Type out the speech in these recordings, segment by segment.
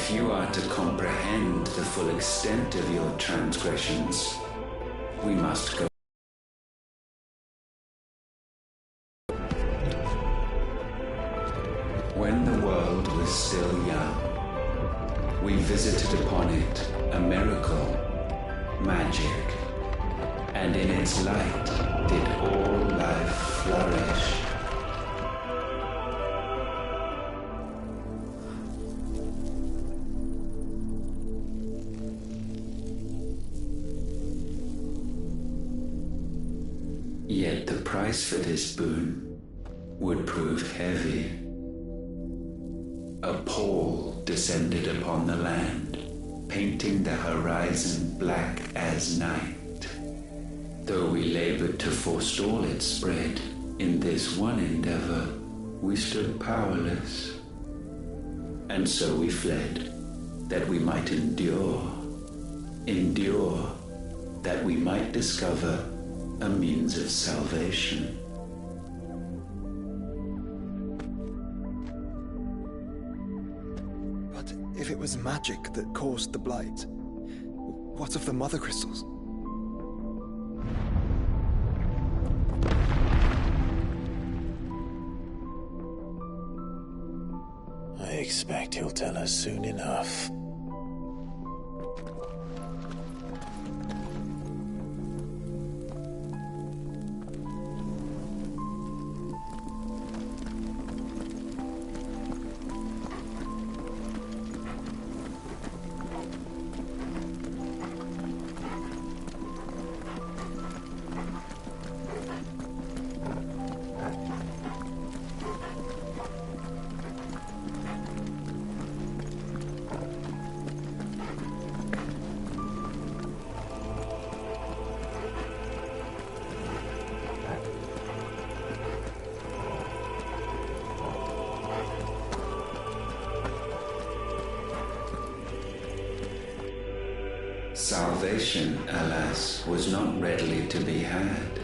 If you are to comprehend the full extent of your transgressions, we must go. When the world was still young, we visited upon it a miracle, magic, and in its light did all life flourish. Yet the price for this boon would prove heavy. A pall descended upon the land, painting the horizon black as night. Though we labored to forestall its spread, in this one endeavor we stood powerless. And so we fled, that we might endure, that we might discover a means of salvation. But if it was magic that caused the blight, what of the mother crystals? I expect he'll tell us soon enough. Salvation, alas, was not readily to be had.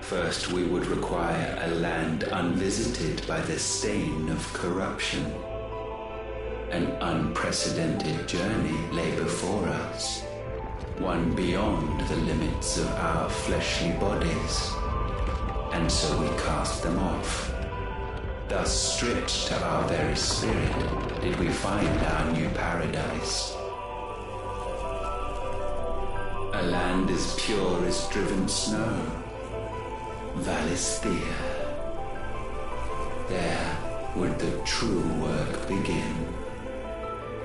First, we would require a land unvisited by the stain of corruption. An unprecedented journey lay before us, one beyond the limits of our fleshly bodies, and so we cast them off. Thus, stripped to our very spirit, did we find our new paradise. A land as pure as driven snow, Valisthea. There would the true work begin,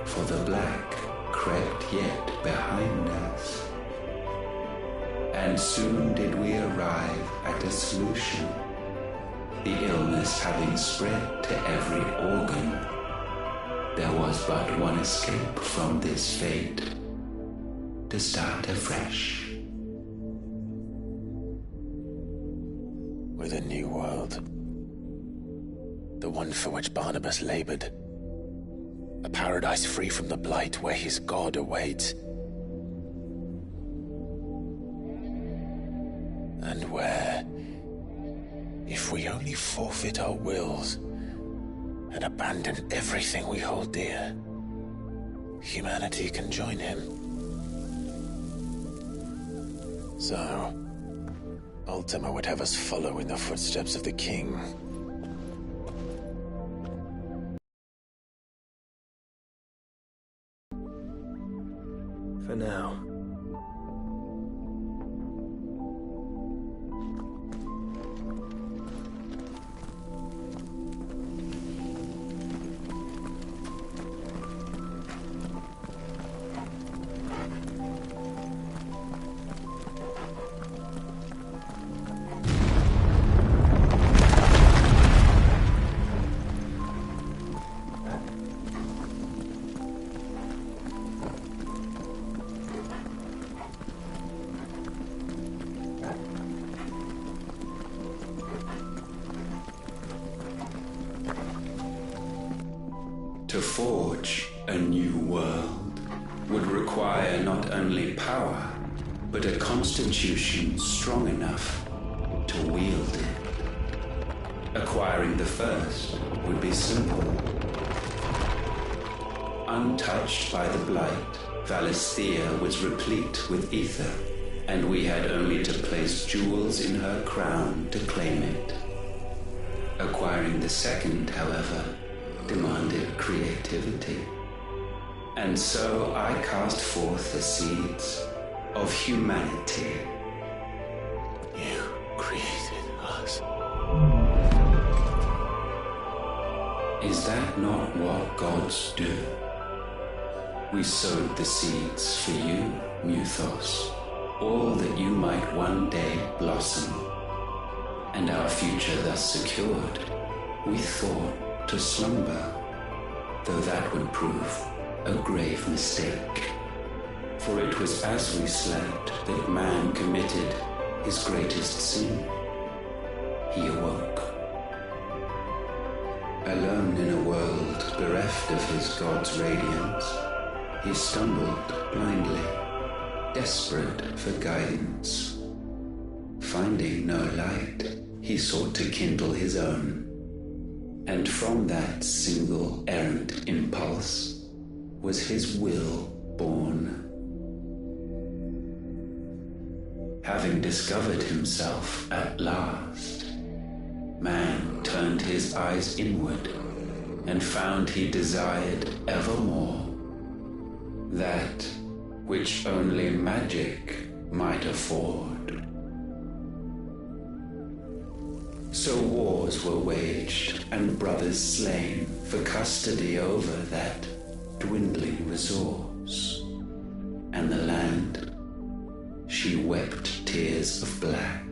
for the black crept yet behind us. And soon did we arrive at a solution, the illness having spread to every organ. There was but one escape from this fate, to start afresh. With a new world. The one for which Barnabas labored. A paradise free from the blight where his God awaits. And where, if we only forfeit our wills and abandon everything we hold dear, humanity can join him. So, Ultima would have us follow in the footsteps of the king. For now. To forge a new world would require not only power, but a constitution strong enough to wield it. Acquiring the first would be simple. Untouched by the blight, Valisthea was replete with ether, and we had only to place jewels in her crown to claim it. Acquiring the second, however, demanded creativity. And so I cast forth the seeds of humanity. You created us. Is that not what gods do? We sowed the seeds for you, Muthos, all that you might one day blossom. And our future thus secured, we thought to slumber, though that would prove a grave mistake. For it was as we slept that man committed his greatest sin. He awoke. Alone in a world bereft of his god's radiance, he stumbled blindly, desperate for guidance. Finding no light, he sought to kindle his own. And from that single errant impulse was his will born. Having discovered himself at last, man turned his eyes inward and found he desired evermore that which only magic might afford. So wars were waged and brothers slain for custody over that dwindling resource, and the land, she wept tears of black.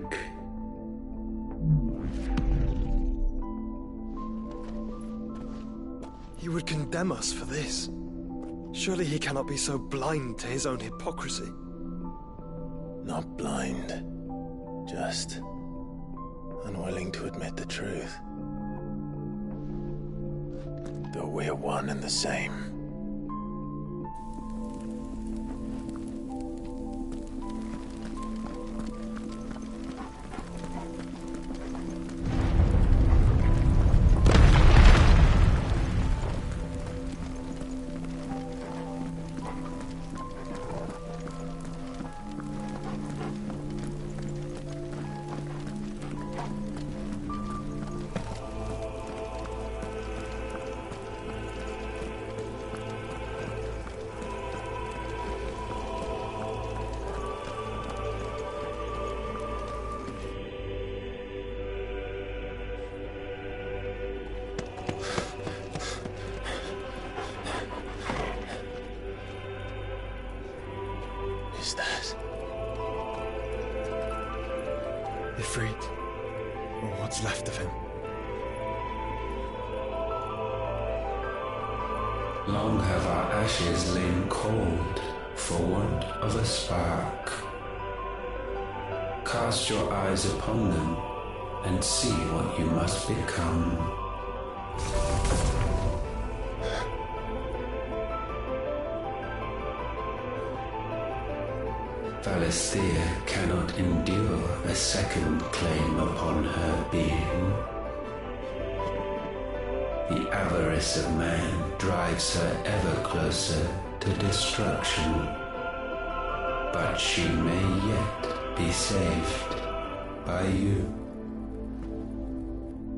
He would condemn us for this. Surely he cannot be so blind to his own hypocrisy. Not blind, just unwilling to admit the truth. Though we're one and the same. Ifrit, or what's left of him. Long have our ashes lain cold for want of a spark. Cast your eyes upon them and see what you must become. Valisthea cannot endure a second claim upon her being. The avarice of man drives her ever closer to destruction, but she may yet be saved by you.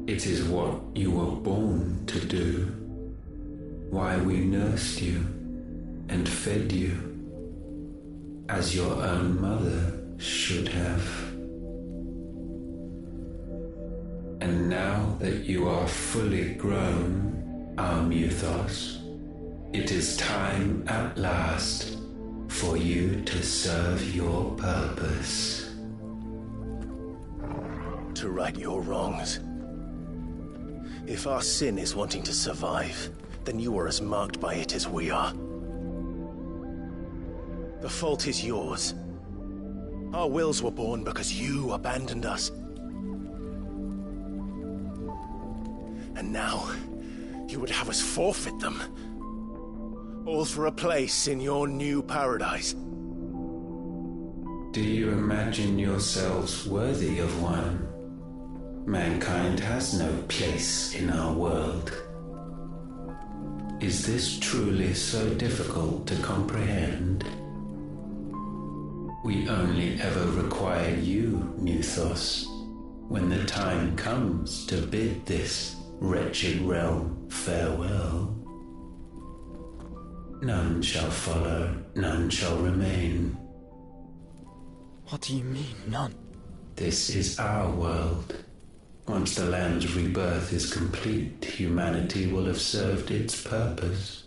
It is what you were born to do, why we nursed you and fed you, as your own mother should have. And now that you are fully grown, our Muthos, it is time at last for you to serve your purpose. To right your wrongs. If our sin is wanting to survive, then you are as marked by it as we are. The fault is yours. Our wills were born because you abandoned us. And now, you would have us forfeit them. All for a place in your new paradise. Do you imagine yourselves worthy of one? Mankind has no place in our world. Is this truly so difficult to comprehend? We only ever require you, Muthos, when the time comes to bid this wretched realm farewell. None shall follow, none shall remain. What do you mean, none? This is our world. Once the land's rebirth is complete, humanity will have served its purpose.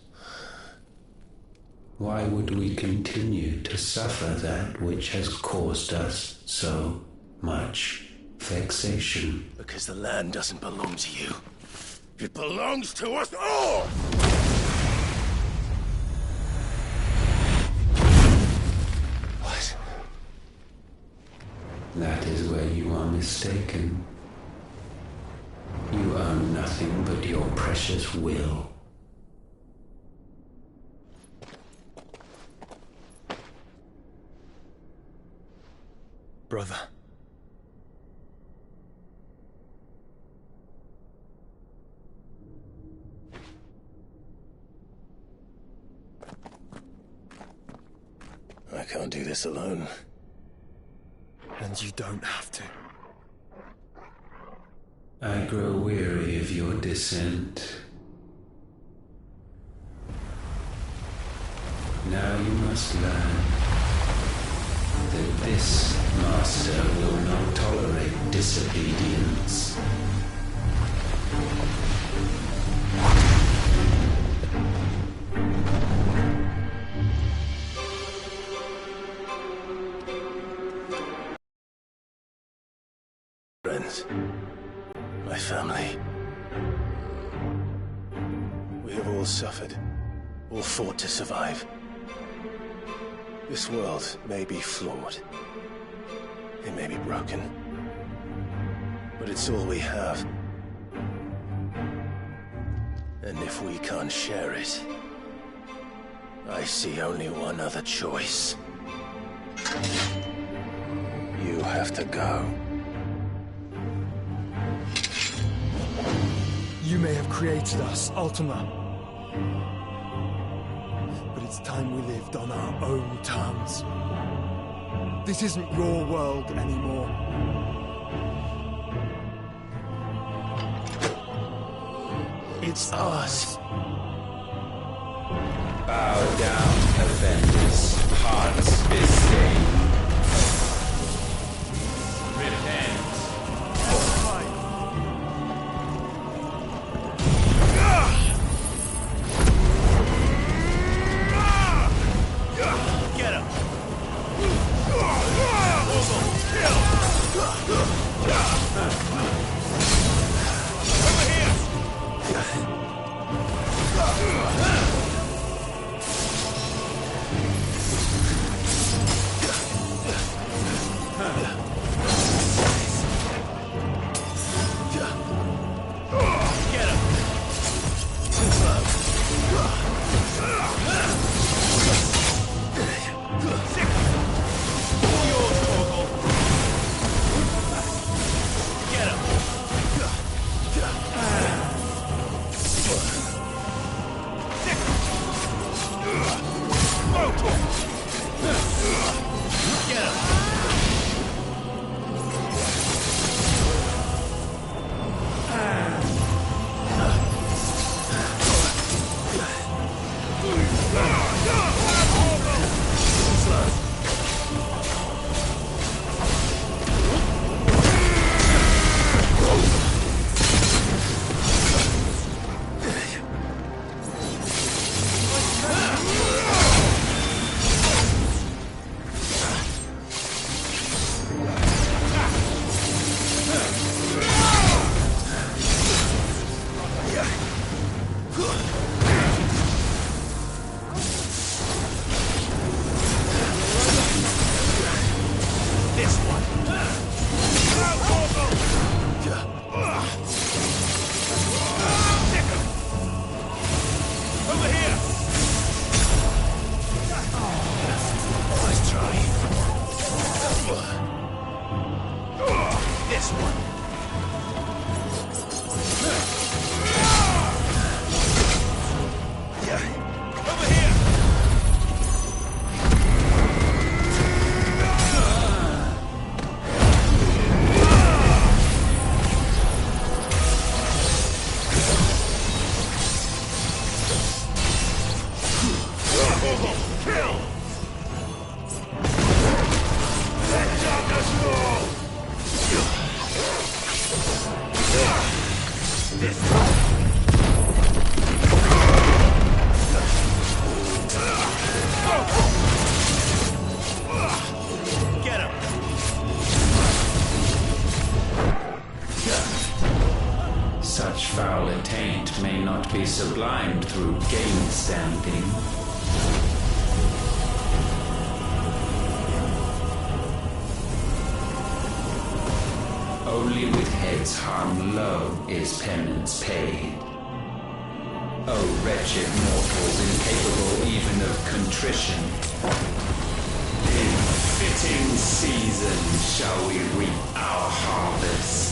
Why would we continue to suffer that which has caused us so much vexation? Because the land doesn't belong to you. It belongs to us all! What? That is where you are mistaken. You own nothing but your precious will. Brother. I can't do this alone. And you don't have to. I grow weary of your dissent. Now you must learn that this master will not tolerate disobedience. Friends, my family. We have all suffered, all fought to survive. This world may be flawed. It may be broken. But it's all we have. And if we can't share it, I see only one other choice. You have to go. You may have created us, Ultima. But it's time we lived on our own terms. This isn't your world anymore. It's ours. Bow down, offenders, hearts be stained. Repent. Get him! Over here! Get him! Such foul attaint may not be sublimed through game standing. Only with heads hung low is penance paid. Oh, wretched mortals, incapable even of contrition. In fitting season shall we reap our harvest.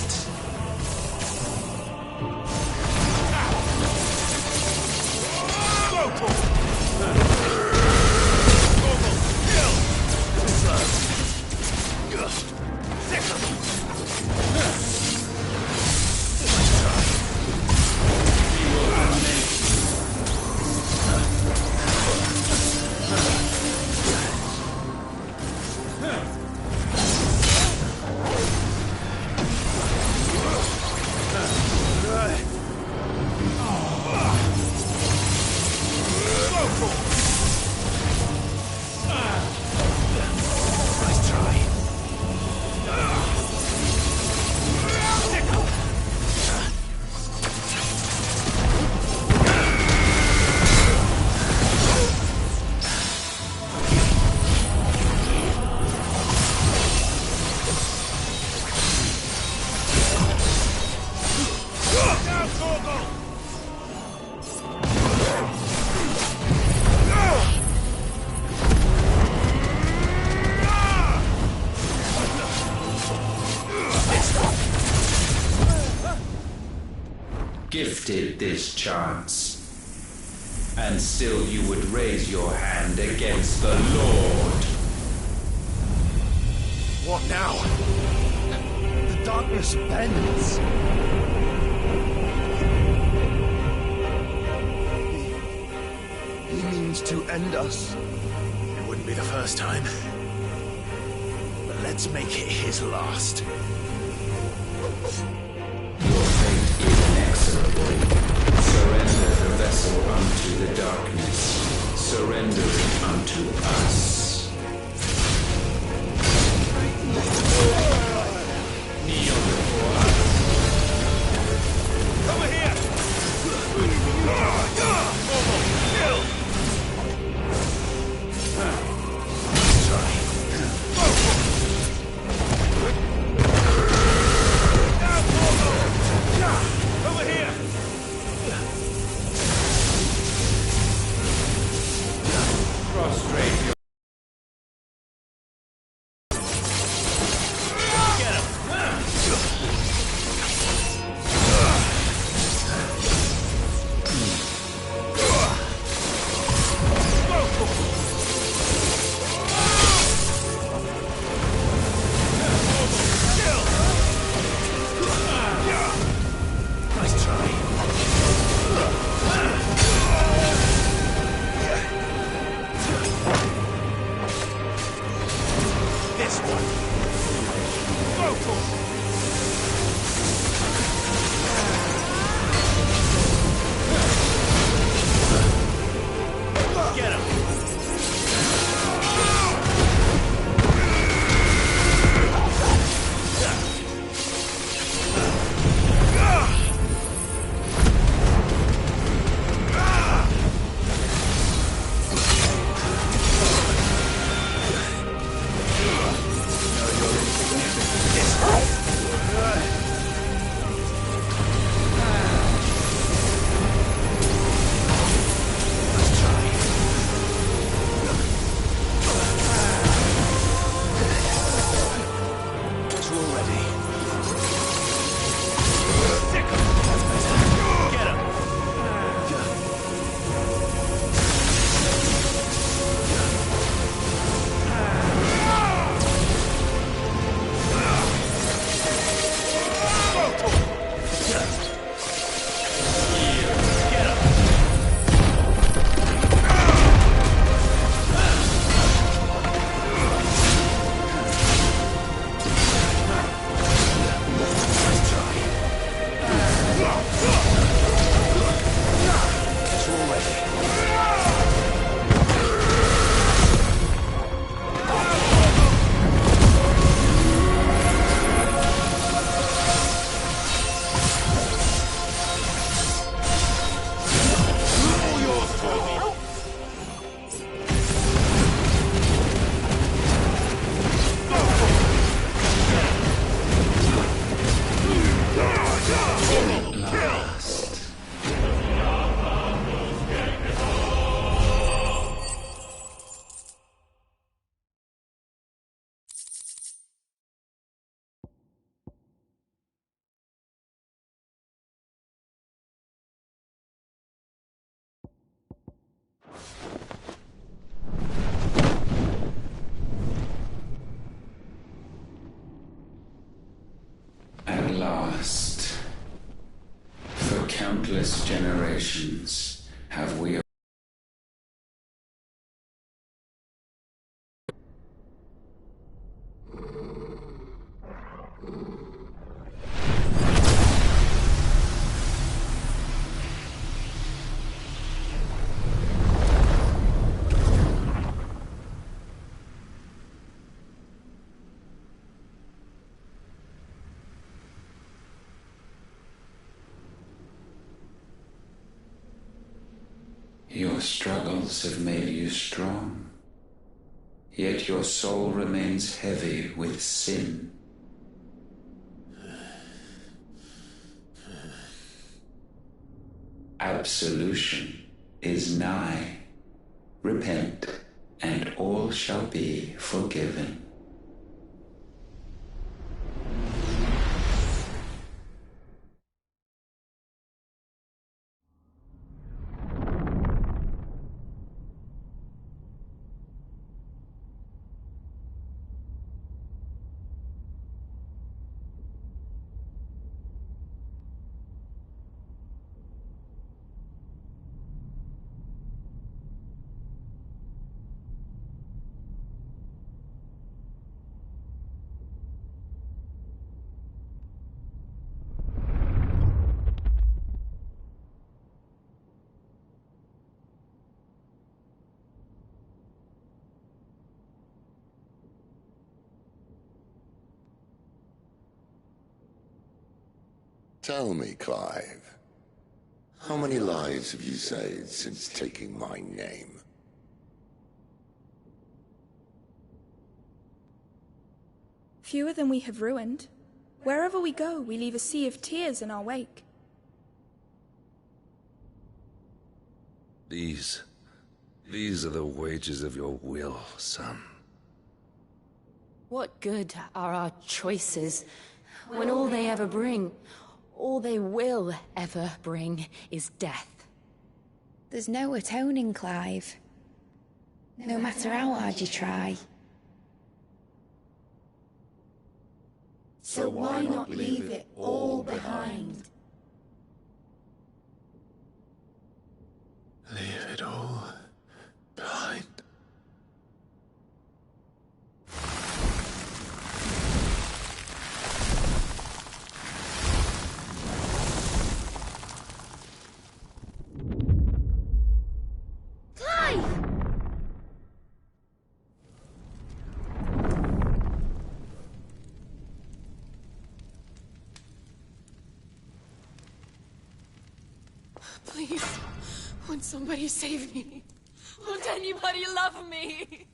Gifted this chance, and still you would raise your hand against the Lord. What now? The darkness bends. He means to end us. It wouldn't be the first time. But let's make it his last. Your fate is inexorable. Surrender the vessel unto the darkness. Surrender it unto us. Kneel before us. Over here! Over here! Prostrate countless generations have we Your struggles have made you strong, yet your soul remains heavy with sin. Absolution is nigh. Repent, and all shall be forgiven. Tell me, Clive, how many lives have you saved since taking my name? Fewer than we have ruined. Wherever we go, we leave a sea of tears in our wake. These are the wages of your will, son. What good are our choices when all they ever bring, all they will ever bring, is death? There's no atoning, Clive. No matter how hard you try. So why not leave it all behind? Leave it all behind. Please, won't somebody save me? Won't anybody love me?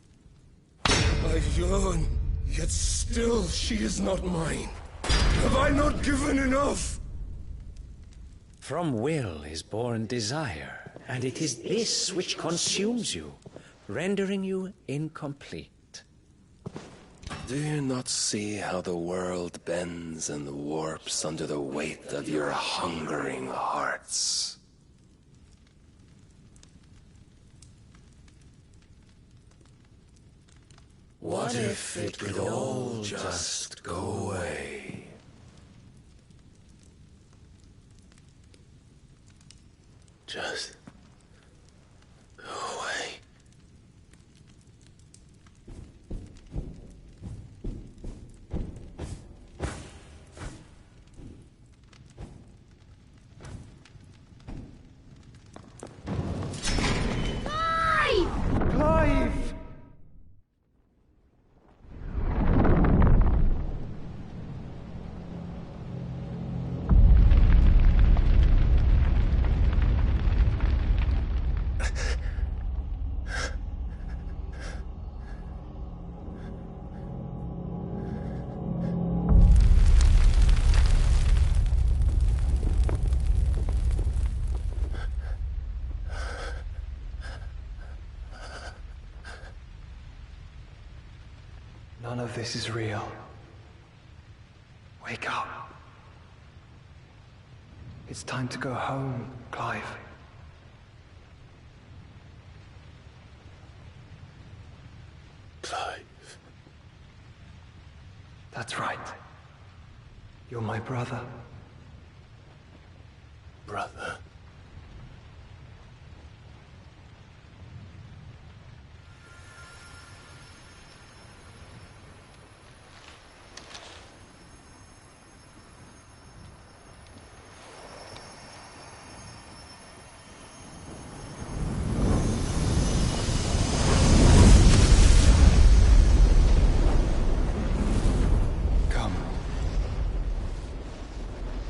I've yearned, yet still she is not mine. Have I not given enough? From will is born desire, and it is this which consumes you, rendering you incomplete. Do you not see how the world bends and warps under the weight of your hungering hearts? What if it could all just go away? Just go away. Clive! None of this is real. Wake up. It's time to go home, Clive. Clive. That's right. You're my brother. brother.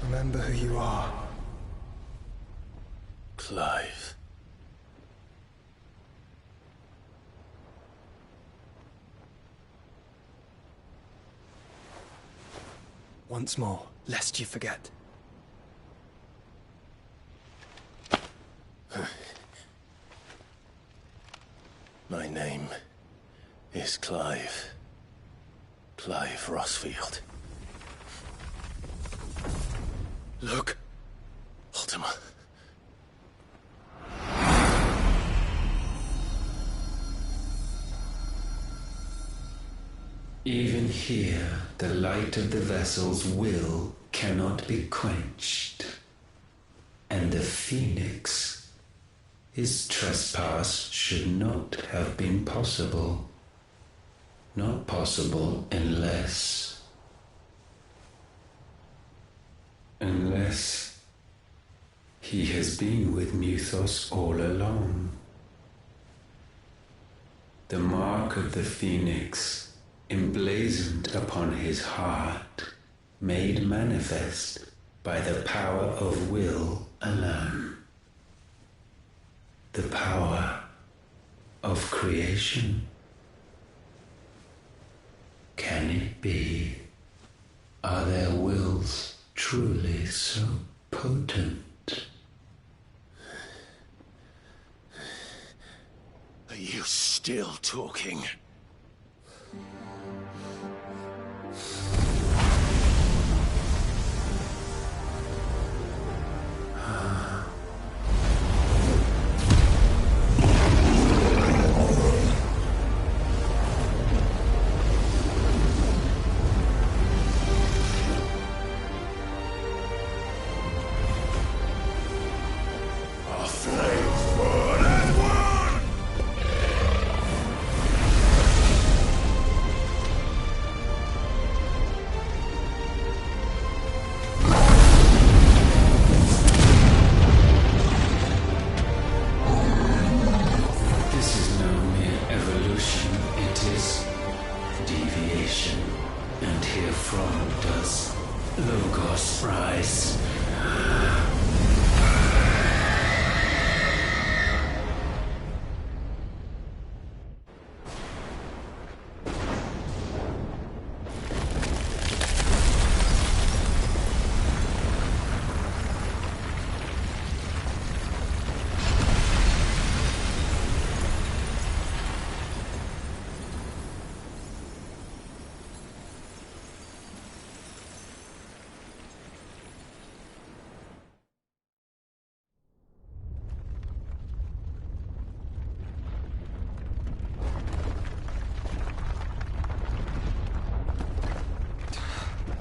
Remember who you are. Clive. Once more, lest you forget. My name is Clive. Clive Rosfield. Look. Ultima. Even here, the light of the vessel's will cannot be quenched. And the Phoenix, his trespass should not have been possible. Not possible unless he has been with Mythos all along. The mark of the Phoenix, emblazoned upon his heart, made manifest by the power of will alone. The power of creation. Can it be? Are their wills truly so potent? Are you still talking?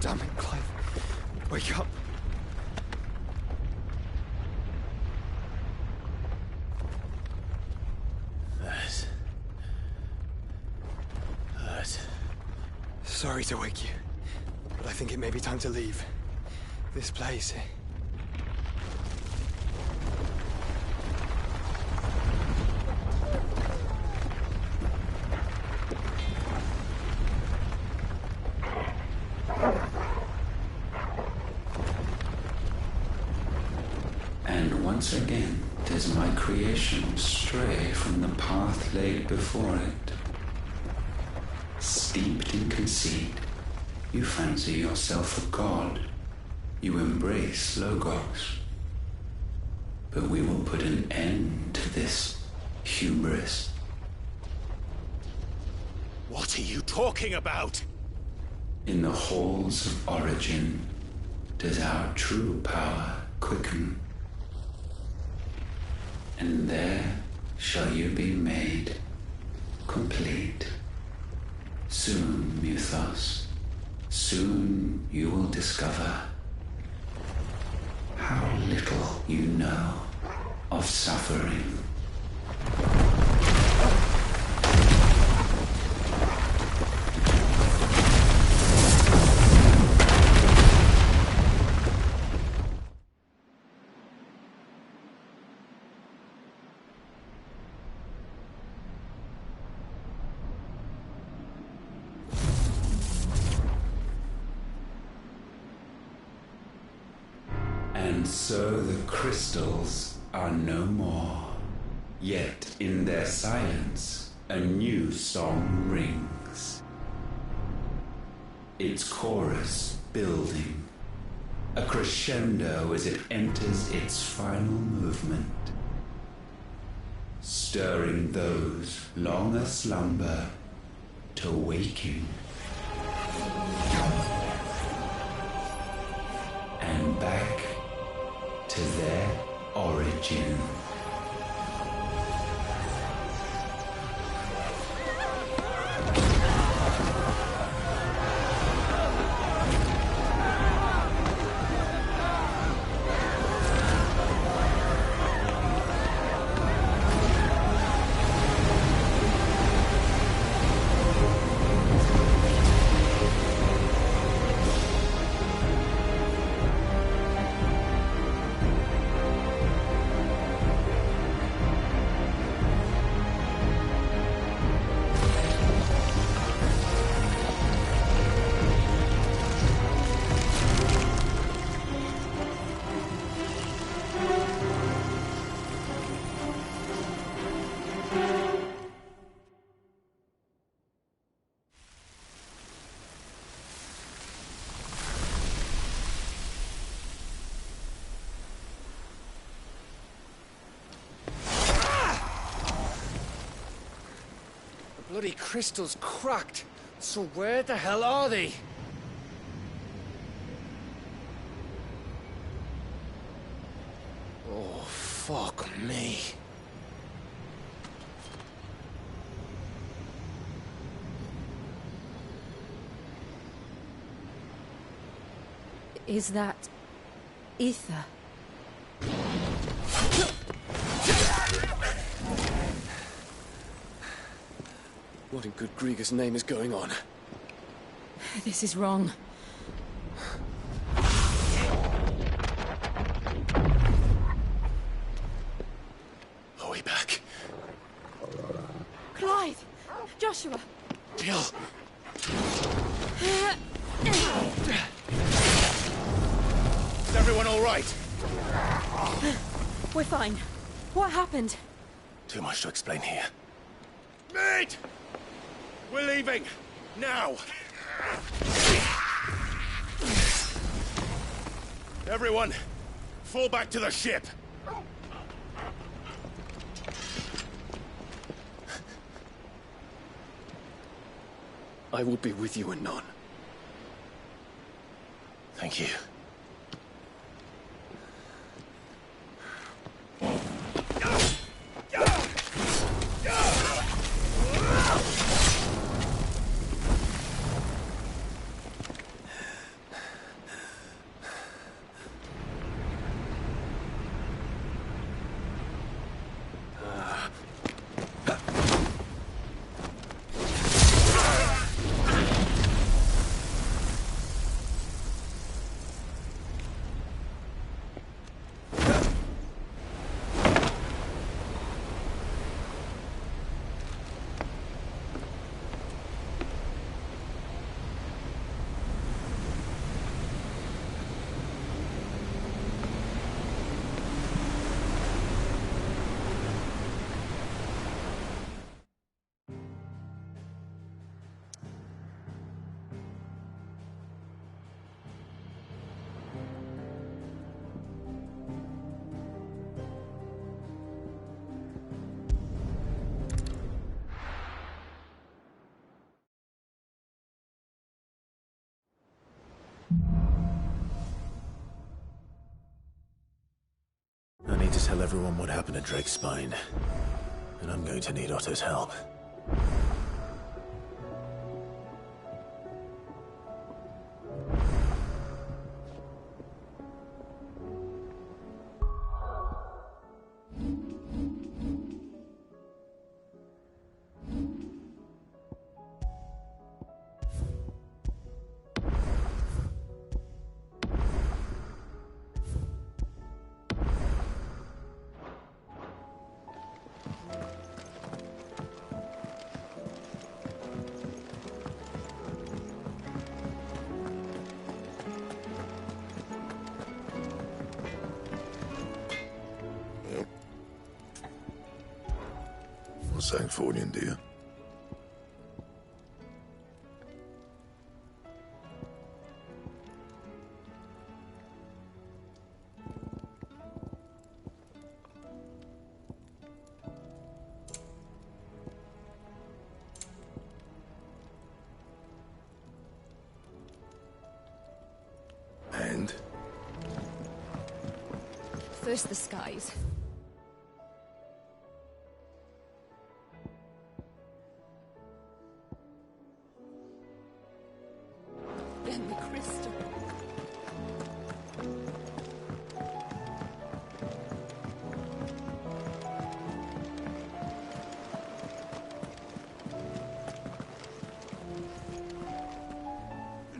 Damn it, Clive. Wake up. That. Sorry to wake you, but I think it may be time to leave. This place. And once again does my creation stray from the path laid before it. Steeped in conceit, you fancy yourself a god. You embrace Logos. But we will put an end to this hubris. What are you talking about? In the halls of origin does our true power quicken. And there shall you be made complete. Soon, Mythos, soon you will discover how little you know of suffering. And so the crystals are no more. Yet in their silence, a new song rings. Its chorus building, a crescendo as it enters its final movement, stirring those long aslumber to waking. And back to their origin. Bloody crystal's cracked. So where the hell are they? Oh, fuck me. Is that ether? What in good Grieger's name is going on? This is wrong. Are we back? Clive! Joshua! Jill! Is everyone all right? We're fine. What happened? Too much to explain here. Mate! We're leaving! Now! Everyone, fall back to the ship! I will be with you anon. Thank you. I need to tell everyone what happened to Drake's spine. And I'm going to need Otto's help. Sancthornian, do you? And? First the skies. Then the crystal.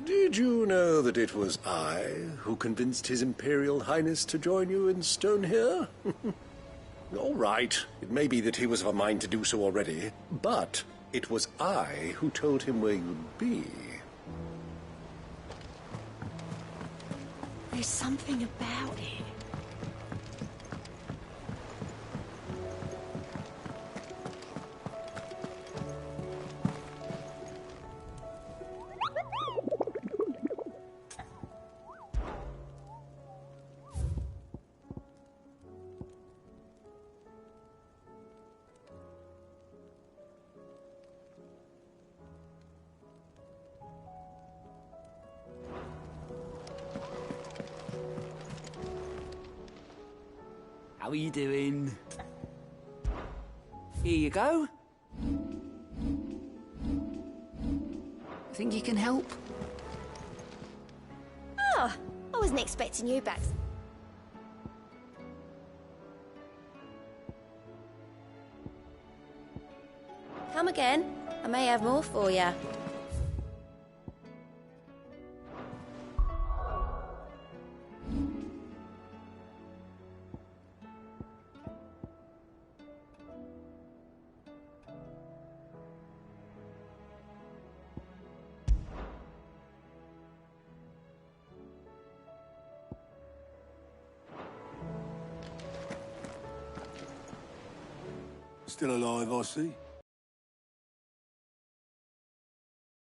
Did you know that it was I who convinced His Imperial Highness to join you in stone here? All right, it may be that he was of a mind to do so already, but it was I who told him where you'd be. There's something about it. How are you doing? Here you go. Think you can help? Oh, I wasn't expecting you back. Come again. I may have more for you. Still alive, I see.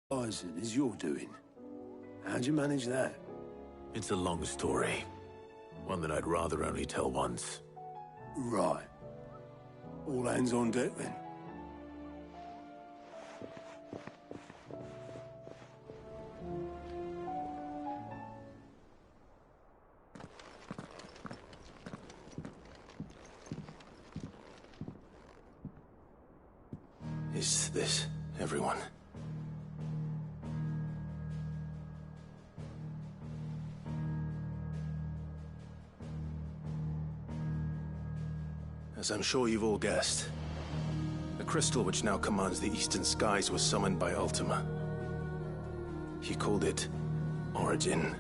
Eikons is your doing. How'd you manage that? It's a long story. One that I'd rather only tell once. Right. All hands on deck, then. Is this everyone? As I'm sure you've all guessed, the crystal which now commands the eastern skies was summoned by Ultima. He called it Origin.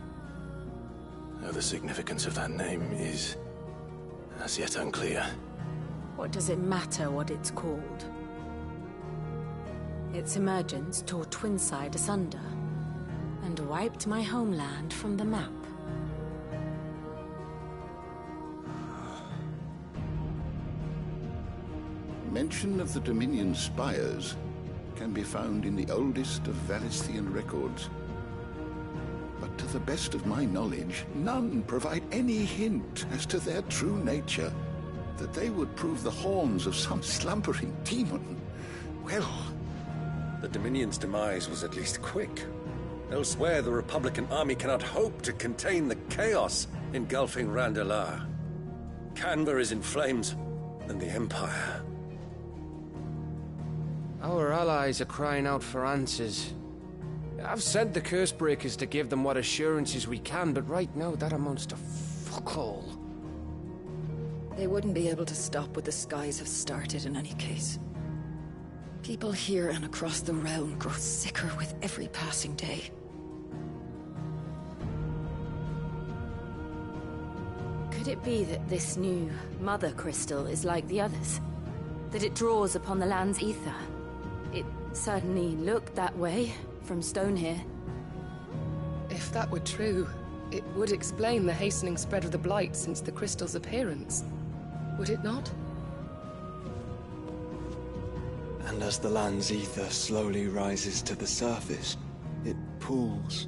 Though the significance of that name is as yet unclear. What does it matter what it's called? Its emergence tore Twinside asunder, and wiped my homeland from the map. Mention of the Dominion spires can be found in the oldest of Variscian records. But to the best of my knowledge, none provide any hint as to their true nature. That they would prove the horns of some slumbering demon. Well... The Dominion's demise was at least quick. Elsewhere, the Republican army cannot hope to contain the chaos engulfing Randalar. Canberra is in flames, and the Empire. Our allies are crying out for answers. I've sent the Cursebreakers to give them what assurances we can, but right now that amounts to fuck all. They wouldn't be able to stop what the skies have started in any case. People here and across the realm grow sicker with every passing day. Could it be that this new Mother Crystal is like the others? That it draws upon the land's ether? It certainly looked that way from stone here. If that were true, it would explain the hastening spread of the Blight since the crystal's appearance. Would it not? And as the land's ether slowly rises to the surface, it pools,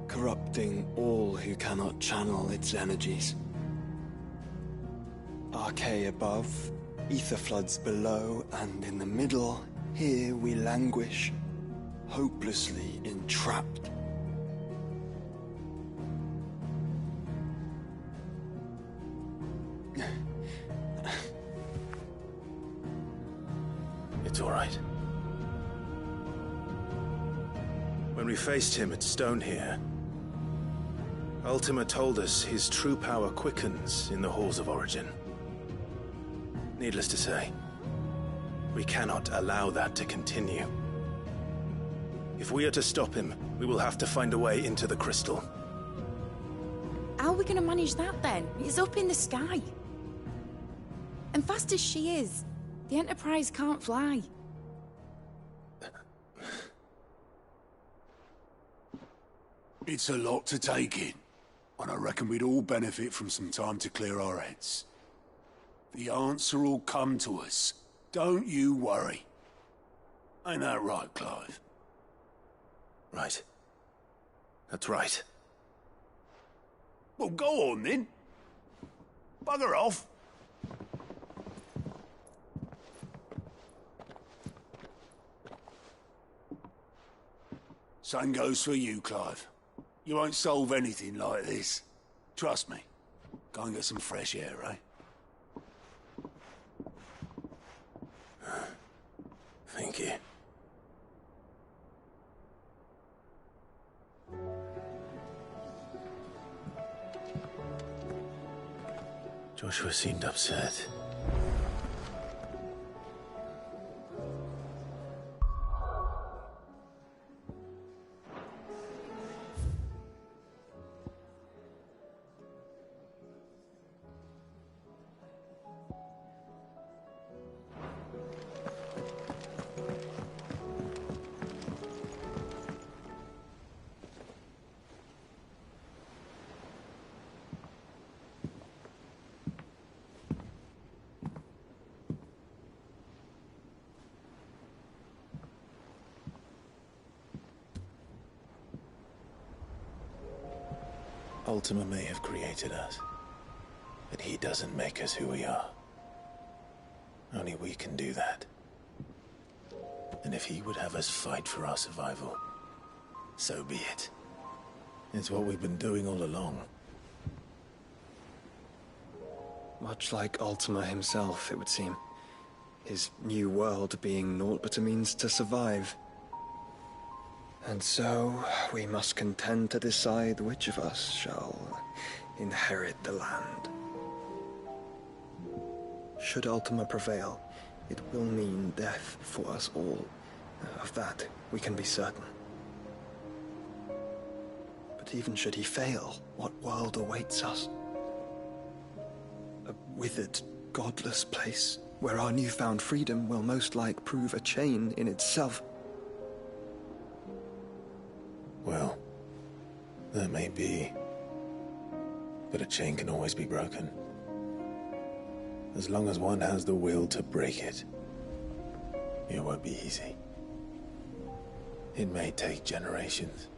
corrupting all who cannot channel its energies. Archay above, ether floods below, and in the middle, here we languish, hopelessly entrapped. It's all right. When we faced him at Stone here, Ultima told us his true power quickens in the Halls of Origin. Needless to say, we cannot allow that to continue. If we are to stop him, we will have to find a way into the crystal. How are we going to manage that then? It's up in the sky. And fast as she is, the Enterprise can't fly. It's a lot to take in, and I reckon we'd all benefit from some time to clear our heads. The answer will come to us. Don't you worry. Ain't that right, Clive? Right. That's right. Well, go on then. Bugger off. Same goes for you, Clive. You won't solve anything like this. Trust me. Go and get some fresh air, eh? Thank you. Joshua seemed upset. Ultima may have created us, but he doesn't make us who we are. Only we can do that. And if he would have us fight for our survival, so be it. It's what we've been doing all along. Much like Ultima himself, it would seem. His new world being naught but a means to survive. And so, we must contend to decide which of us shall inherit the land. Should Ultima prevail, it will mean death for us all. Of that, we can be certain. But even should he fail, what world awaits us? A withered, godless place, where our newfound freedom will most like prove a chain in itself. Well, that may be, but a chain can always be broken. As long as one has the will to break it, it won't be easy. It may take generations,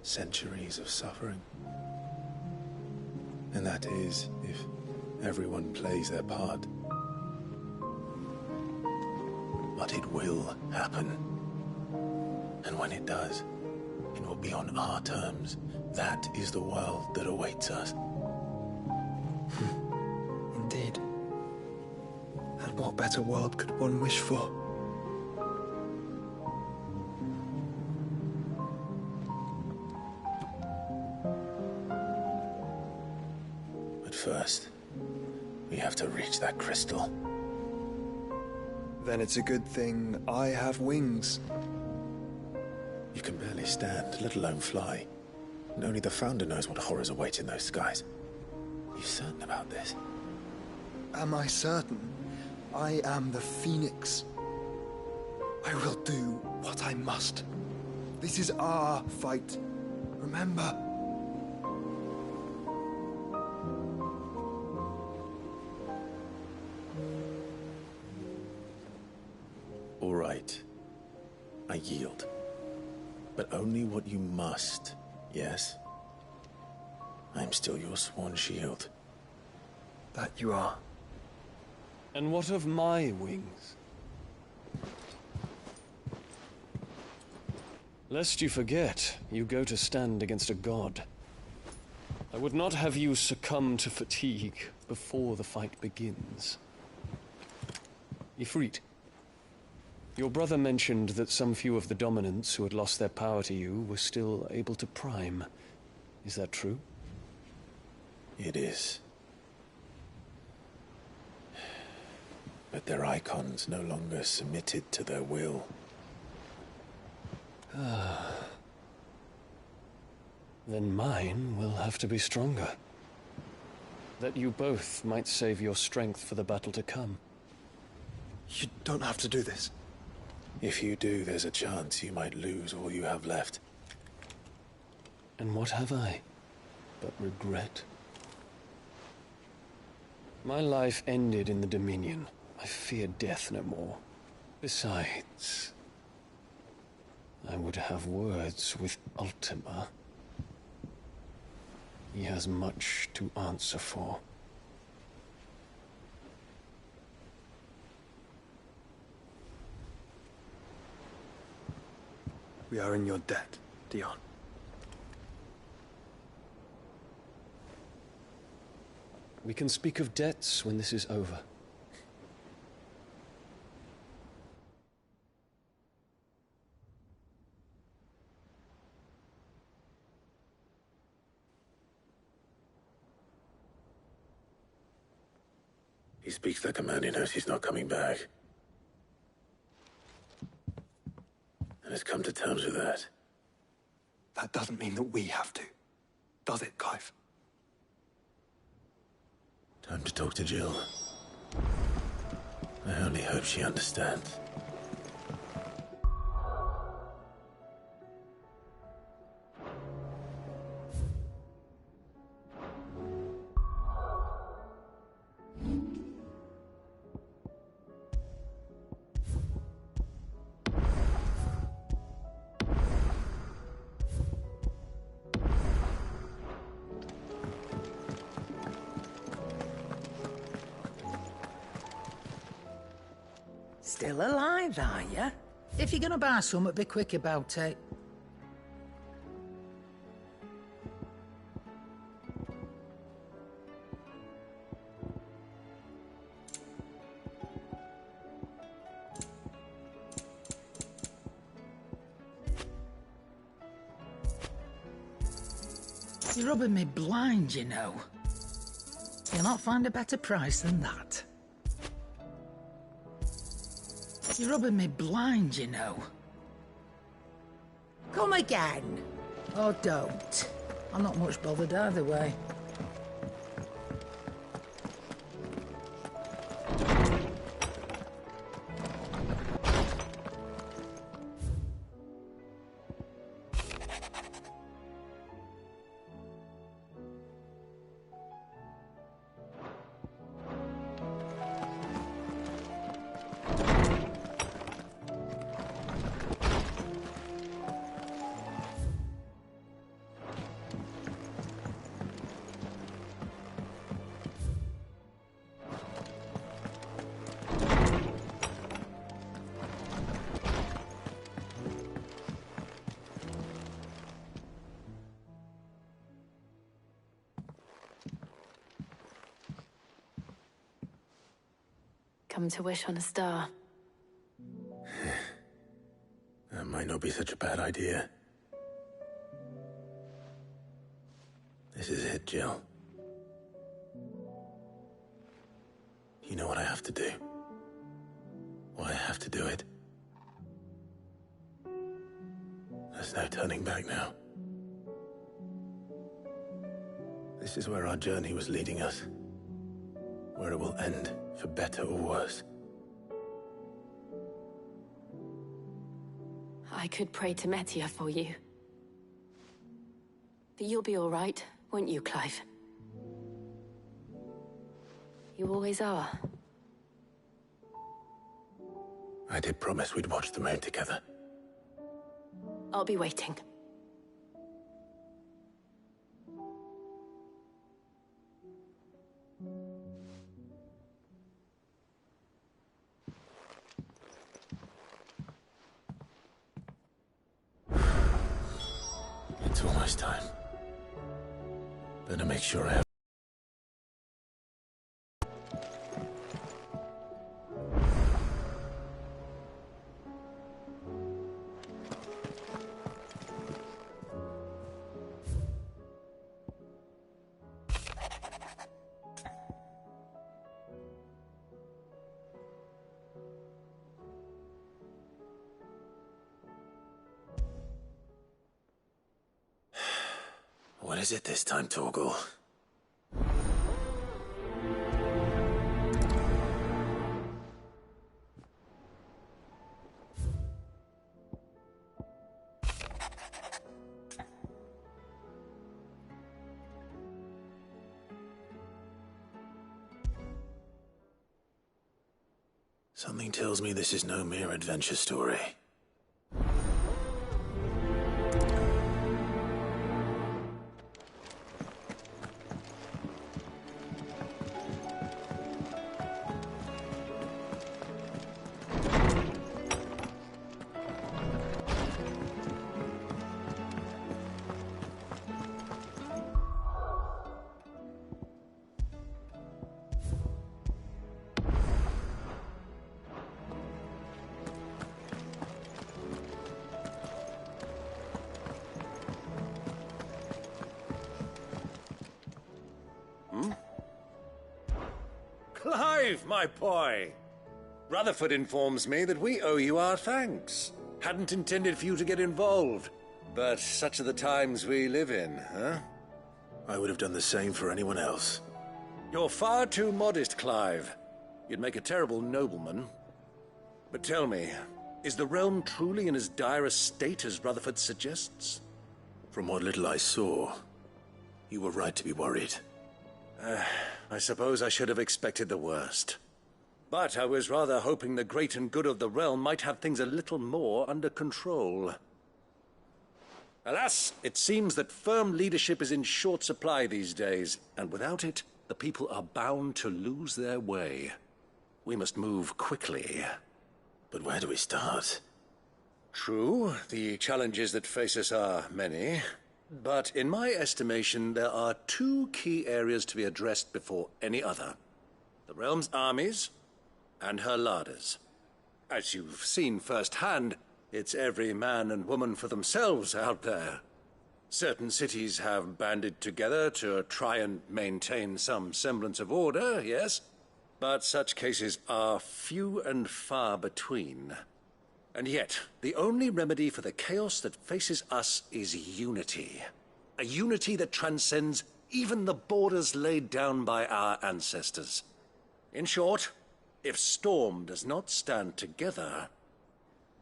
centuries of suffering. And that is if everyone plays their part. But it will happen. And when it does, it will be on our terms. That is the world that awaits us. Indeed. And what better world could one wish for? But first, we have to reach that crystal. Then it's a good thing I have wings. You can barely stand, let alone fly. And only the Founder knows what horrors await in those skies. Are you certain about this? Am I certain? I am the Phoenix. I will do what I must. This is our fight. Remember? right. I yield. But only what you must, yes? I'm still your sworn shield. That you are. And what of my wings? Lest you forget, you go to stand against a god. I would not have you succumb to fatigue before the fight begins. Ifrit, your brother mentioned that some few of the dominants who had lost their power to you were still able to prime. Is that true? It is. But their Eikons no longer submitted to their will. Then mine will have to be stronger. That you both might save your strength for the battle to come. You don't have to do this. If you do, there's a chance you might lose all you have left. And what have I but regret? My life ended in the Dominion. I fear death no more. Besides, I would have words with Ultima. He has much to answer for. We are in your debt, Dion. We can speak of debts when this is over. He speaks like a man who knows he's not coming back. And has come to terms with that. That doesn't mean that we have to. Does it, Clive? Time to talk to Jill. I only hope she understands. Still alive, are ya? If you're gonna buy some, be quick about it. You're rubbing me blind, you know. You'll not find a better price than that. You're rubbing me blind, you know. Come again. Or don't. I'm not much bothered either way. Come to wish on a star. That might not be such a bad idea. This is it, Jill. You know what I have to do. Why I have to do it. There's no turning back now. This is where our journey was leading us. Where it will end, for better or worse. I could pray to Metia for you. But you'll be all right, won't you, Clive? You always are. I did promise we'd watch the moon together. I'll be waiting. It's almost time. Better make sure I have... What is it this time, Torgal? Something tells me this is no mere adventure story. Clive, my boy! Rutherford informs me that we owe you our thanks. Hadn't intended for you to get involved, but such are the times we live in, huh? I would have done the same for anyone else. You're far too modest, Clive. You'd make a terrible nobleman. But tell me, is the realm truly in as dire a state as Rutherford suggests? From what little I saw, you were right to be worried. I suppose I should have expected the worst. But I was rather hoping the great and good of the realm might have things a little more under control. Alas, it seems that firm leadership is in short supply these days, and without it, the people are bound to lose their way. We must move quickly. But where do we start? True, the challenges that face us are many. But in my estimation, there are two key areas to be addressed before any other. The realm's armies and her larders. As you've seen firsthand, it's every man and woman for themselves out there. Certain cities have banded together to try and maintain some semblance of order, yes? But such cases are few and far between. And yet, the only remedy for the chaos that faces us is unity. A unity that transcends even the borders laid down by our ancestors. In short, if Storm does not stand together,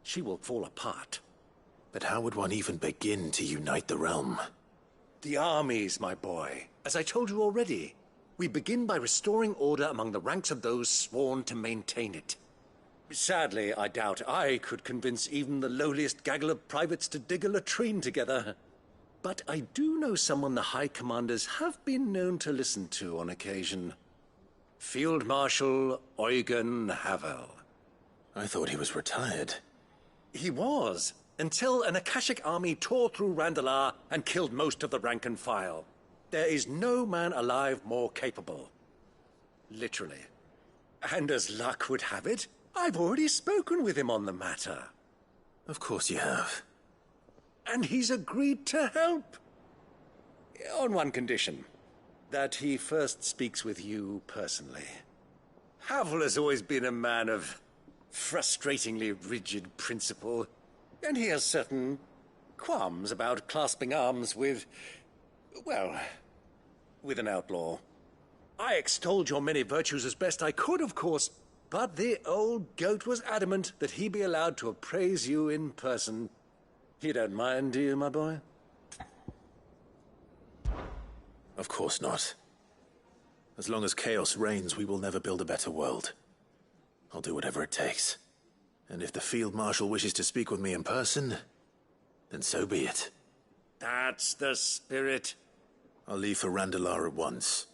she will fall apart. But how would one even begin to unite the realm? The armies, my boy. As I told you already, we begin by restoring order among the ranks of those sworn to maintain it. Sadly, I doubt I could convince even the lowliest gaggle of privates to dig a latrine together. But I do know someone the High Commanders have been known to listen to on occasion. Field Marshal Eugen Havel. I thought he was retired. He was, until an Akashic army tore through Randalar and killed most of the rank and file. There is no man alive more capable. Literally. And as luck would have it, I've already spoken with him on the matter. Of course you have. And he's agreed to help. On one condition. That he first speaks with you personally. Havel has always been a man of frustratingly rigid principle, and he has certain qualms about clasping arms with, well, with an outlaw. I extolled your many virtues as best I could, of course, but the old goat was adamant that he be allowed to appraise you in person. You don't mind, do you, my boy? Of course not. As long as chaos reigns, we will never build a better world. I'll do whatever it takes. And if the Field Marshal wishes to speak with me in person, then so be it. That's the spirit. I'll leave for Randalar at once.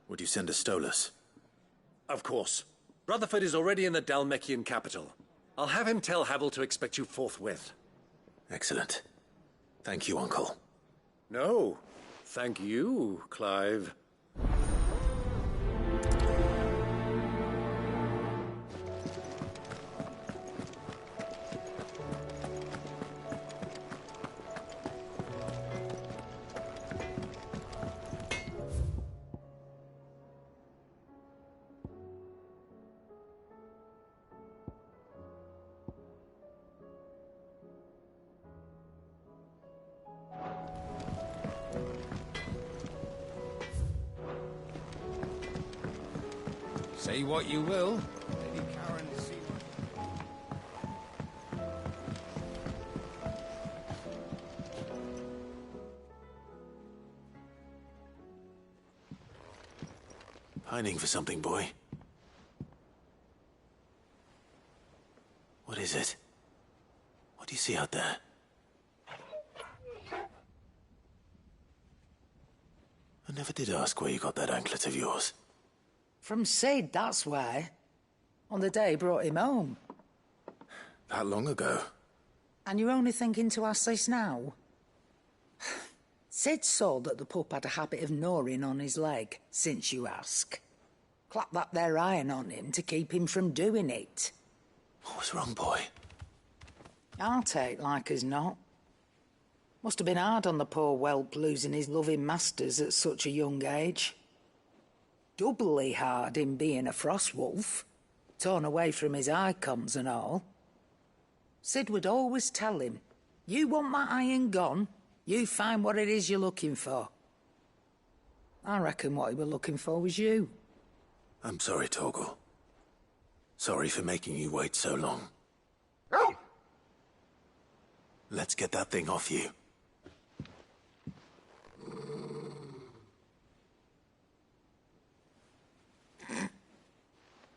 Would you send a Stolas? Of course. Rutherford is already in the Dalmekian capital. I'll have him tell Havel to expect you forthwith. Excellent. Thank you, Uncle. No, thank you, Clive. Say what you will, Lady Karen seemed... Pining for something, boy. What is it? What do you see out there? I never did ask where you got that anklet of yours. From Sid, that's why. On the day he brought him home. That long ago? And you're only thinking to ask this now? Sid saw that the pup had a habit of gnawing on his leg, since you ask. Clap that there iron on him to keep him from doing it. What was wrong, boy? I'll take like as not. Must have been hard on the poor whelp losing his loving masters at such a young age. Doubly hard in being a frost wolf, torn away from his Eikons and all. Sid would always tell him, you want that iron gone, you find what it is you're looking for. I reckon what he was looking for was you. I'm sorry, Torgal. Sorry for making you wait so long. Let's get that thing off you.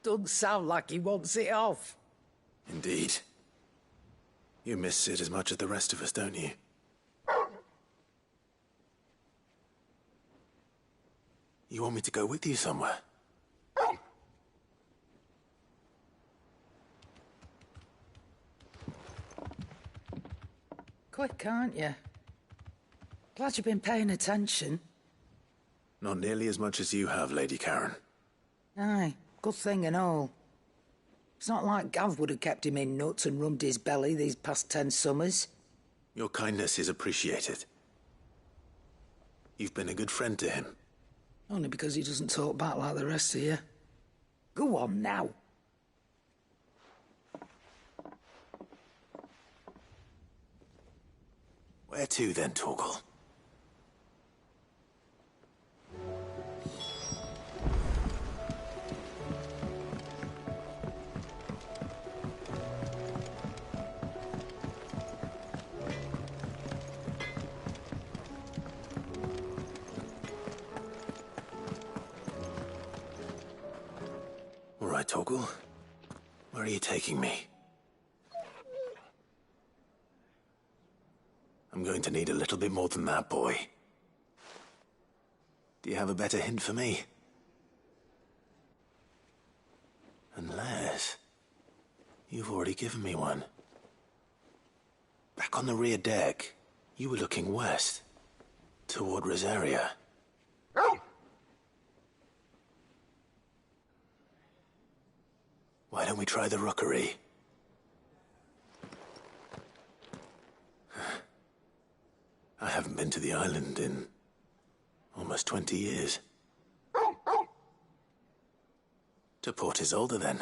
Doesn't sound like he wants it off. Indeed. You miss Sid as much as the rest of us, don't you? You want me to go with you somewhere? Quick, aren't you? Glad you've been paying attention. Not nearly as much as you have, Lady Karen. Aye, good thing and all. It's not like Gav would have kept him in nuts and rubbed his belly these past 10 summers. Your kindness is appreciated. You've been a good friend to him. Only because he doesn't talk back like the rest of you. Go on now. Where to then, Torgal? All right, Torgal. Where are you taking me? I'm going to need a little bit more than that, boy. Do you have a better hint for me? Unless... you've already given me one. Back on the rear deck, you were looking west, toward Rosaria. Why don't we try the rookery? I haven't been to the island in almost 20 years. To Port Isolde, then.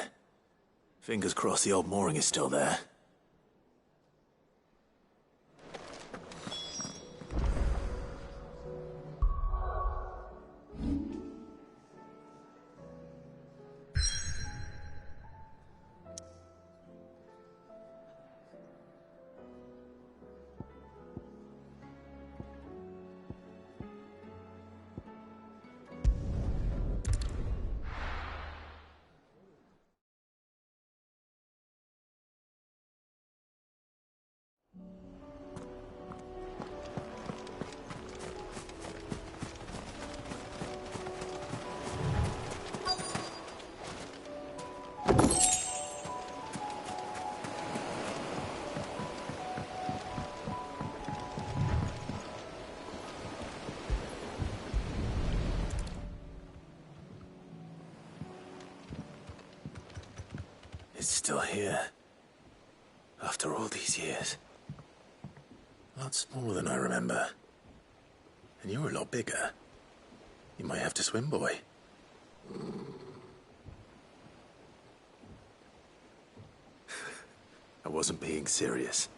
Fingers crossed the old mooring is still there. It's still here. After all these years. A lot smaller than I remember. And you're a lot bigger. You might have to swim, boy. I wasn't being serious.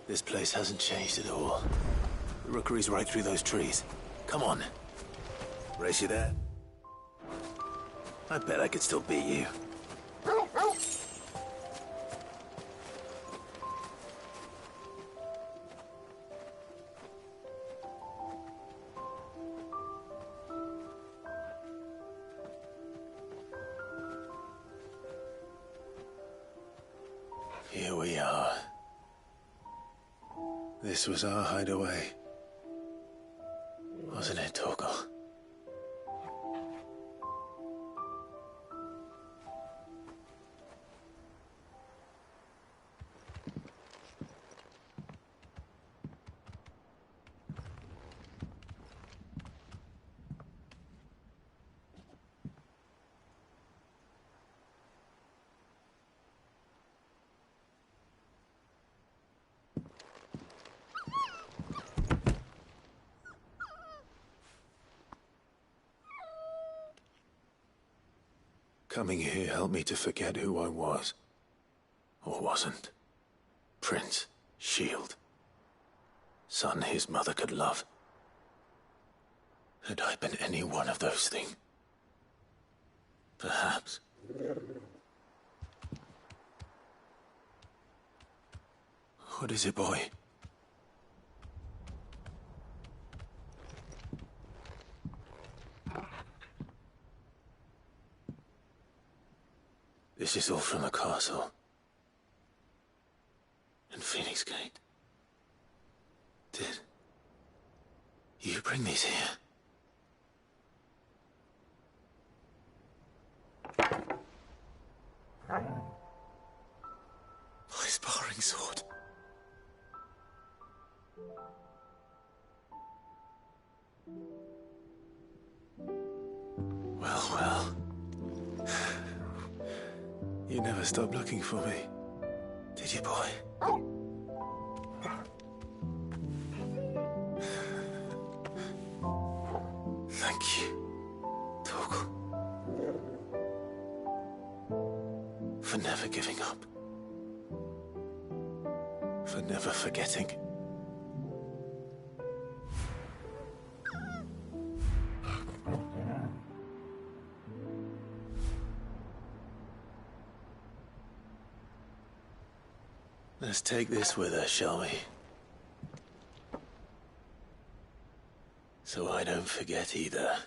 This place hasn't changed at all. The rookery's right through those trees. Come on. Race you there? I bet I could still beat you. Here we are. This was our hideaway. Wasn't it, Torgal? Coming here helped me to forget who I was. Or wasn't. Prince, Shield. Son his mother could love. Had I been any one of those things? Perhaps. What is it, boy? This is all from the castle. And Phoenix Gate. Did you bring these here? My sparring sword. Well, well. You never stopped looking for me, did you, boy? Thank you, Torgal. For never giving up. For never forgetting. Let's take this with us, shall we? So I don't forget either.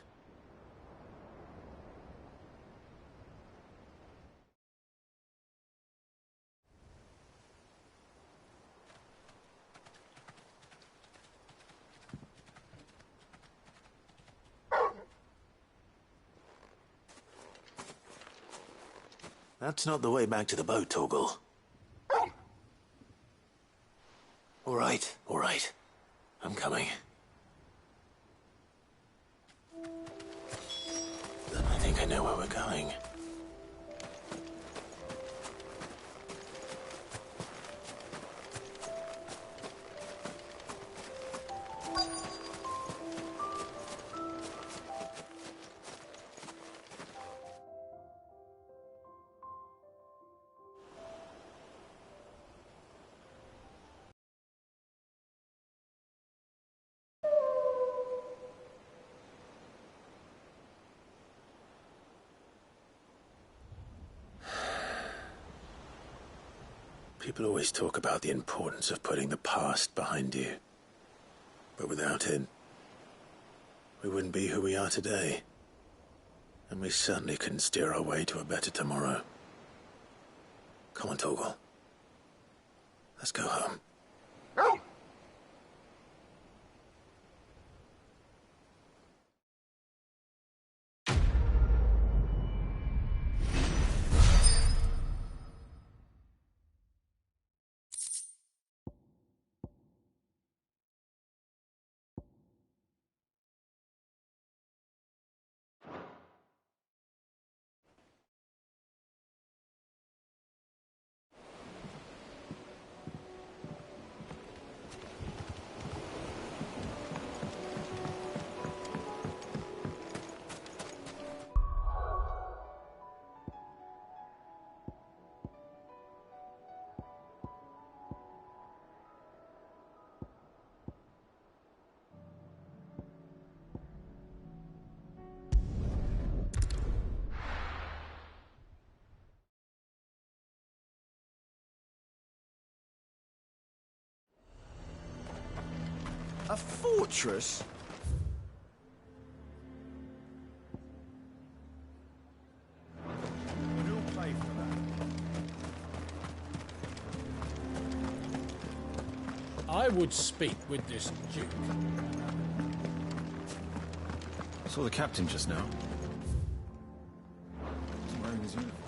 That's not the way back to the boat, Torgal. All right. I'm coming. I think I know where we're going. People always talk about the importance of putting the past behind you. But without it, we wouldn't be who we are today. And we certainly couldn't steer our way to a better tomorrow. Come on, Torgal. Let's go home. A fortress? Who'll pay for that? I would speak with this Duke. I saw the captain just now. He's wearing his uniform.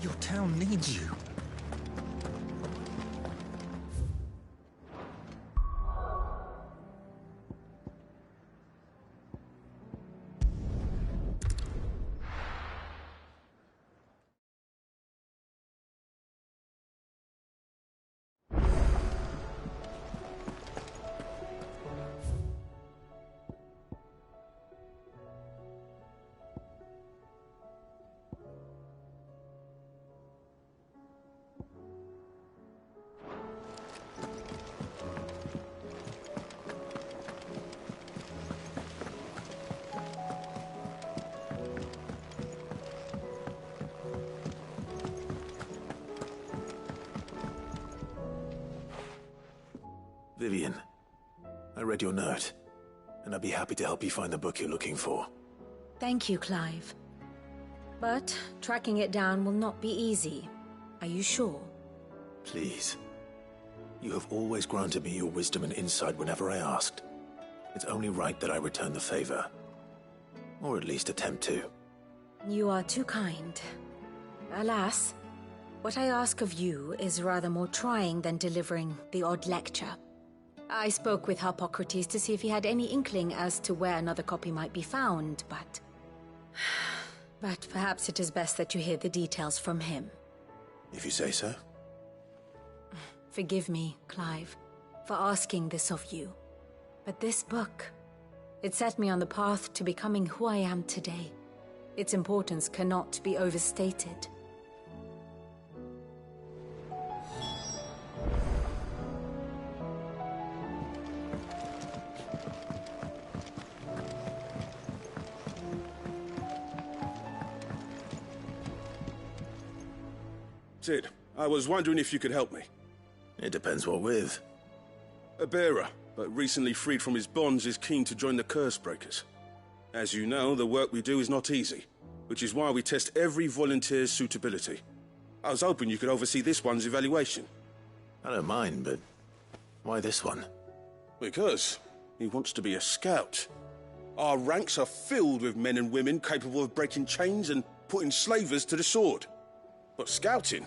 Your town needs you. Vivian, I read your note, and I'd be happy to help you find the book you're looking for. Thank you, Clive. But tracking it down will not be easy. Are you sure? Please. You have always granted me your wisdom and insight whenever I asked. It's only right that I return the favor. Or at least attempt to. You are too kind. Alas, what I ask of you is rather more trying than delivering the odd lecture. I spoke with Harpocrates to see if he had any inkling as to where another copy might be found, but perhaps it is best that you hear the details from him. If you say so. Forgive me, Clive, for asking this of you. But this book, it set me on the path to becoming who I am today. Its importance cannot be overstated. Sid, I was wondering if you could help me. It depends what with. A bearer, but recently freed from his bonds, is keen to join the Curse Breakers. As you know, the work we do is not easy, which is why we test every volunteer's suitability. I was hoping you could oversee this one's evaluation. I don't mind, but why this one? Because he wants to be a scout. Our ranks are filled with men and women capable of breaking chains and putting slavers to the sword. But scouting,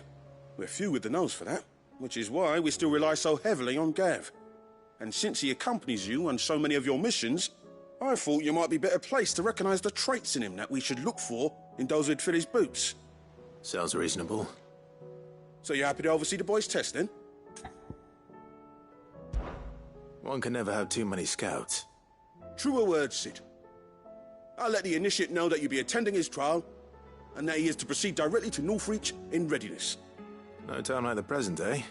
we're few with the nose for that, which is why we still rely so heavily on Gav. And since he accompanies you on so many of your missions, I thought you might be better placed to recognize the traits in him that we should look for in those who'd fill his boots. Sounds reasonable. So you're happy to oversee the boys' test, then? One can never have too many scouts. Truer words, Sid. I'll let the initiate know that you'll be attending his trial, and that he is to proceed directly to Northreach in readiness. No time like the present, eh?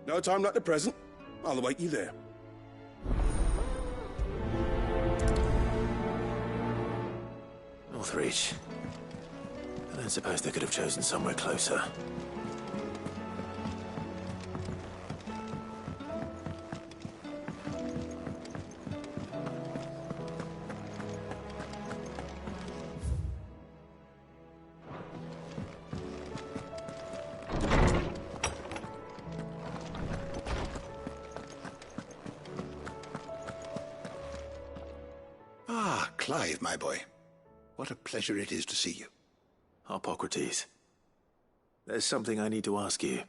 No time like the present. I'll await you there. Northreach. I don't suppose they could have chosen somewhere closer. Clive, my boy. What a pleasure it is to see you. Hippocrates. There's something I need to ask you.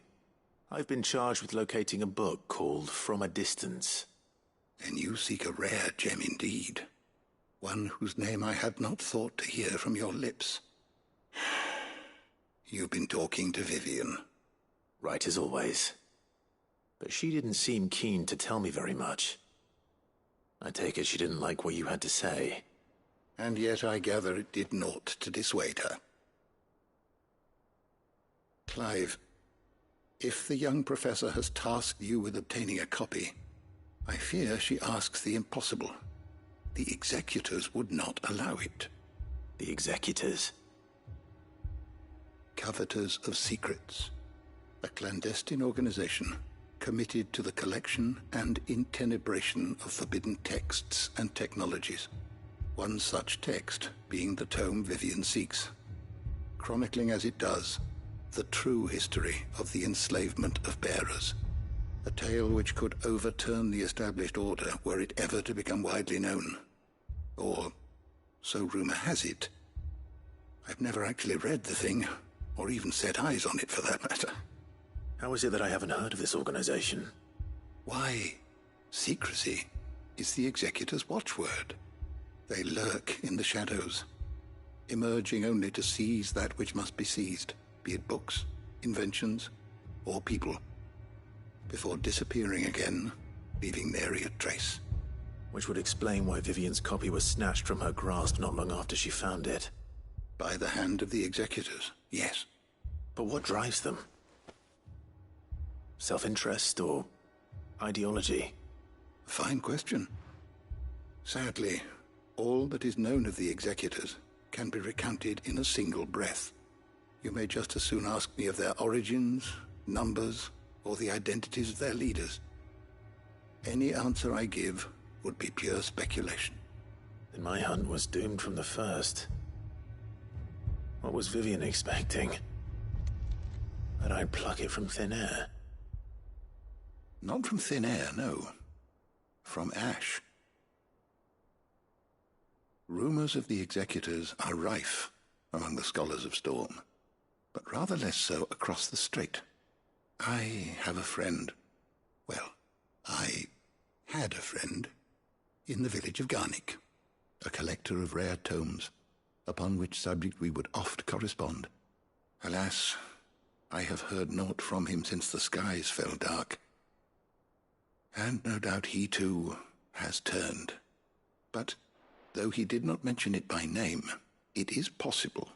I've been charged with locating a book called From a Distance. Then you seek a rare gem indeed. One whose name I had not thought to hear from your lips. You've been talking to Vivian. Right as always. But she didn't seem keen to tell me very much. I take it she didn't like what you had to say. And yet I gather it did naught to dissuade her. Clive, if the young professor has tasked you with obtaining a copy, I fear she asks the impossible. The executors would not allow it. The executors? Coveters of Secrets. A clandestine organization committed to the collection and intenebration of forbidden texts and technologies. One such text being the tome Vivian seeks, chronicling as it does the true history of the enslavement of bearers. A tale which could overturn the established order were it ever to become widely known. Or, so rumor has it. I've never actually read the thing, or even set eyes on it for that matter. How is it that I haven't heard of this organization? Why, secrecy is the Executor's watchword. They lurk in the shadows, emerging only to seize that which must be seized, be it books, inventions, or people, before disappearing again, leaving nary a trace. Which would explain why Vivian's copy was snatched from her grasp not long after she found it. By the hand of the Executors, yes. But what drives them? Self-interest or ideology? Fine question. Sadly, all that is known of the Executors can be recounted in a single breath. You may just as soon ask me of their origins, numbers, or the identities of their leaders. Any answer I give would be pure speculation. Then my hunt was doomed from the first. What was Vivian expecting? That I'd pluck it from thin air? Not from thin air, no. From ash. Rumors of the Executors are rife among the scholars of Storm, but rather less so across the Strait. I have a friend. Well, I had a friend in the village of Garnick, a collector of rare tomes, upon which subject we would oft correspond. Alas, I have heard naught from him since the skies fell dark. And no doubt he too has turned. But though he did not mention it by name, it is possible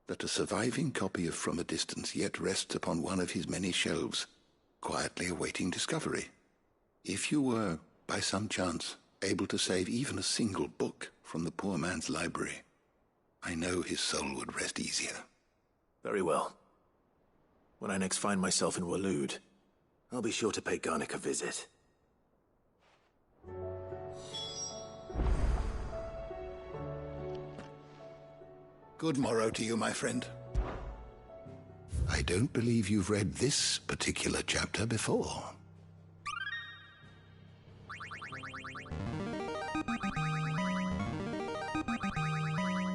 that a surviving copy of From a Distance yet rests upon one of his many shelves, quietly awaiting discovery. If you were, by some chance, able to save even a single book from the poor man's library, I know his soul would rest easier. Very well. When I next find myself in Waloed, I'll be sure to pay Garnick a visit. Good morrow to you, my friend. I don't believe you've read this particular chapter before.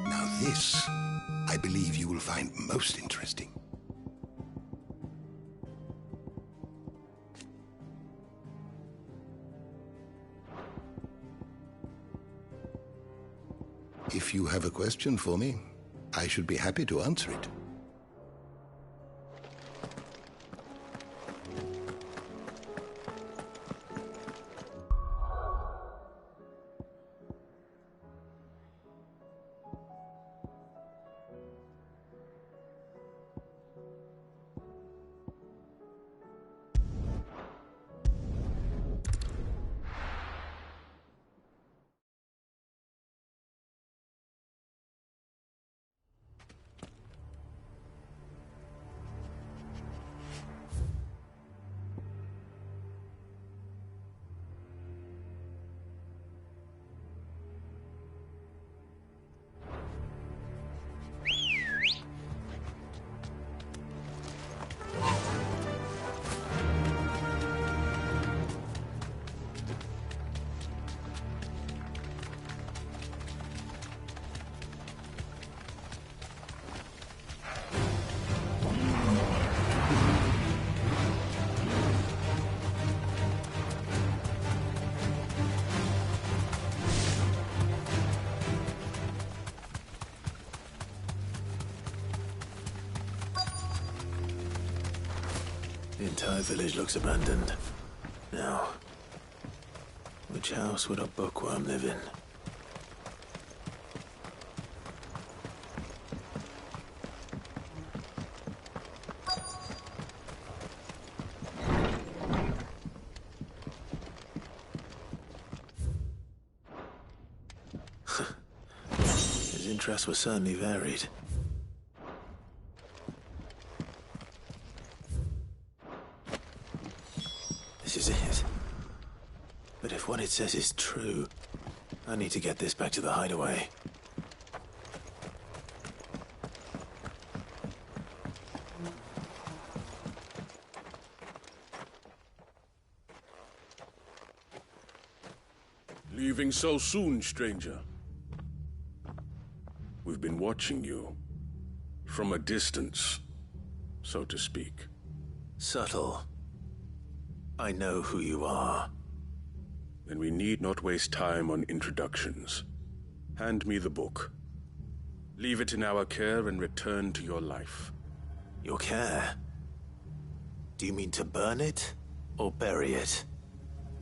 Now this, I believe you will find most interesting. If you have a question for me, I should be happy to answer it. The entire village looks abandoned. Now, which house would a bookworm live in? His interests were certainly varied. This is it. But if what it says is true, I need to get this back to the hideaway. Leaving so soon, stranger? We've been watching you. From a distance, so to speak. Subtle. I know who you are. Then we need not waste time on introductions. Hand me the book. Leave it in our care and return to your life. Your care? Do you mean to burn it, or bury it?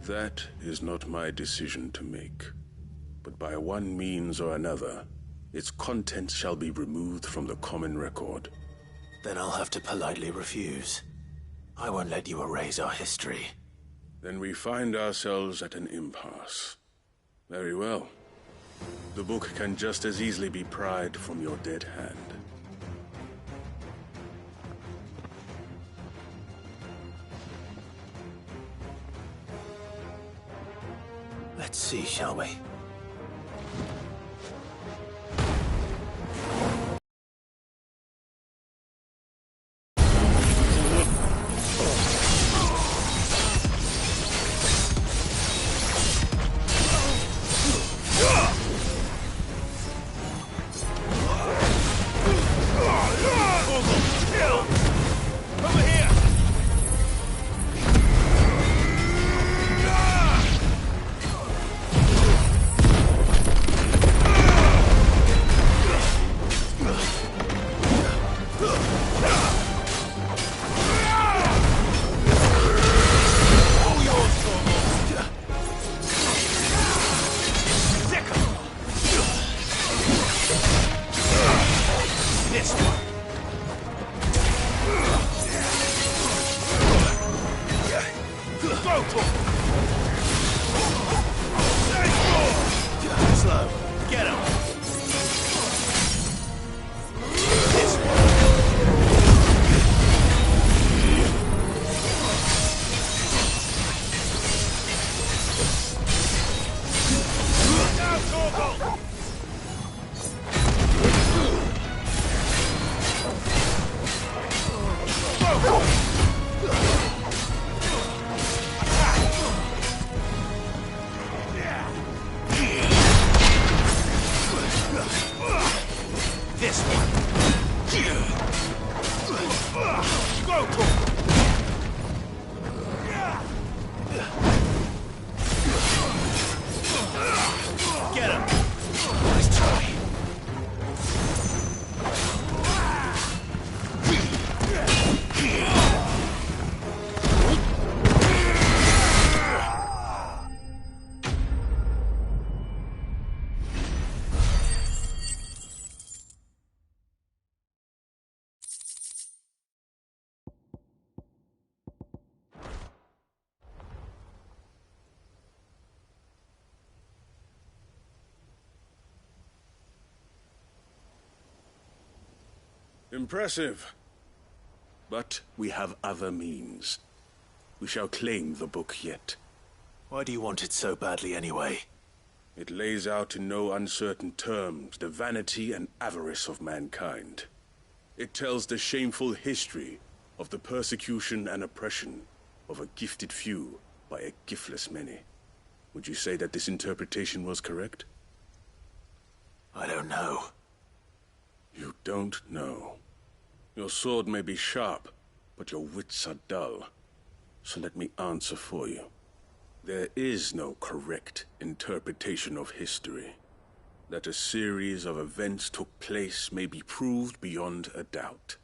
That is not my decision to make. But by one means or another, its contents shall be removed from the common record. Then I'll have to politely refuse. I won't let you erase our history. Then we find ourselves at an impasse. Very well. The book can just as easily be pried from your dead hand. Let's see, shall we? Impressive. But we have other means. We shall claim the book yet. Why do you want it so badly anyway? It lays out in no uncertain terms the vanity and avarice of mankind. It tells the shameful history of the persecution and oppression of a gifted few by a giftless many. Would you say that this interpretation was correct? I don't know. You don't know. Your sword may be sharp, but your wits are dull. So let me answer for you. There is no correct interpretation of history. That a series of events took place may be proved beyond a doubt.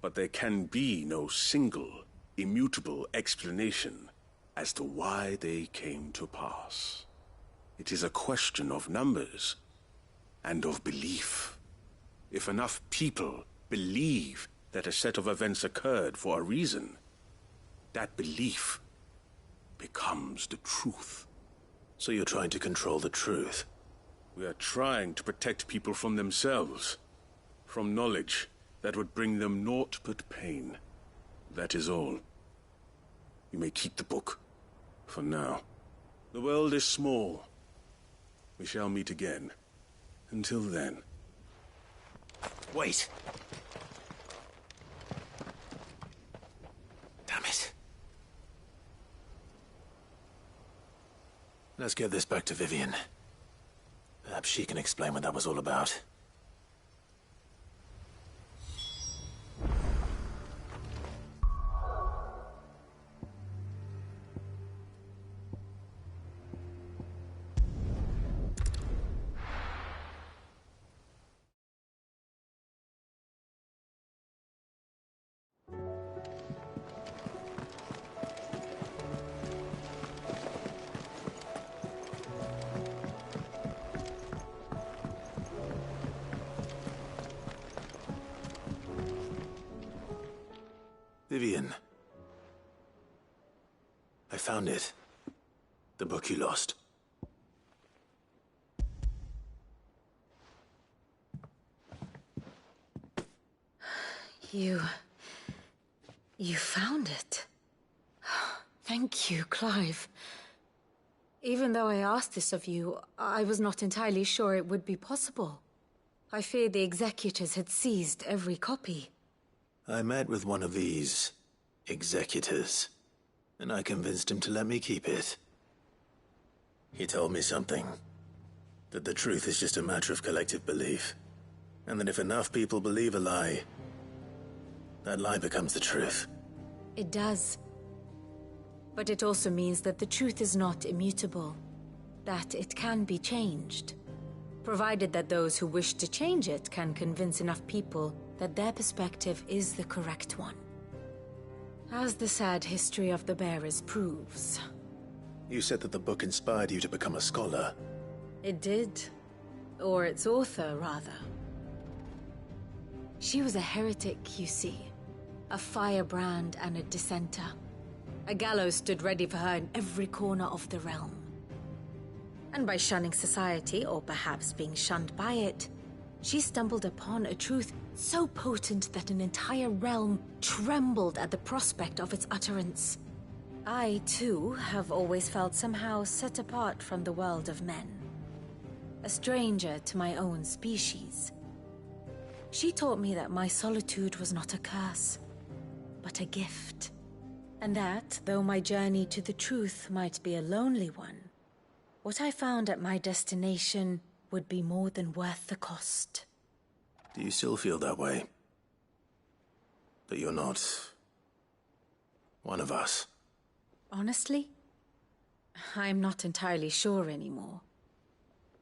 But there can be no single, immutable explanation as to why they came to pass. It is a question of numbers and of belief. If enough people believe that a set of events occurred for a reason, that belief becomes the truth. So you're trying to control the truth? We are trying to protect people from themselves, from knowledge that would bring them naught but pain. That is all. You may keep the book, for now. The world is small. We shall meet again. Until then. Wait! Damn it. Let's get this back to Vivian. Perhaps she can explain what that was all about. Vivian. I found it. The book you lost. You found it. Thank you, Clive. Even though I asked this of you, I was not entirely sure it would be possible. I feared the executors had seized every copy. I met with one of these executors, and I convinced him to let me keep it. He told me something. That the truth is just a matter of collective belief. And that if enough people believe a lie, that lie becomes the truth. It does. But it also means that the truth is not immutable. That it can be changed. Provided that those who wish to change it can convince enough people that their perspective is the correct one. As the sad history of the bearers proves. You said that the book inspired you to become a scholar. It did. Or its author, rather. She was a heretic, you see. A firebrand and a dissenter. A gallows stood ready for her in every corner of the realm. And by shunning society, or perhaps being shunned by it, she stumbled upon a truth so potent that an entire realm trembled at the prospect of its utterance. I, too, have always felt somehow set apart from the world of men. A stranger to my own species. She taught me that my solitude was not a curse, but a gift. And that, though my journey to the truth might be a lonely one, what I found at my destination would be more than worth the cost. Do you still feel that way? That you're not one of us? Honestly, I'm not entirely sure anymore.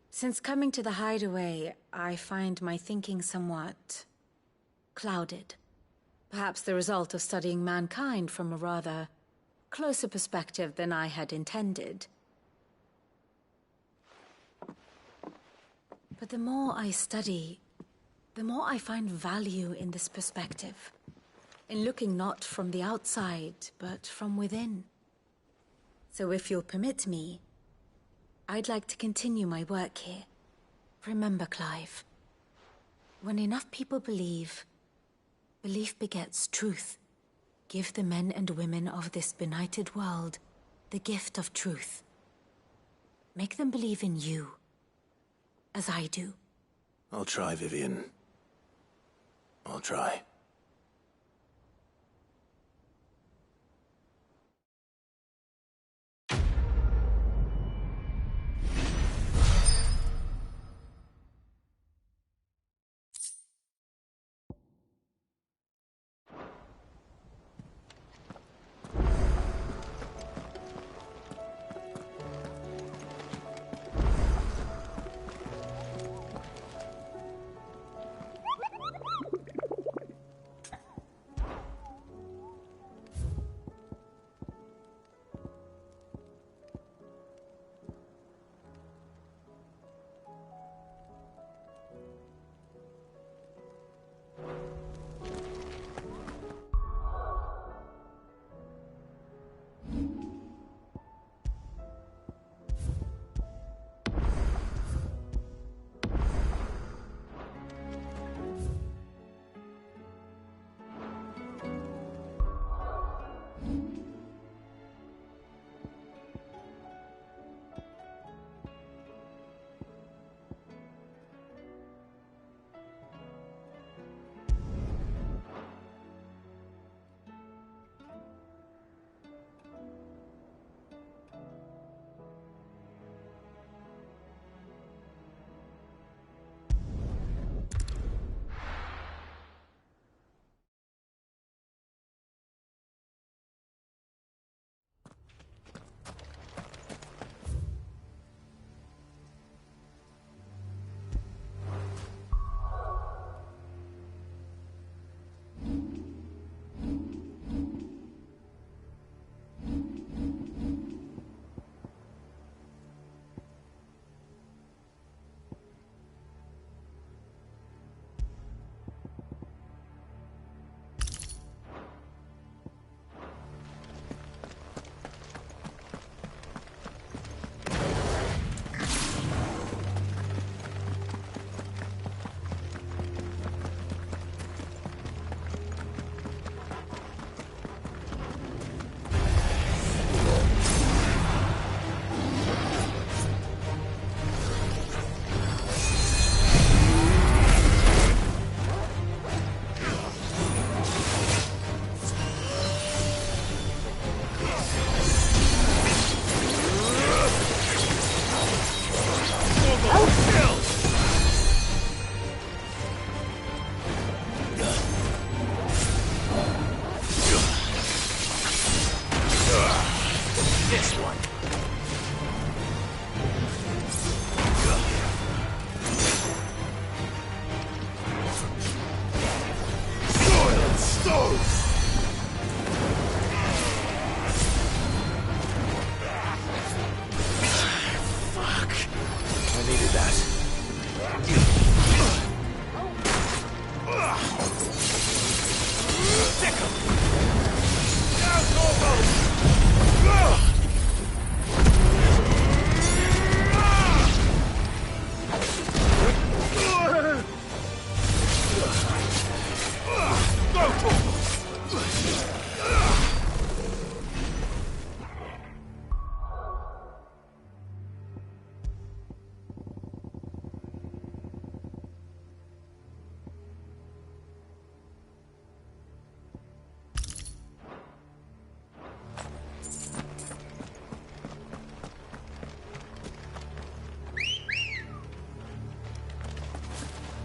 Since coming to the hideaway, I find my thinking somewhat clouded. Perhaps the result of studying mankind from a rather closer perspective than I had intended. But the more I study, the more I find value in this perspective. In looking not from the outside, but from within. So if you'll permit me, I'd like to continue my work here. Remember, Clive, when enough people believe, belief begets truth. Give the men and women of this benighted world the gift of truth. Make them believe in you, as I do. I'll try, Vivian. I'll try.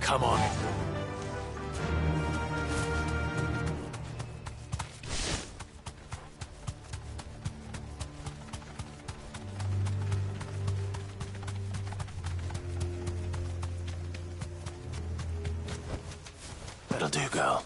Come on. That'll do, girl.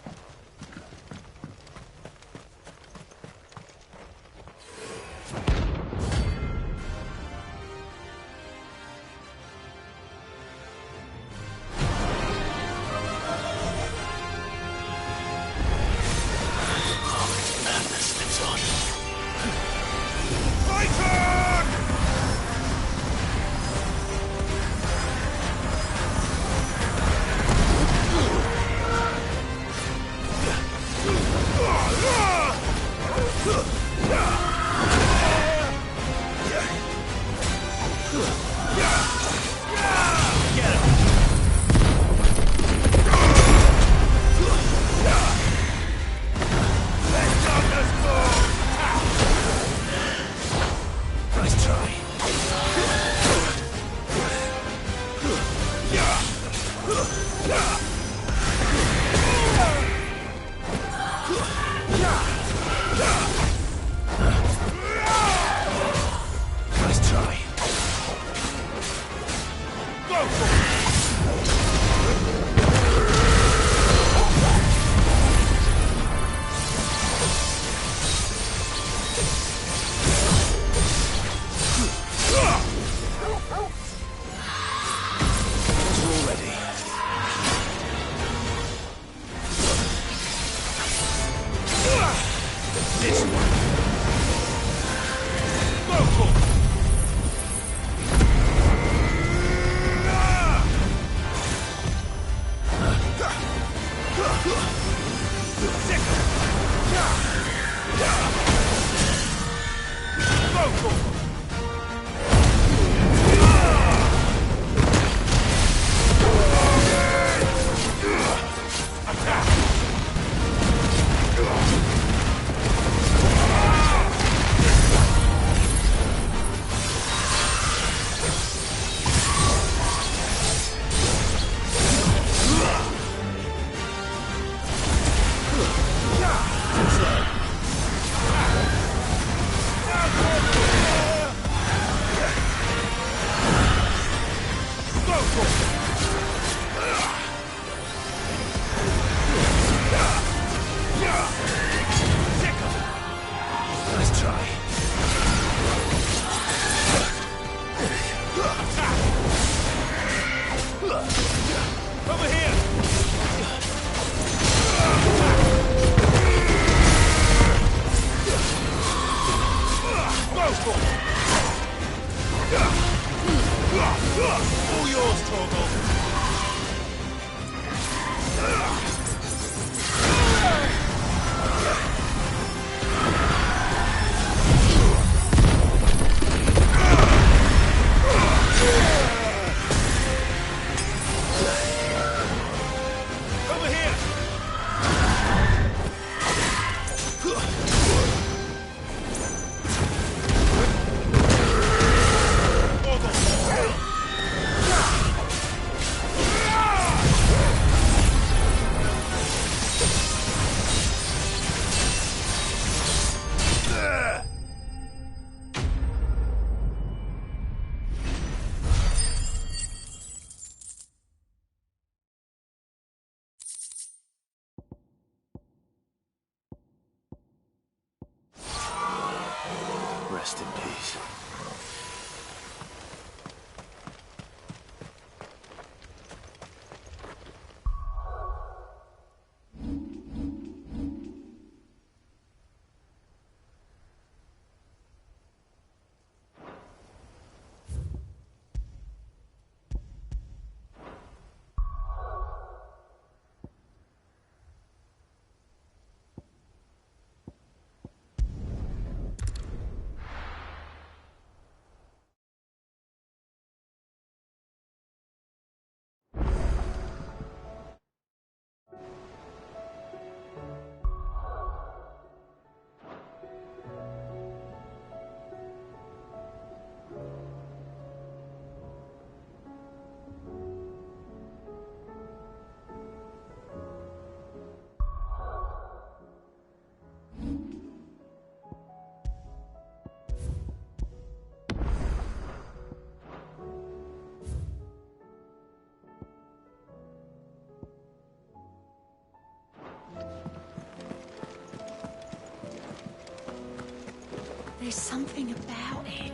is something about it.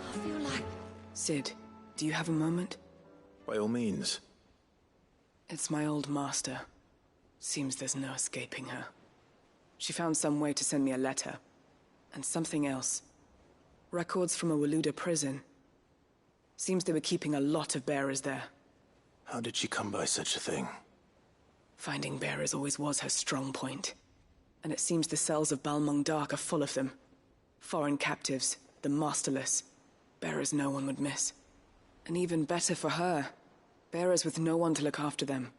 I feel like... Sid, do you have a moment? By all means. It's my old master. Seems there's no escaping her. She found some way to send me a letter. And something else. Records from a Waluda prison. Seems they were keeping a lot of bearers there. How did she come by such a thing? Finding bearers always was her strong point. And it seems the cells of Balmung Dark are full of them. Foreign captives, the masterless. Bearers no one would miss. And even better for her, bearers with no one to look after them.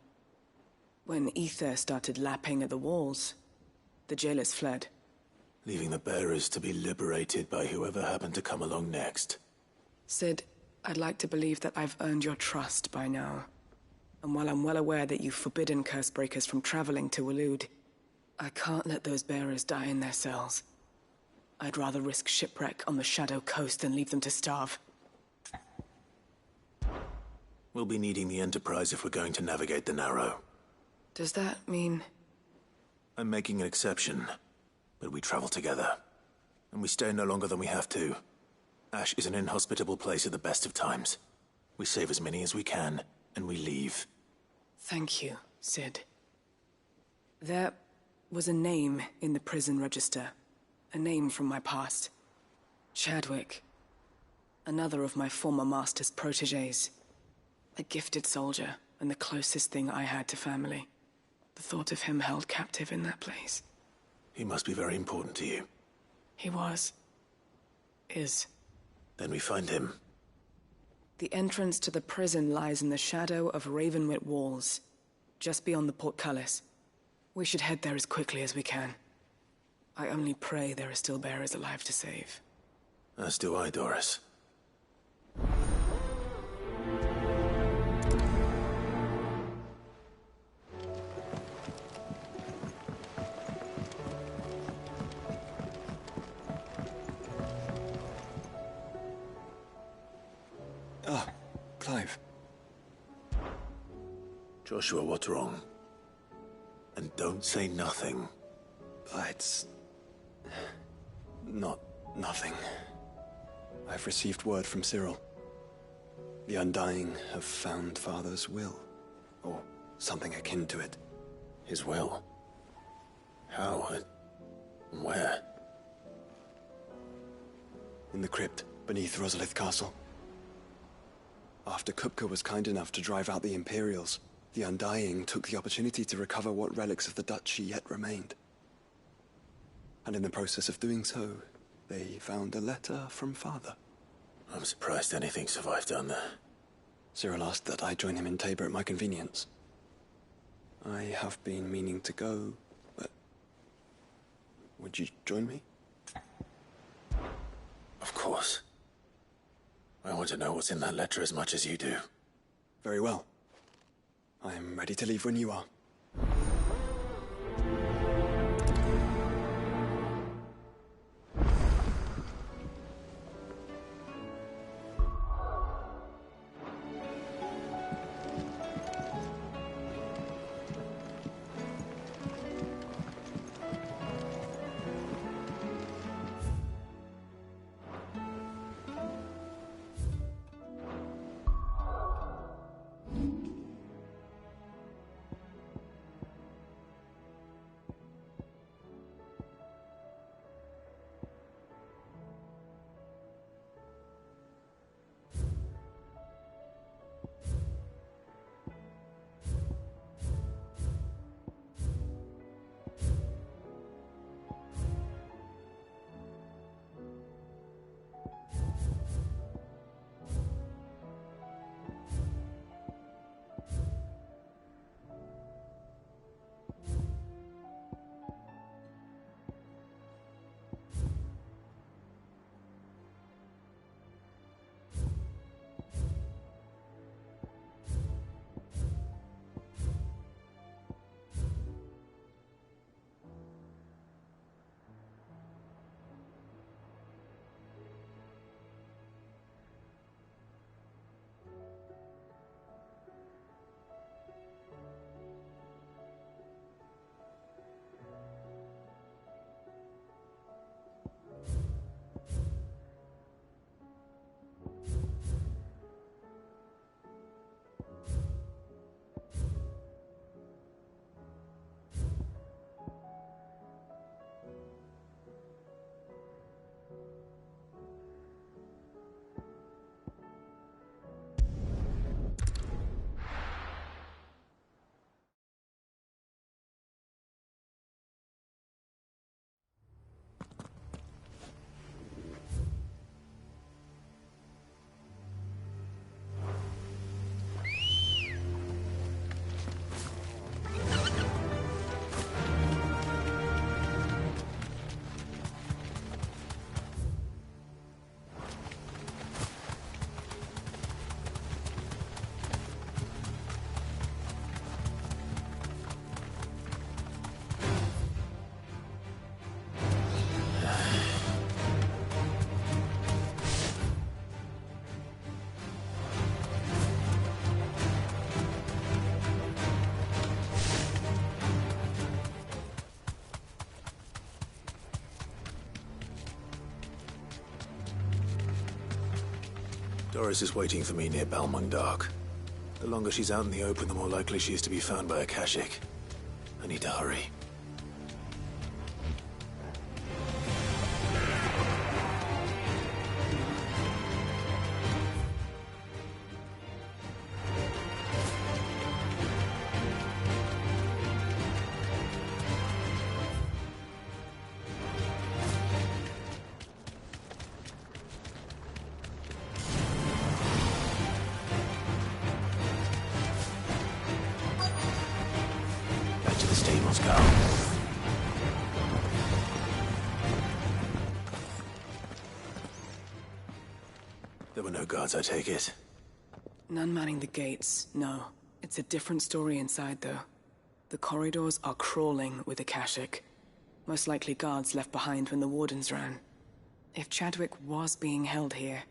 When ether started lapping at the walls, the jailers fled. Leaving the bearers to be liberated by whoever happened to come along next. Sid, I'd like to believe that I've earned your trust by now. And while I'm well aware that you've forbidden Cursebreakers from traveling to Waloed, I can't let those bearers die in their cells. I'd rather risk shipwreck on the Shadow Coast than leave them to starve. We'll be needing the Enterprise if we're going to navigate the Narrow. Does that mean... I'm making an exception, but we travel together. And we stay no longer than we have to. Ash is an inhospitable place at the best of times. We save as many as we can, and we leave. Thank you, Sid. There was a name in the prison register. A name from my past. Chadwick. Another of my former master's protégés. A gifted soldier, and the closest thing I had to family. The thought of him held captive in that place. He must be very important to you. He was. Is. Then we find him. The entrance to the prison lies in the shadow of Ravenwit Walls, just beyond the portcullis. We should head there as quickly as we can. I only pray there are still bearers alive to save. As do I, Doris. Ah, Clive. Joshua, what's wrong? And don't say nothing. It's... not nothing. I've received word from Cyril. The Undying have found Father's will. Or something akin to it. His will? How? And where? In the crypt beneath Rosalith Castle. After Kupka was kind enough to drive out the Imperials, the Undying took the opportunity to recover what relics of the Duchy yet remained. And in the process of doing so, they found a letter from Father. I'm surprised anything survived down there. Cyril asked that I join him in Tabor at my convenience. I have been meaning to go, but... would you join me? Of course. I want to know what's in that letter as much as you do. Very well. I am ready to leave when you are. Doris is waiting for me near Balmung Dark. The longer she's out in the open, the more likely she is to be found by Akashic. I need to hurry. There were no guards, I take it? None manning the gates, no. It's a different story inside, though. The corridors are crawling with Akashic. Most likely guards left behind when the Wardens ran. If Chadwick was being held here,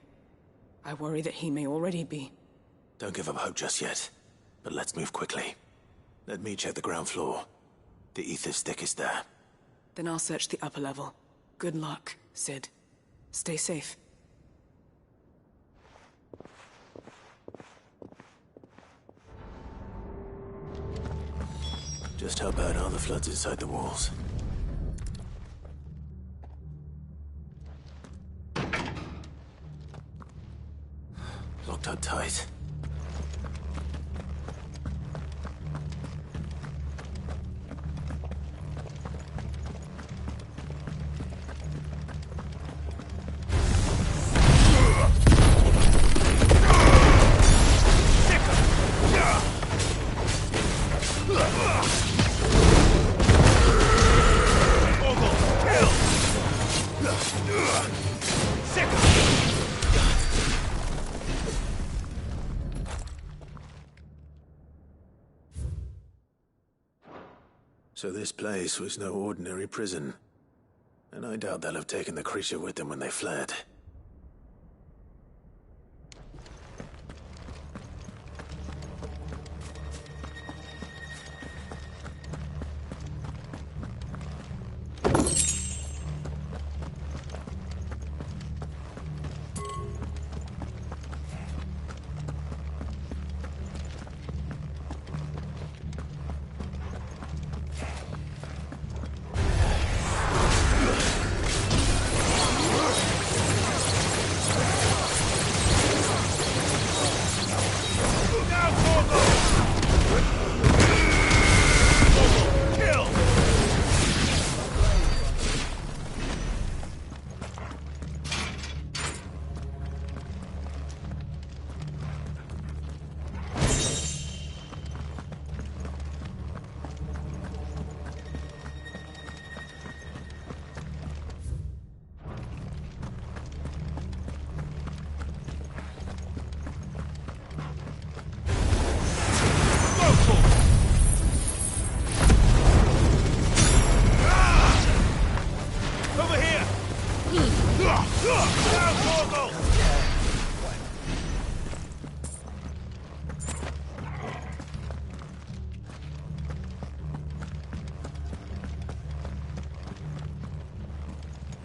I worry that he may already be. Don't give up hope just yet, but let's move quickly. Let me check the ground floor. The ether stick is there. Then I'll search the upper level. Good luck, Sid. Stay safe. Just how bad are the floods inside the walls? Locked up tight. So this place was no ordinary prison. And I doubt they'll have taken the creature with them when they fled.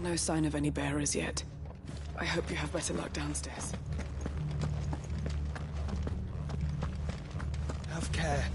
No sign of any bearers yet. I hope you have better luck downstairs. Have care.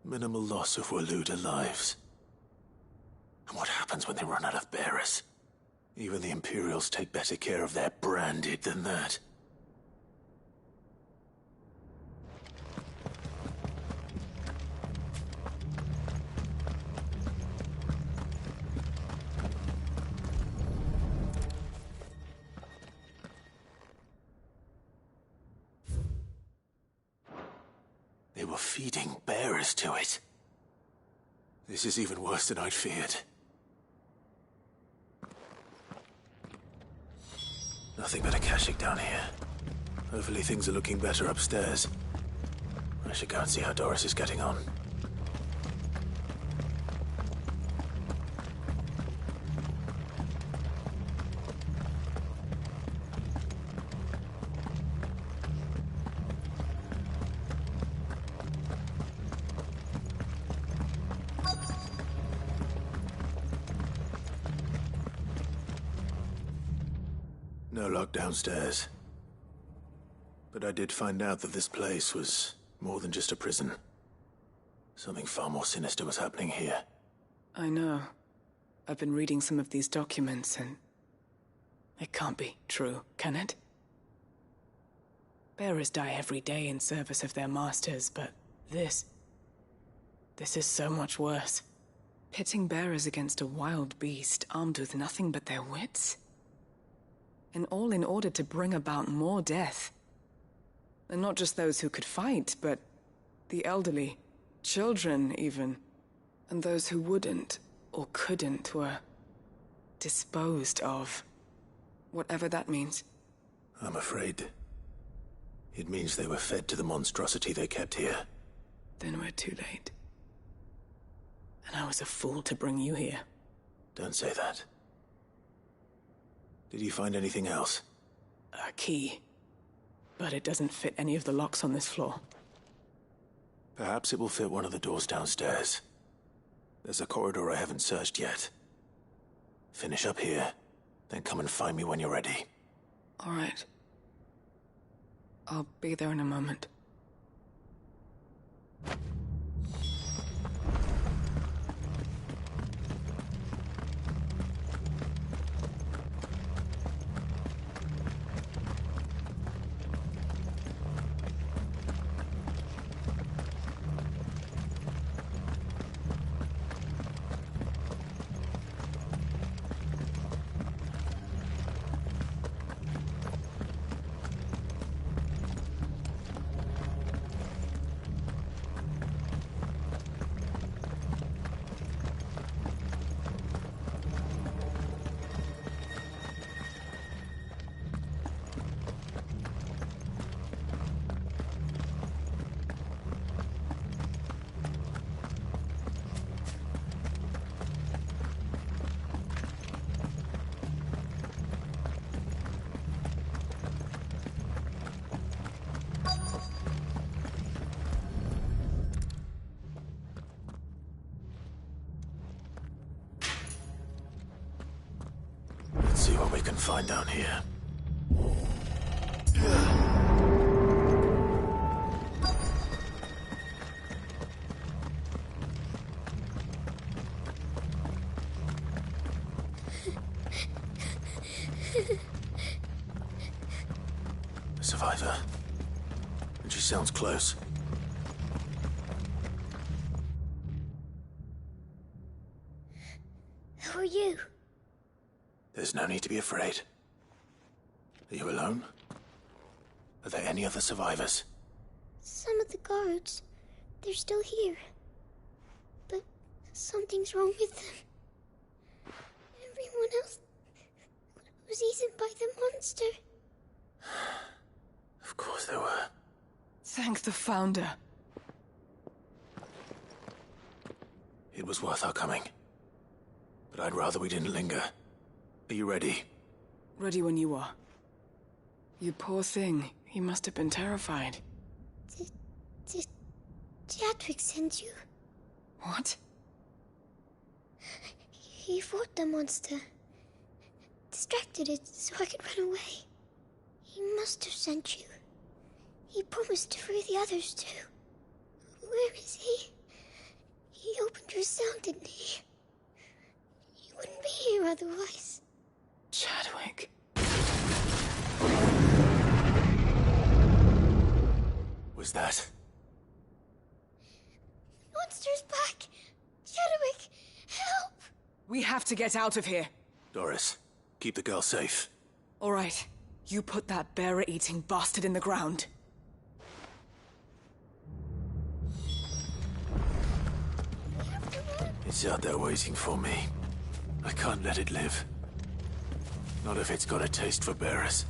Minimal loss of Waluda lives. And what happens when they run out of bearers? Even the Imperials take better care of their branded than that. They were feeding bearers to it. This is even worse than I'd feared. Nothing but a Kashyyyk down here. Hopefully things are looking better upstairs. I should go and see how Doris is getting on. No lock downstairs. But I did find out that this place was more than just a prison. Something far more sinister was happening here. I know. I've been reading some of these documents and... it can't be true, can it? Bearers die every day in service of their masters, but this is so much worse. Pitting bearers against a wild beast armed with nothing but their wits? And all in order to bring about more death. And not just those who could fight, but the elderly, children even. And those who wouldn't, or couldn't, were disposed of. Whatever that means. I'm afraid it means they were fed to the monstrosity they kept here. Then we're too late. And I was a fool to bring you here. Don't say that. Did you find anything else? A key. But it doesn't fit any of the locks on this floor. Perhaps it will fit one of the doors downstairs. There's a corridor I haven't searched yet. Finish up here, then come and find me when you're ready. All right. I'll be there in a moment. See what we can find down here. A survivor. And she sounds close. Who are you? There's no need to be afraid. Are you alone? Are there any other survivors? Some of the guards. They're still here. But something's wrong with them. Everyone else was eaten by the monster. Of course there were. Thank the Founder. It was worth our coming. But I'd rather we didn't linger. Are you ready? Ready when you are. You poor thing. He must have been terrified. Did Jadwick send you? What? He fought the monster. Distracted it so I could run away. He must have sent you. He promised to free the others too. Where is he? He opened your cell, didn't he? You wouldn't be here otherwise. Chadwick. Was that? Monster's back! Chadwick, help! We have to get out of here. Doris, keep the girl safe. All right. You put that bearer-eating bastard in the ground. It's out there waiting for me. I can't let it live. Not if it's got a taste for bearers.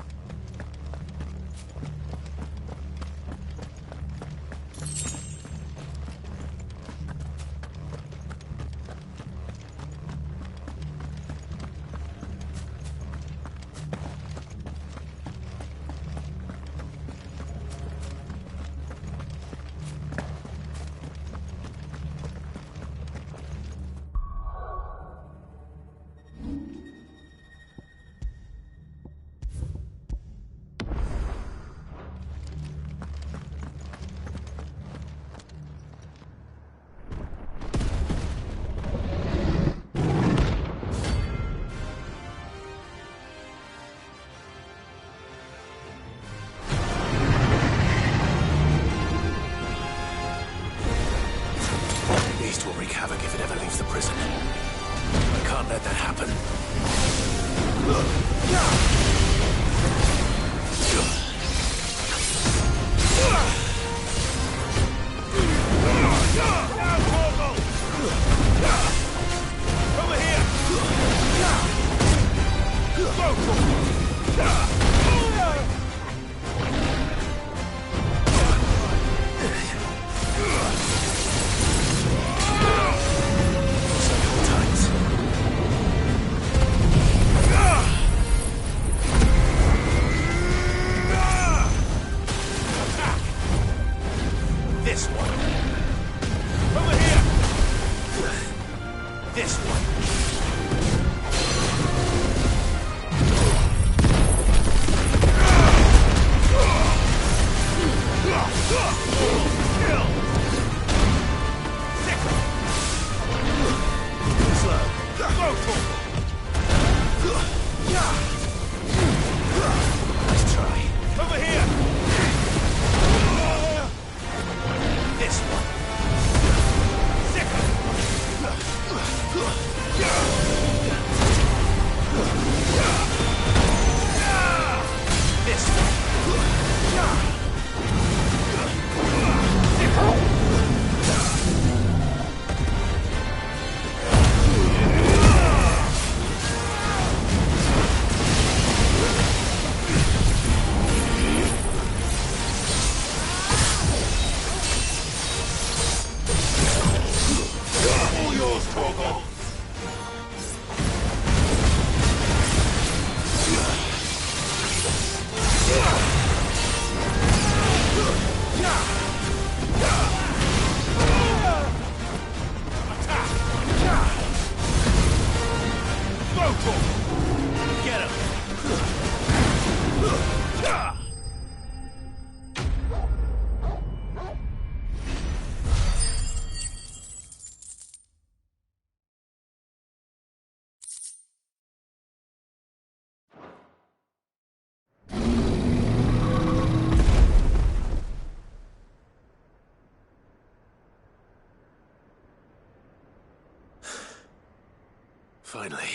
Finally.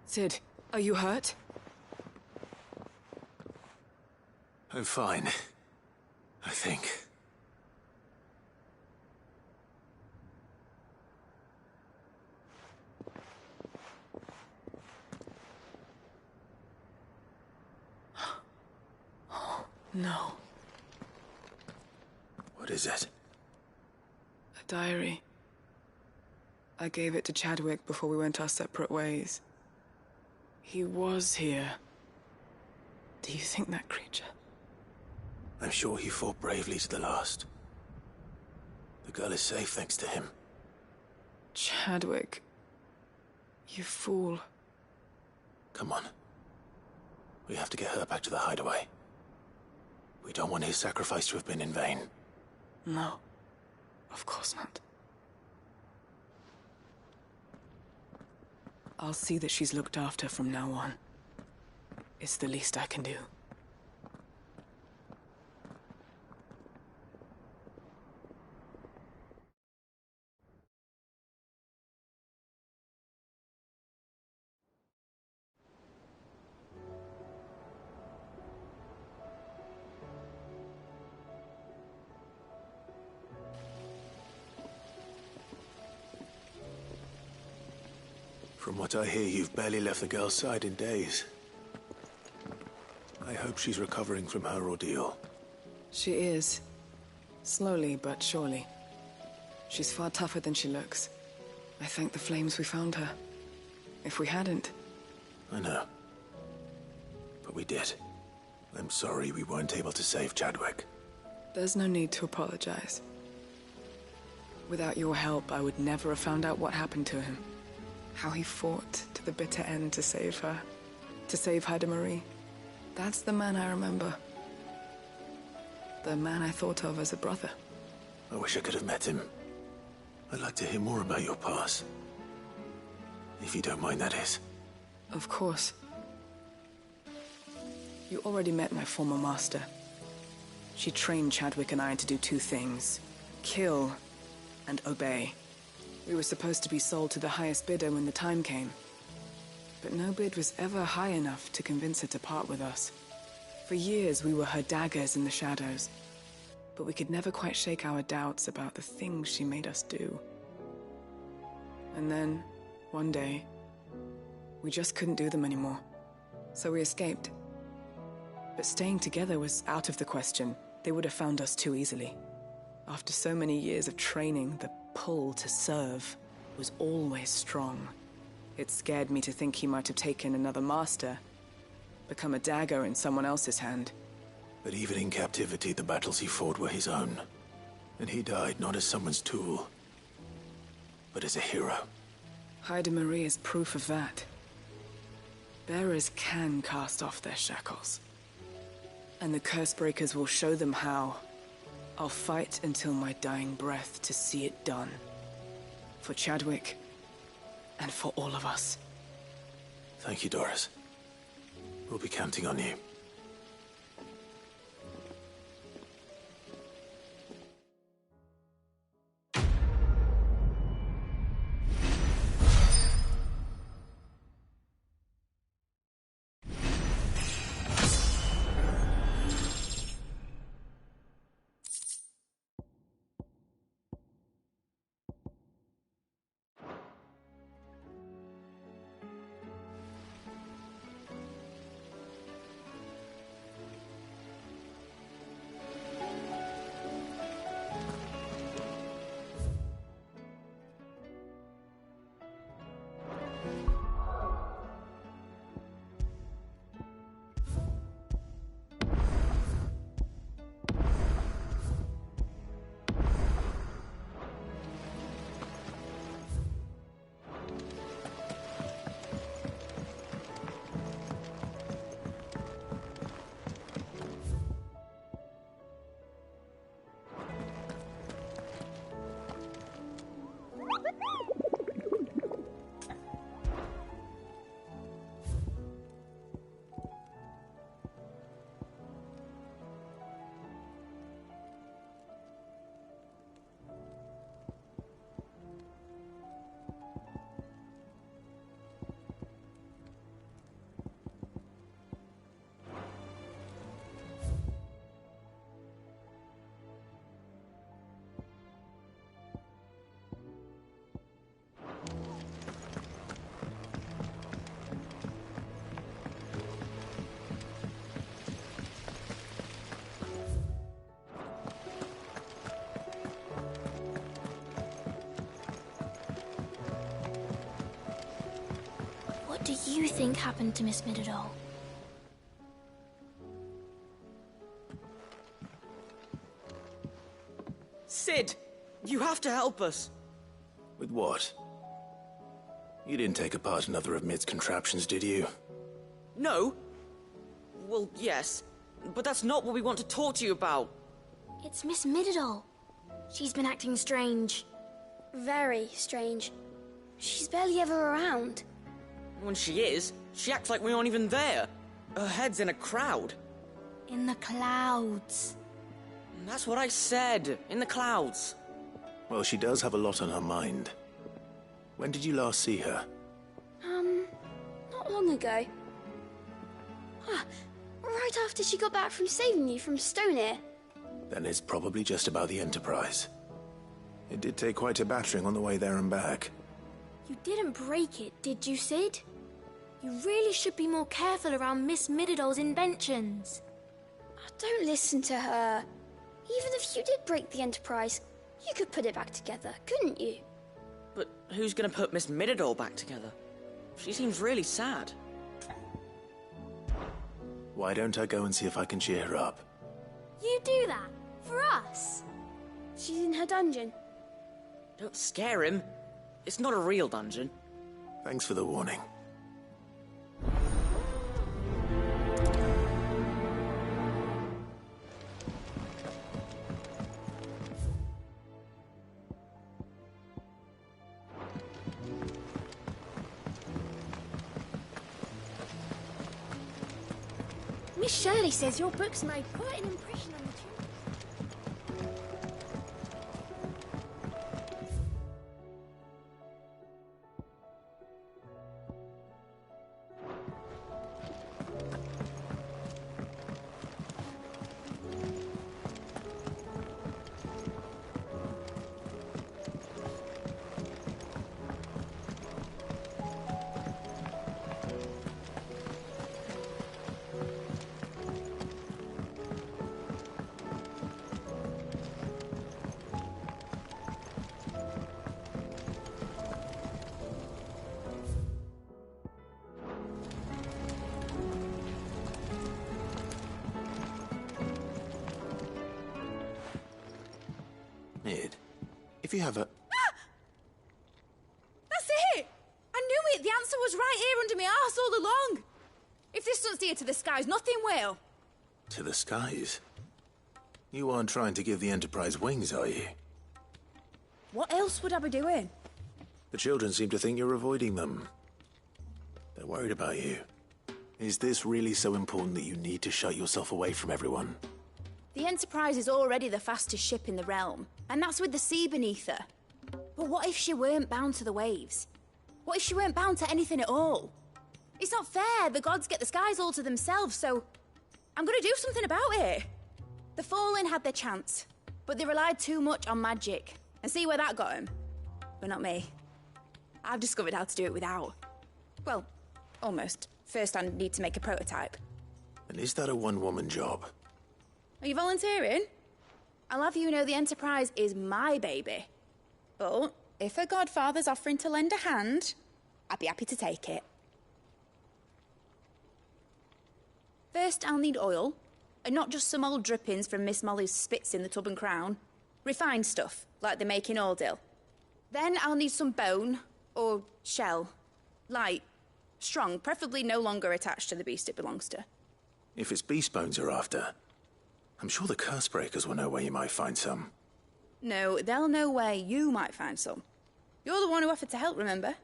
Sid, are you hurt? I'm fine. I think. No. What is it? A diary. I gave it to Chadwick before we went our separate ways. He was here. Do you think that creature? I'm sure he fought bravely to the last. The girl is safe thanks to him. Chadwick. You fool. Come on. We have to get her back to the hideaway. We don't want his sacrifice to have been in vain. No. Of course not. I'll see that she's looked after from now on. It's the least I can do. From what I hear, you've barely left the girl's side in days. I hope she's recovering from her ordeal. She is. Slowly but surely. She's far tougher than she looks. I thank the flames we found her. If we hadn't... I know. But we did. I'm sorry we weren't able to save Chadwick. There's no need to apologize. Without your help, I would never have found out what happened to him. How he fought to the bitter end to save her. To save Haida Marie. That's the man I remember. The man I thought of as a brother. I wish I could have met him. I'd like to hear more about your past. If you don't mind, that is. Of course. You already met my former master. She trained Chadwick and I to do two things. Kill and obey. We were supposed to be sold to the highest bidder when the time came. But no bid was ever high enough to convince her to part with us. For years we were her daggers in the shadows. But we could never quite shake our doubts about the things she made us do. And then, one day, we just couldn't do them anymore. So we escaped. But staying together was out of the question. They would have found us too easily. After so many years of training, the pull to serve was always strong. It scared me to think he might have taken another master, become a dagger in someone else's hand. But even in captivity, the battles he fought were his own. And he died not as someone's tool, but as a hero. Haida Marie is proof of that. Bearers can cast off their shackles. And the Cursebreakers will show them how. I'll fight until my dying breath to see it done. For Chadwick, and for all of us. Thank you, Doris. We'll be counting on you. What do you think happened to Miss Midadol? Sid! You have to help us! With what? You didn't take apart another of Mid's contraptions, did you? No. Well, yes. But that's not what we want to talk to you about. It's Miss Midadol. She's been acting strange. Very strange. She's barely ever around. When she is, she acts like we aren't even there. Her head's in a crowd. In the clouds. That's what I said. In the clouds. Well, she does have a lot on her mind. When did you last see her? Not long ago. Right after she got back from saving you from Stoneir. Then it's probably just about the Enterprise. It did take quite a battering on the way there and back. You didn't break it, did you, Sid? You really should be more careful around Miss Mididol's inventions. Don't listen to her. Even if you did break the Enterprise, you could put it back together, couldn't you? But who's gonna put Miss Mididol back together? She seems really sad. Why don't I go and see if I can cheer her up? You do that? For us? She's in her dungeon. Don't scare him. It's not a real dungeon. Thanks for the warning. Miss Shirley says your books made quite an impression on the children. Mid, if you have a... That's it! I knew it! The answer was right here under my arse all along! If this doesn't steer to the skies, nothing will! To the skies? You aren't trying to give the Enterprise wings, are you? What else would I be doing? The children seem to think you're avoiding them. They're worried about you. Is this really so important that you need to shut yourself away from everyone? The Enterprise is already the fastest ship in the realm, and that's with the sea beneath her. But what if she weren't bound to the waves? What if she weren't bound to anything at all? It's not fair. The gods get the skies all to themselves, so I'm gonna do something about it. The Fallen had their chance, but they relied too much on magic. And see where that got them? But not me. I've discovered how to do it without. Well, almost. First I need to make a prototype. And is that a one-woman job? Are you volunteering? I'll have you know the Enterprise is my baby. But if her godfather's offering to lend a hand, I'd be happy to take it. First, I'll need oil, and not just some old drippings from Miss Molly's spits in the Tub and Crown. Refined stuff, like they make in Ordil. Then I'll need some bone, or shell. Light, strong, preferably no longer attached to the beast it belongs to. If it's beast bones you're after, I'm sure the Cursebreakers will know where you might find some. No, they'll know where you might find some. You're the one who offered to help, remember?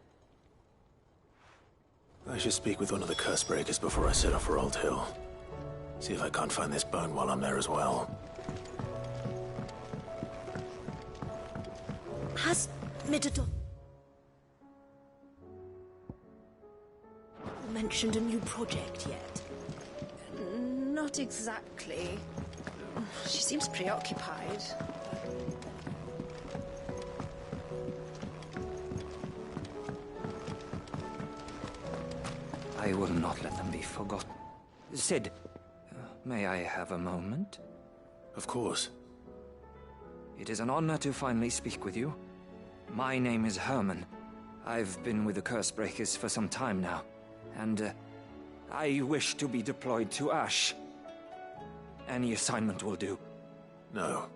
I should speak with one of the Cursebreakers before I set off for Old Hill. See if I can't find this bone while I'm there as well. Has Mididol mentioned a new project yet? Not exactly. She seems preoccupied. I will not let them be forgotten. Sid, may I have a moment? Of course. It is an honor to finally speak with you. My name is Herman. I've been with the Cursebreakers for some time now, and I wish to be deployed to Ash. Any assignment will do. No.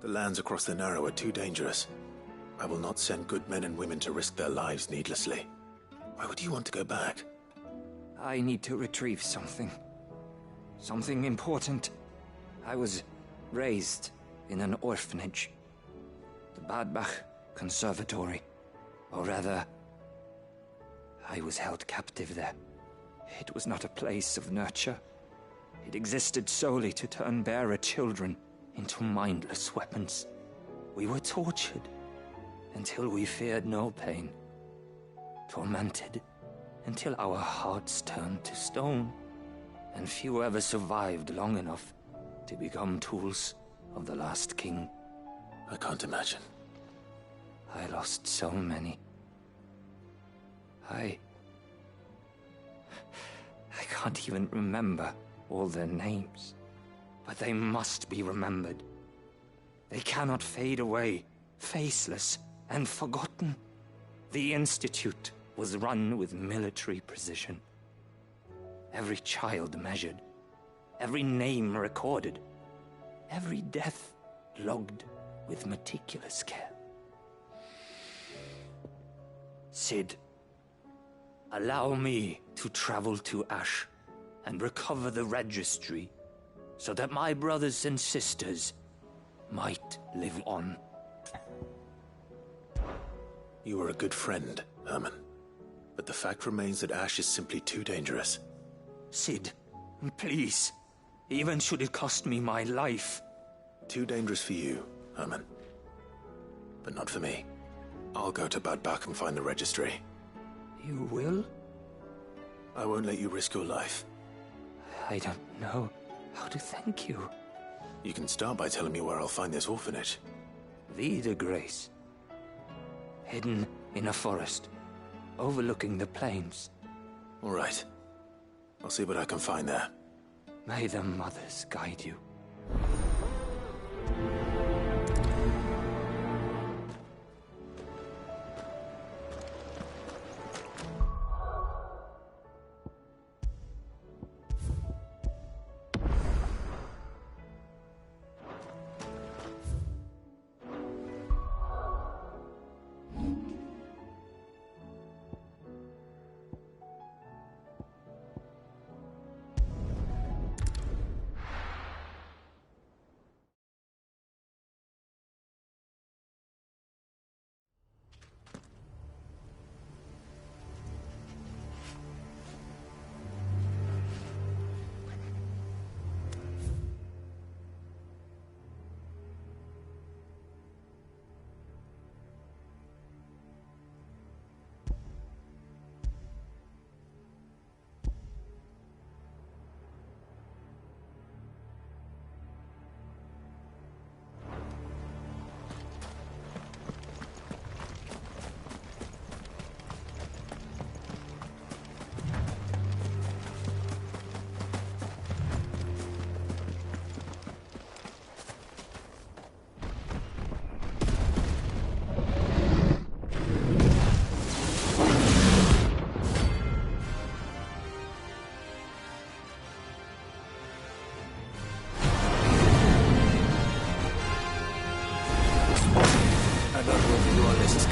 The lands across the Narrow are too dangerous. I will not send good men and women to risk their lives needlessly. Why would you want to go back? I need to retrieve something. Something important. I was raised in an orphanage. The Badbach Conservatory. Or rather, I was held captive there. It was not a place of nurture. It existed solely to turn bearer children into mindless weapons. We were tortured until we feared no pain. Tormented until our hearts turned to stone. And few ever survived long enough to become tools of the last king. I can't imagine. I lost so many. I can't even remember all their names. But they must be remembered. They cannot fade away, faceless and forgotten. The Institute was run with military precision. Every child measured, every name recorded, every death logged with meticulous care. Cid, allow me to travel to Ash and recover the registry so that my brothers and sisters might live on. You are a good friend, Herman. But the fact remains that Ash is simply too dangerous. Cid, please. Even should it cost me my life. Too dangerous for you, Herman. But not for me. I'll go to Bad Bach and find the registry. You will? I won't let you risk your life. I don't know how to thank you. You can start by telling me where I'll find this orphanage. Vida Grace. Hidden in a forest, overlooking the plains. All right. I'll see what I can find there. May the mothers guide you.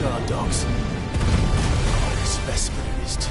Guard dogs. What a specimen it is, too.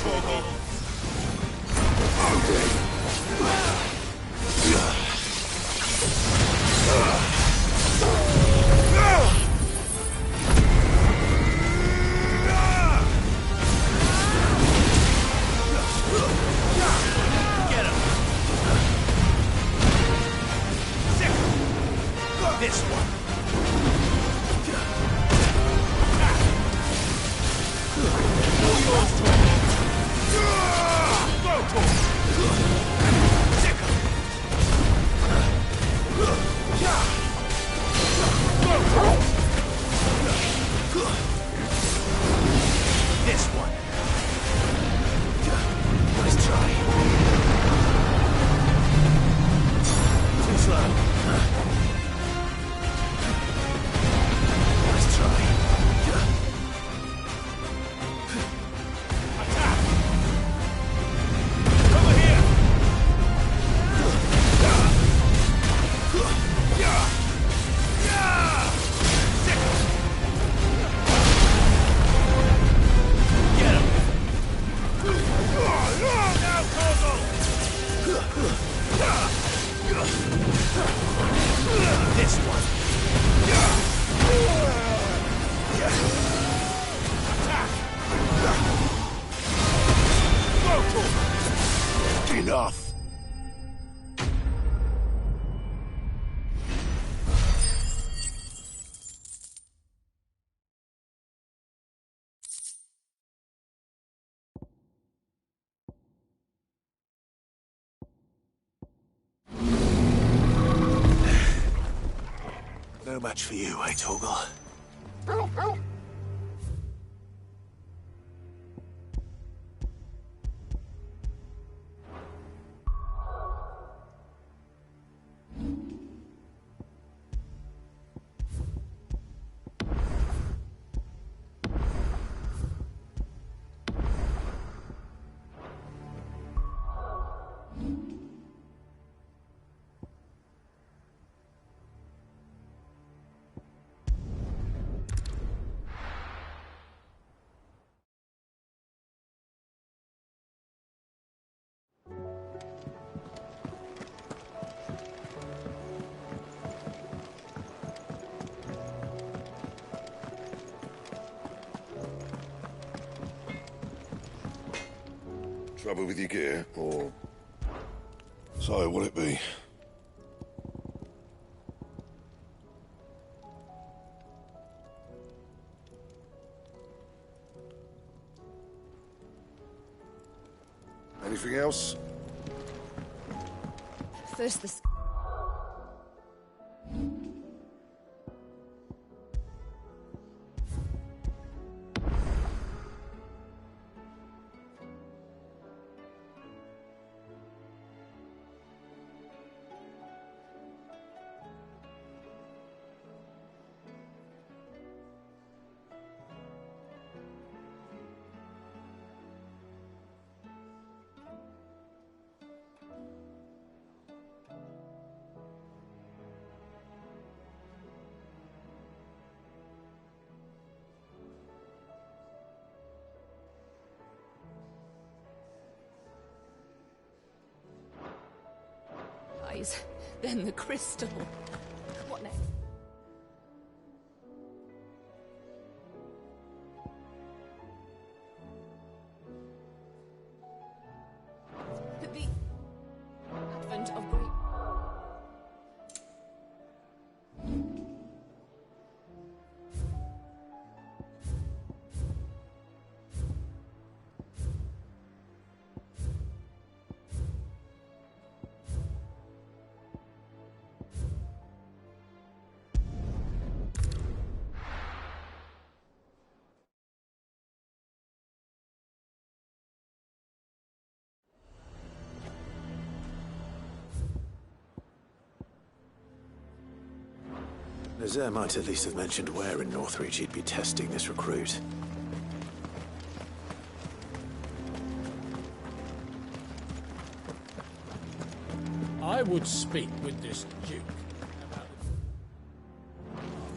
Torgal! Get him! Sick! This one! All yours, Torgal! Go, Torgal! Sick! Go, Torgal! This one! Nice try. Too slow. Nice try. Attack! Over here! Get him! Now, Torgal! This one. Attack! Go, Torgal! Enough! No match for you, eh, Torgal? Trouble with your gear, or... So, what'll it be? Anything else? First the... Then the crystal. What next? The advent of great... Nazaire might at least have mentioned where in Northreach he'd be testing this recruit. I would speak with this Duke about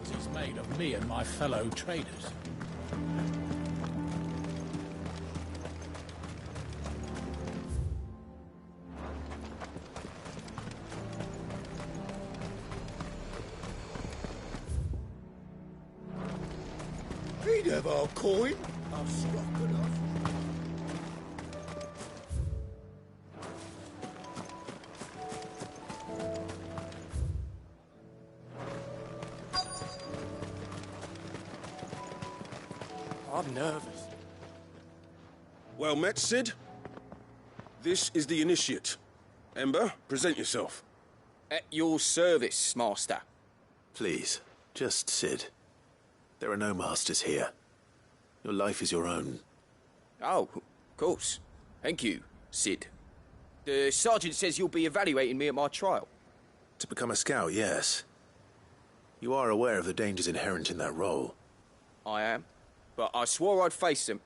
what he's made of me and my fellow traders. have our coin, our stock and our... I'm nervous. Well met, Sid. This is the initiate. Ember, present yourself. At your service, Master. Please, just Sid. There are no masters here. Your life is your own. Oh, of course. Thank you, Sid. The sergeant says you'll be evaluating me at my trial. To become a scout, yes. You are aware of the dangers inherent in that role. I am. But I swore I'd face them.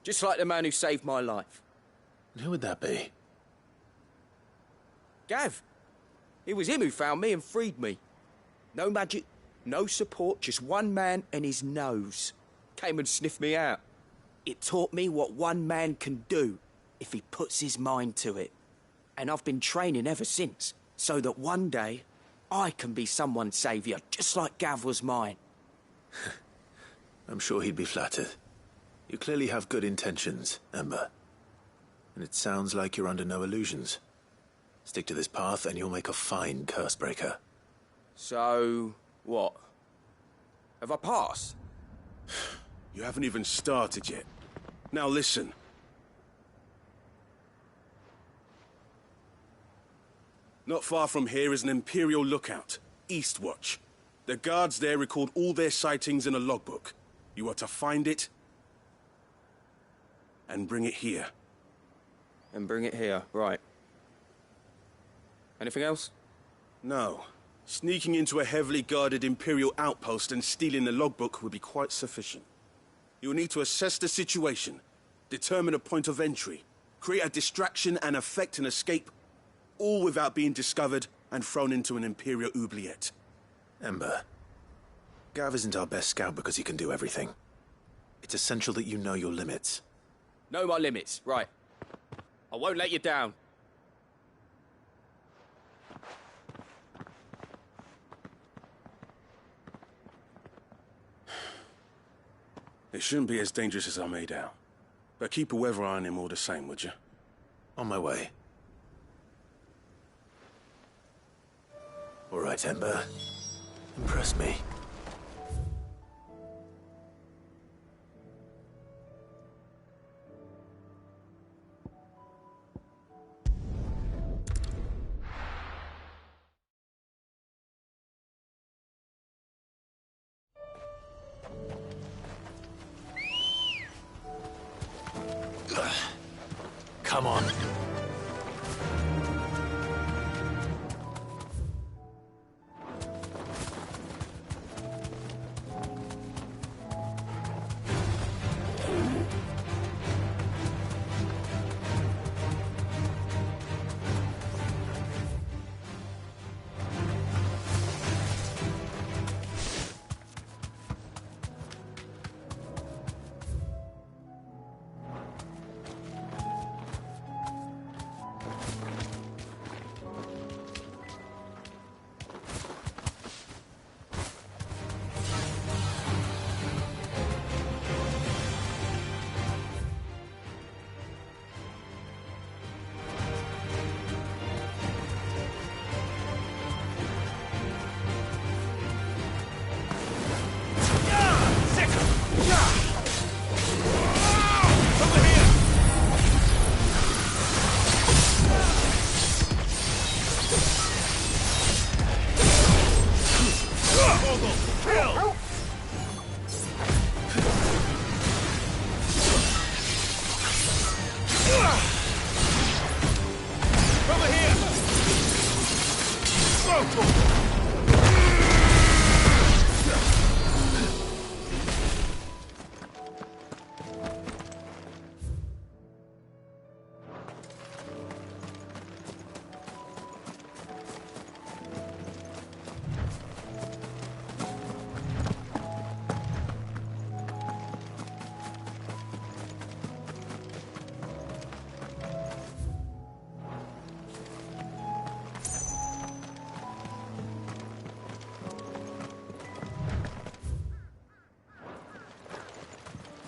Just like the man who saved my life. And who would that be? Gav. It was him who found me and freed me. No magic, no support, just one man and his nose. Came and sniffed me out. It taught me what one man can do if he puts his mind to it. And I've been training ever since, so that one day I can be someone's saviour, just like Gav was mine. I'm sure he'd be flattered. You clearly have good intentions, Ember. And it sounds like you're under no illusions. Stick to this path and you'll make a fine Cursebreaker. So, what? Have I passed? You haven't even started yet. Now listen. Not far from here is an Imperial lookout, Eastwatch. The guards there record all their sightings in a logbook. You are to find it and bring it here. And bring it here, right. Anything else? No. Sneaking into a heavily guarded Imperial outpost and stealing the logbook would be quite sufficient. You'll need to assess the situation, determine a point of entry, create a distraction and effect an escape, all without being discovered and thrown into an Imperial oubliette. Ember, Gav isn't our best scout because he can do everything. It's essential that you know your limits. Know my limits, right. I won't let you down. It shouldn't be as dangerous as I made out. But keep a weather eye on him all the same, would you? On my way. All right, Ember. Impress me. Come on.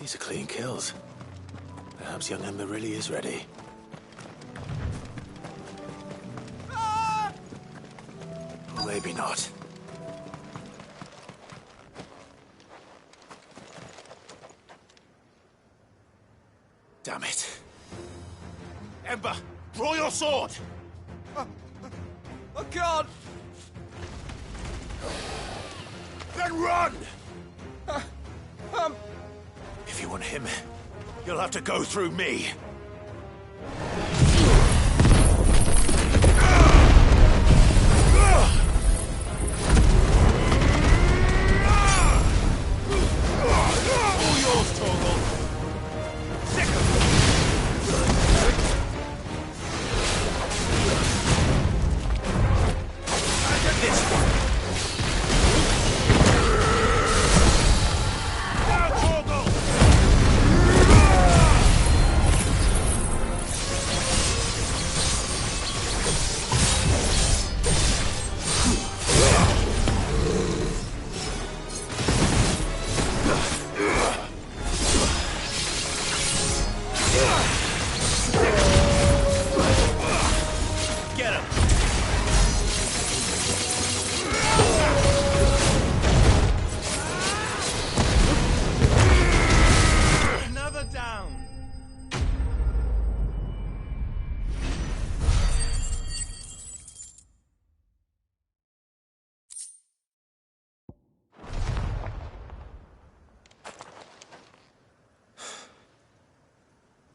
These are clean kills. Perhaps young Ember really is ready. Or maybe not. Damn it. Ember, draw your sword! I can't! Then run! If you want him, you'll have to go through me. All yours, Torgal! Sick of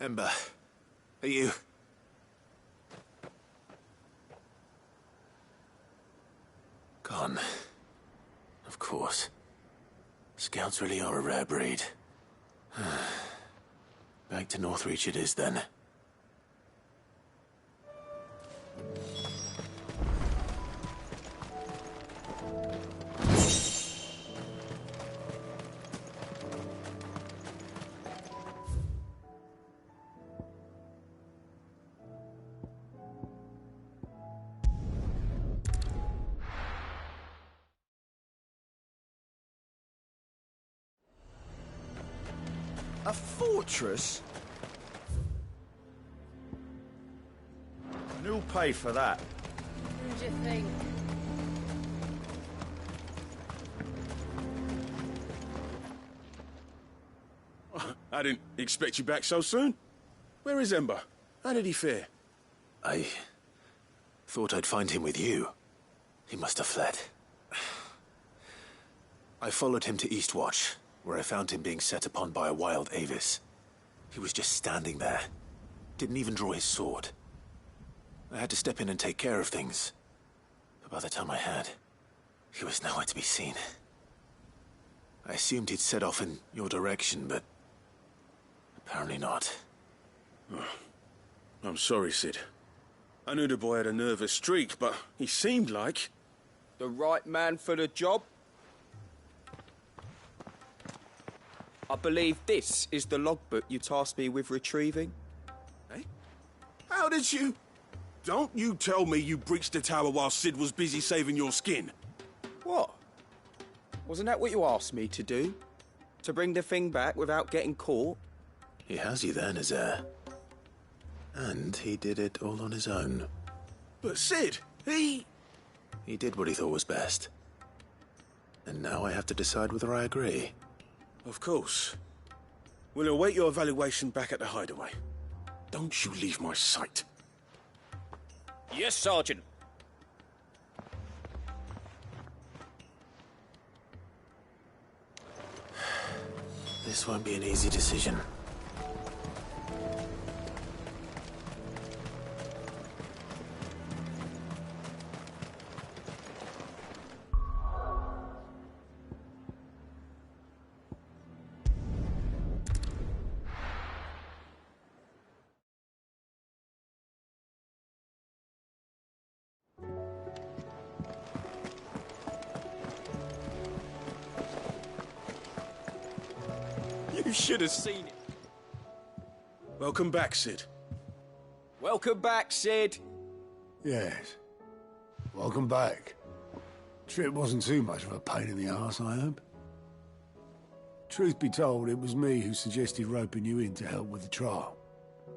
Ember, are you... gone? Of course. Scouts really are a rare breed. Back to Northreach it is, then. A fortress? And who'll pay for that? Who do you think? I didn't expect you back so soon. Where is Ember? How did he fare? I thought I'd find him with you. He must have fled. I followed him to Eastwatch, where I found him being set upon by a wild Avis. He was just standing there. Didn't even draw his sword. I had to step in and take care of things. But by the time I had, he was nowhere to be seen. I assumed he'd set off in your direction, but apparently not. Oh, I'm sorry, Sid. I knew the boy had a nervous streak, but he seemed like... The right man for the job? I believe this is the logbook you tasked me with retrieving. Eh? How did you... Don't you tell me you breached the tower while Sid was busy saving your skin. What? Wasn't that what you asked me to do? To bring the thing back without getting caught? He has you there, Nazaire. And he did it all on his own. But Sid, he did what he thought was best. And now I have to decide whether I agree. Of course. We'll await your evaluation back at the hideaway. Don't you leave my sight. Yes, Sergeant. This won't be an easy decision. You should have seen it. Welcome back, Sid. Welcome back, Sid. Yes. Welcome back. Trip wasn't too much of a pain in the arse, I hope. Truth be told, it was me who suggested roping you in to help with the trial.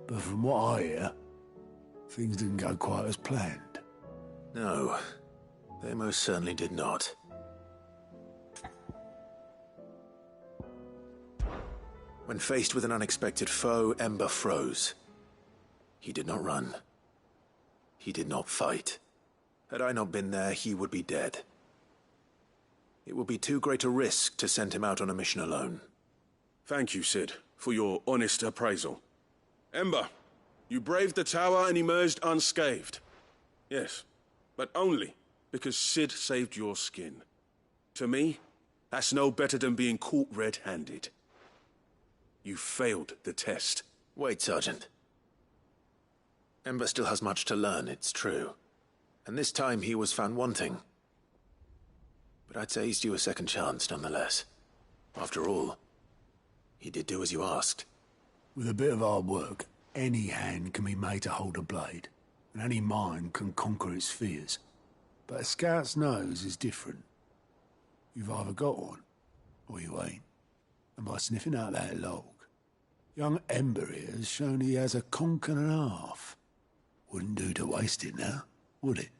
But from what I hear, things didn't go quite as planned. No, they most certainly did not. When faced with an unexpected foe, Ember froze. He did not run. He did not fight. Had I not been there, he would be dead. It would be too great a risk to send him out on a mission alone. Thank you, Sid, for your honest appraisal. Ember, you braved the tower and emerged unscathed. Yes, but only because Sid saved your skin. To me, that's no better than being caught red-handed. You failed the test. Wait, Sergeant. Ember still has much to learn, it's true. And this time he was found wanting. But I'd say he's due a second chance, nonetheless. After all, he did do as you asked. With a bit of hard work, any hand can be made to hold a blade, and any mind can conquer its fears. But a scout's nose is different. You've either got one, or you ain't. And by sniffing out that log, young Ember here has shown he has a conk and a half. Wouldn't do to waste it now, would it?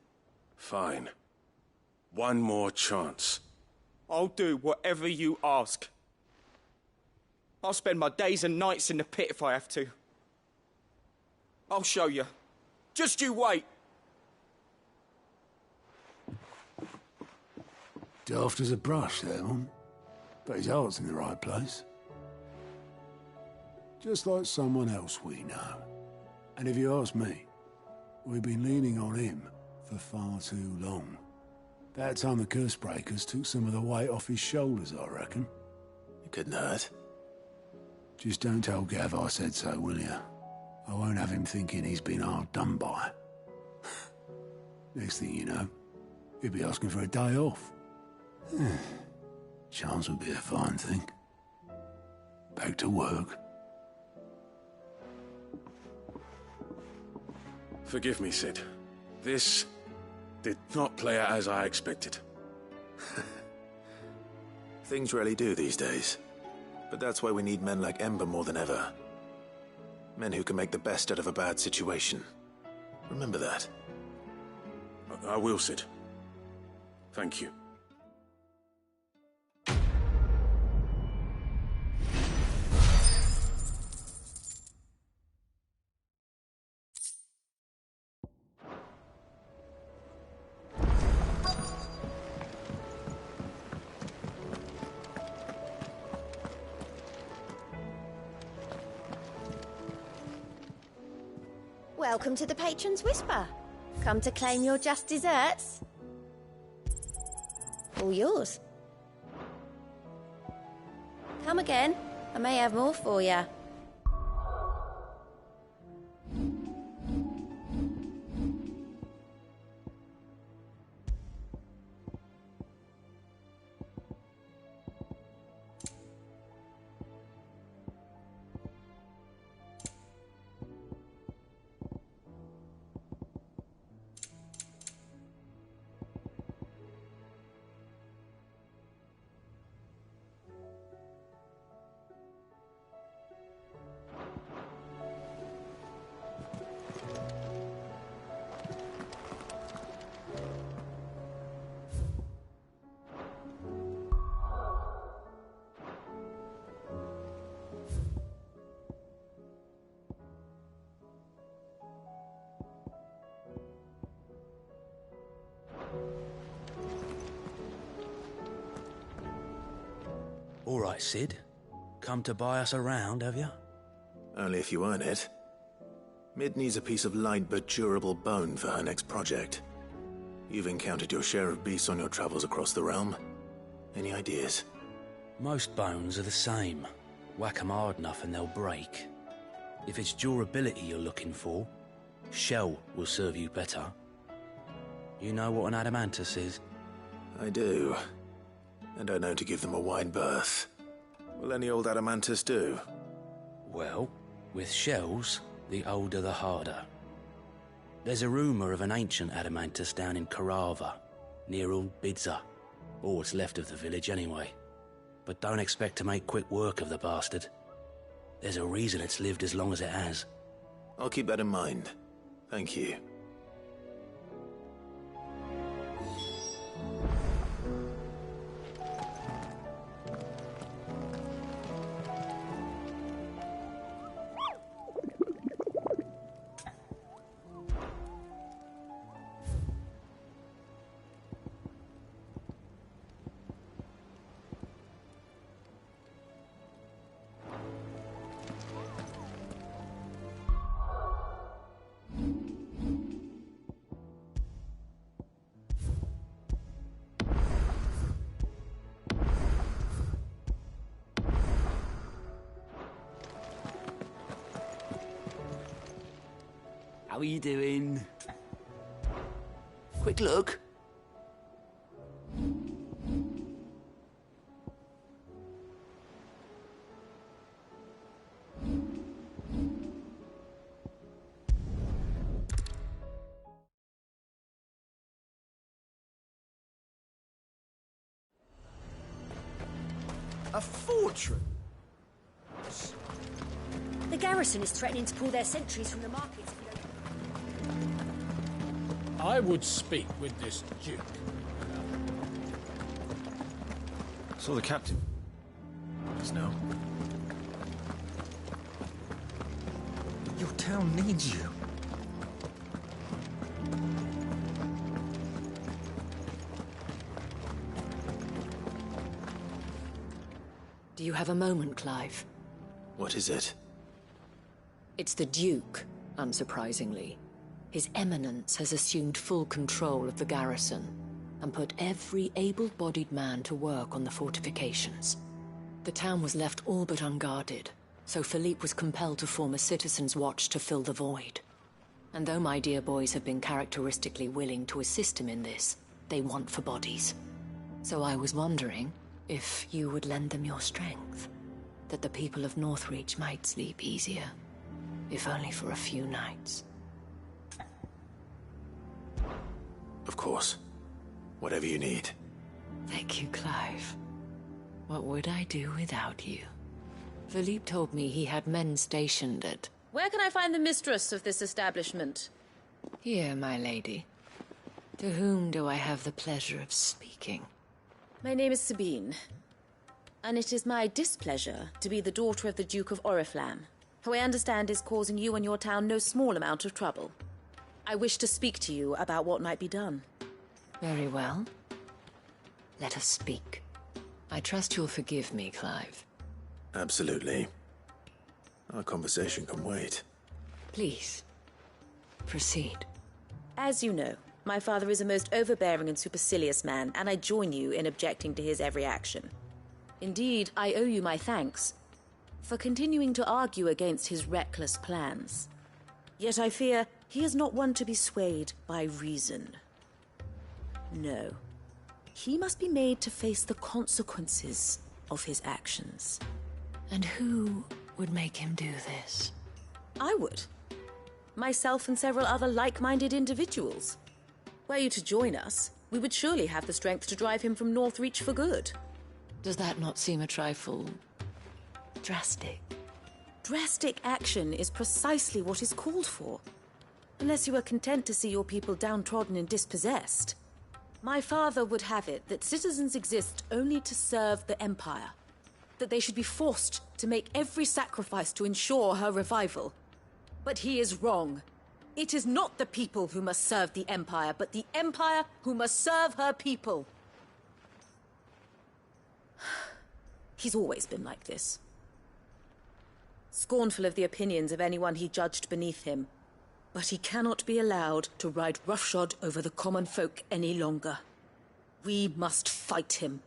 Fine. One more chance. I'll do whatever you ask. I'll spend my days and nights in the pit if I have to. I'll show you. Just you wait. Daft as a brush, that one. But his heart's in the right place. Just like someone else we know. And if you ask me, we've been leaning on him for far too long. That time the curse breakers took some of the weight off his shoulders, I reckon. It couldn't hurt. Just don't tell Gav I said so, will you? I won't have him thinking he's been hard done by. Next thing you know, he'll be asking for a day off. Chance would be a fine thing. Back to work. Forgive me, Sid. This did not play out as I expected. Things rarely do these days. But that's why we need men like Ember more than ever. Men who can make the best out of a bad situation. Remember that. I will, Sid. Thank you. Welcome to the Patron's Whisper. Come to claim your just desserts? All yours. Come again. I may have more for you. All right, Sid. Come to buy us around, have you? Only if you earn it. Mid needs a piece of light but durable bone for her next project. You've encountered your share of beasts on your travels across the realm. Any ideas? Most bones are the same. Whack 'em hard enough and they'll break. If it's durability you're looking for, shell will serve you better. You know what an adamantus is? I do. And I know to give them a wide berth. Will any old adamantus do? Well, with shells, the older the harder. There's a rumour of an ancient adamantus down in Karava, near Old Bidza, or what's left of the village anyway. But don't expect to make quick work of the bastard. There's a reason it's lived as long as it has. I'll keep that in mind. Thank you. How are you doing? Quick look. A fortress? The garrison is threatening to pull their sentries from the markets. I would speak with this Duke. Saw the captain. Just now. Your town needs you. Do you have a moment, Clive? What is it? It's the Duke, unsurprisingly. His Eminence has assumed full control of the garrison and put every able-bodied man to work on the fortifications. The town was left all but unguarded, so Philippe was compelled to form a citizens' watch to fill the void. And though my dear boys have been characteristically willing to assist him in this, they want for bodies. So I was wondering if you would lend them your strength, that the people of Northreach might sleep easier, if only for a few nights. Of course. Whatever you need. Thank you, Clive. What would I do without you? Philippe told me he had men stationed at... Where can I find the mistress of this establishment? Here, my lady. To whom do I have the pleasure of speaking? My name is Sabine, and it is my displeasure to be the daughter of the Duke of Oriflamme, who I understand is causing you and your town no small amount of trouble. I wish to speak to you about what might be done. Very well. Let us speak. I trust you'll forgive me, Clive. Absolutely. Our conversation can wait. Please, proceed. As you know, my father is a most overbearing and supercilious man, and I join you in objecting to his every action. Indeed, I owe you my thanks for continuing to argue against his reckless plans. Yet I fear he is not one to be swayed by reason. No. He must be made to face the consequences of his actions. And who would make him do this? I would. Myself and several other like-minded individuals. Were you to join us, we would surely have the strength to drive him from Northreach for good. Does that not seem a trifle... drastic? Drastic action is precisely what is called for. Unless you are content to see your people downtrodden and dispossessed. My father would have it that citizens exist only to serve the Empire. That they should be forced to make every sacrifice to ensure her revival. But he is wrong. It is not the people who must serve the Empire, but the Empire who must serve her people. He's always been like this. Scornful of the opinions of anyone he judged beneath him. But he cannot be allowed to ride roughshod over the common folk any longer. We must fight him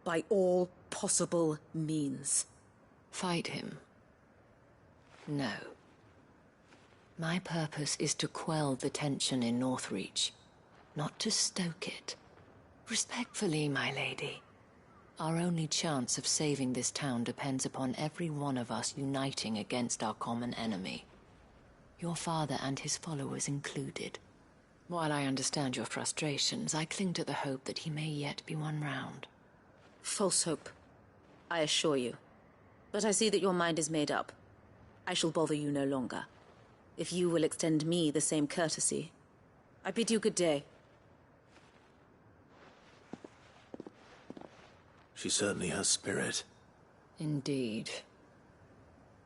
by all possible means. Fight him? No. My purpose is to quell the tension in Northreach, not to stoke it. Respectfully, my lady. Our only chance of saving this town depends upon every one of us uniting against our common enemy. Your father and his followers included. While I understand your frustrations, I cling to the hope that he may yet be won round. False hope. I assure you. But I see that your mind is made up. I shall bother you no longer. If you will extend me the same courtesy, I bid you good day. She certainly has spirit. Indeed.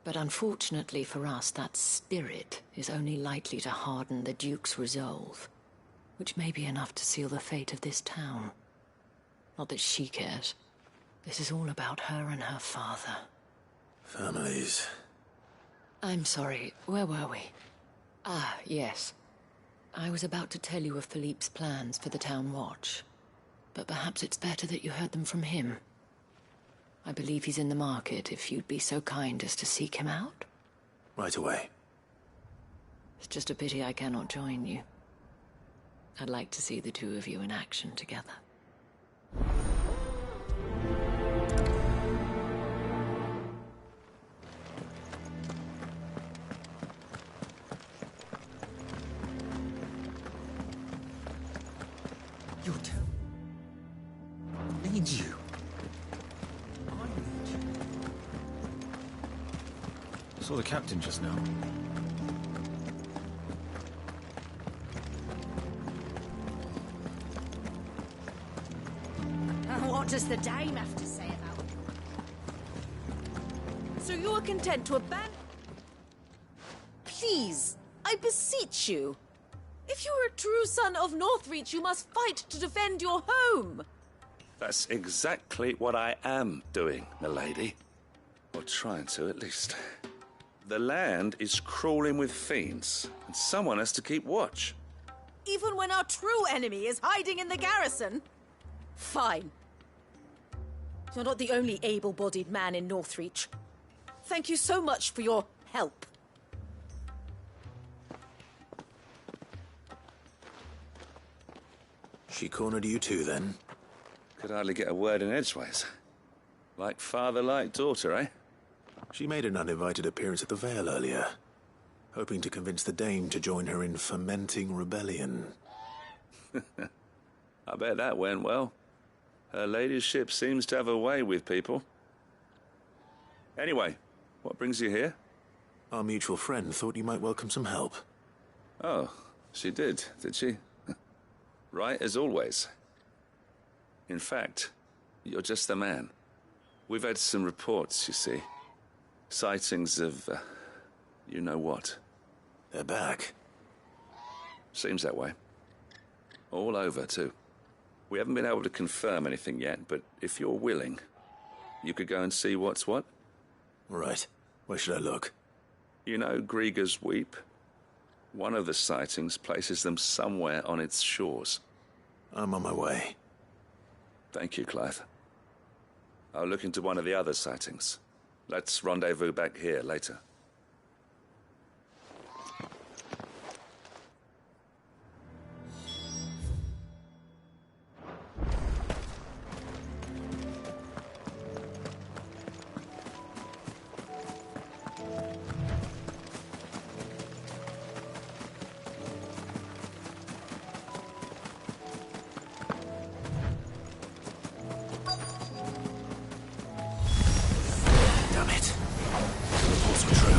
But unfortunately for us, that spirit is only likely to harden the Duke's resolve, which may be enough to seal the fate of this town. Not that she cares. This is all about her and her father. Families. I'm sorry, where were we? Ah, yes. I was about to tell you of Philippe's plans for the town watch. But perhaps it's better that you heard them from him. I believe he's in the market, if you'd be so kind as to seek him out. Right away. It's just a pity I cannot join you. I'd like to see the two of you in action together. You're I need you. I need you. Saw the captain just now. What does the dame have to say about it? So you are content to abandon... Please, I beseech you. If you are a true son of Northreach, you must fight to defend your home. That's exactly what I am doing, milady. Or trying to, at least. The land is crawling with fiends, and someone has to keep watch. Even when our true enemy is hiding in the garrison? Fine. You're not the only able-bodied man in Northreach. Thank you so much for your help. She cornered you too, then? Could hardly get a word in edgeways. Like father, like daughter, eh? She made an uninvited appearance at the Vale earlier, hoping to convince the Dame to join her in fomenting rebellion. I bet that went well. Her ladyship seems to have a way with people. Anyway, what brings you here? Our mutual friend thought you might welcome some help. Oh, she did she? Right as always. In fact, you're just the man. We've had some reports, you see. Sightings of, you know what. They're back. Seems that way. All over, too. We haven't been able to confirm anything yet, but if you're willing, you could go and see what's what. Right. Where should I look? You know Grieger's Weep? One of the sightings places them somewhere on its shores. I'm on my way. Thank you, Clive. I'll look into one of the other sightings. Let's rendezvous back here later. Damn it. The reports were true.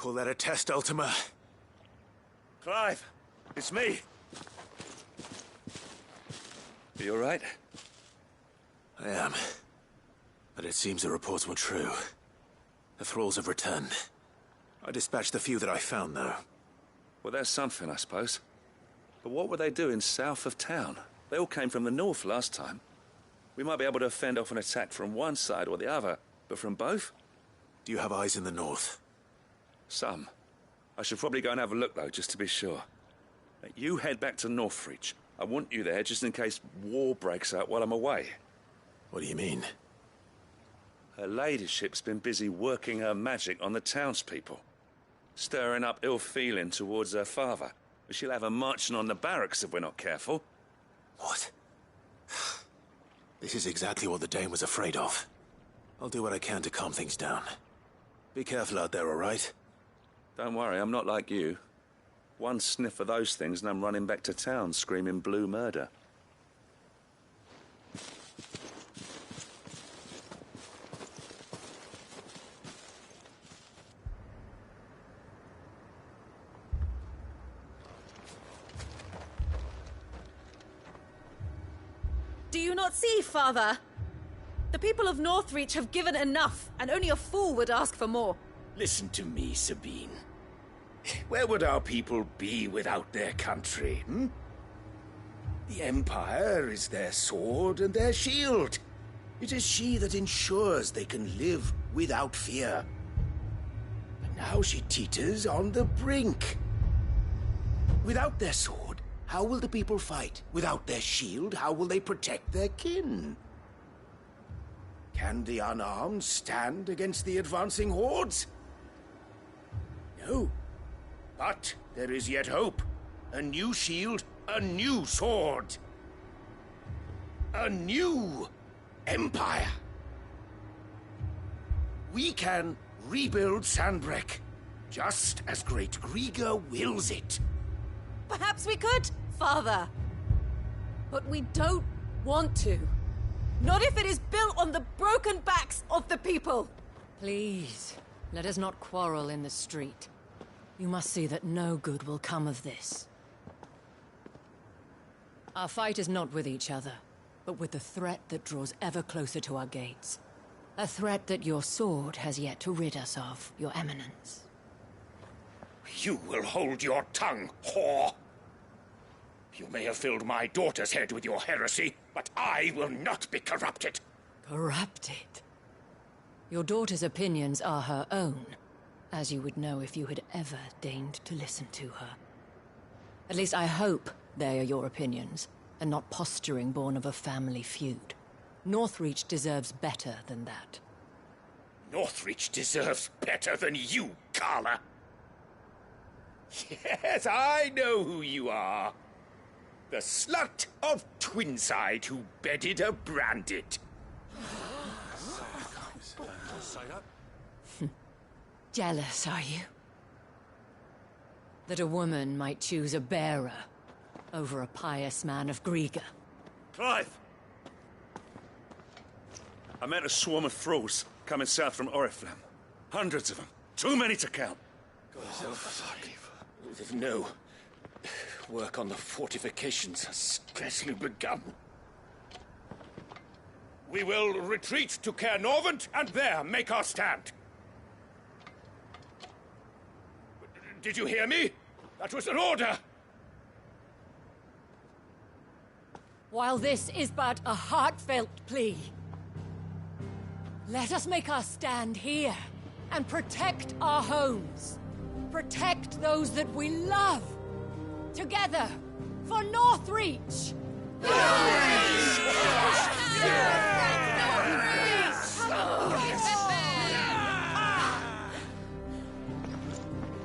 Call that a test, Ultima? Clive, it's me. Are you all right? I am. But it seems the reports were true. The thralls have returned. I dispatched the few that I found, though. Well, that's something, I suppose. But what were they doing south of town? They all came from the north last time. We might be able to fend off an attack from one side or the other, but from both? Do you have eyes in the north? Some. I should probably go and have a look, though, just to be sure. You head back to Northreach. I want you there just in case war breaks out while I'm away. What do you mean? Her ladyship's been busy working her magic on the townspeople, stirring up ill feeling towards her father. She'll have her marching on the barracks if we're not careful. What? This is exactly what the Dane was afraid of. I'll do what I can to calm things down. Be careful out there, all right? Don't worry, I'm not like you. One sniff of those things and I'm running back to town screaming blue murder. Do you not see, Father? The people of Northreach have given enough, and only a fool would ask for more. Listen to me, Sabine. Where would our people be without their country, hmm? The Empire is their sword and their shield. It is she that ensures they can live without fear. But now she teeters on the brink. Without their sword, how will the people fight? Without their shield, how will they protect their kin? Can the unarmed stand against the advancing hordes? No. But there is yet hope. A new shield, a new sword. A new empire. We can rebuild Sandbreck, just as Great Grieger wills it. Perhaps we could, Father. But we don't want to. Not if it is built on the broken backs of the people. Please, let us not quarrel in the street. You must see that no good will come of this. Our fight is not with each other, but with the threat that draws ever closer to our gates. A threat that your sword has yet to rid us of, Your Eminence. You will hold your tongue, whore! You may have filled my daughter's head with your heresy, but I will not be corrupted. Corrupted? Your daughter's opinions are her own, as you would know if you had ever deigned to listen to her. At least I hope they are your opinions, and not posturing born of a family feud. Northreach deserves better than that. Northreach deserves better than you, Carla. Yes, I know who you are. The slut of Twinside who bedded a branded. Jealous, are you? That a woman might choose a bearer over a pious man of Grieger. Clive! I met a swarm of thralls coming south from Oriflamme. Hundreds of them. Too many to count. Oh, fuck. No. Work on the fortifications has scarcely begun. We will retreat to Caer Norvent and there make our stand. Did you hear me? That was an order! While this is but a heartfelt plea, let us make our stand here and protect our homes. Protect those that we love. Together, for Northreach!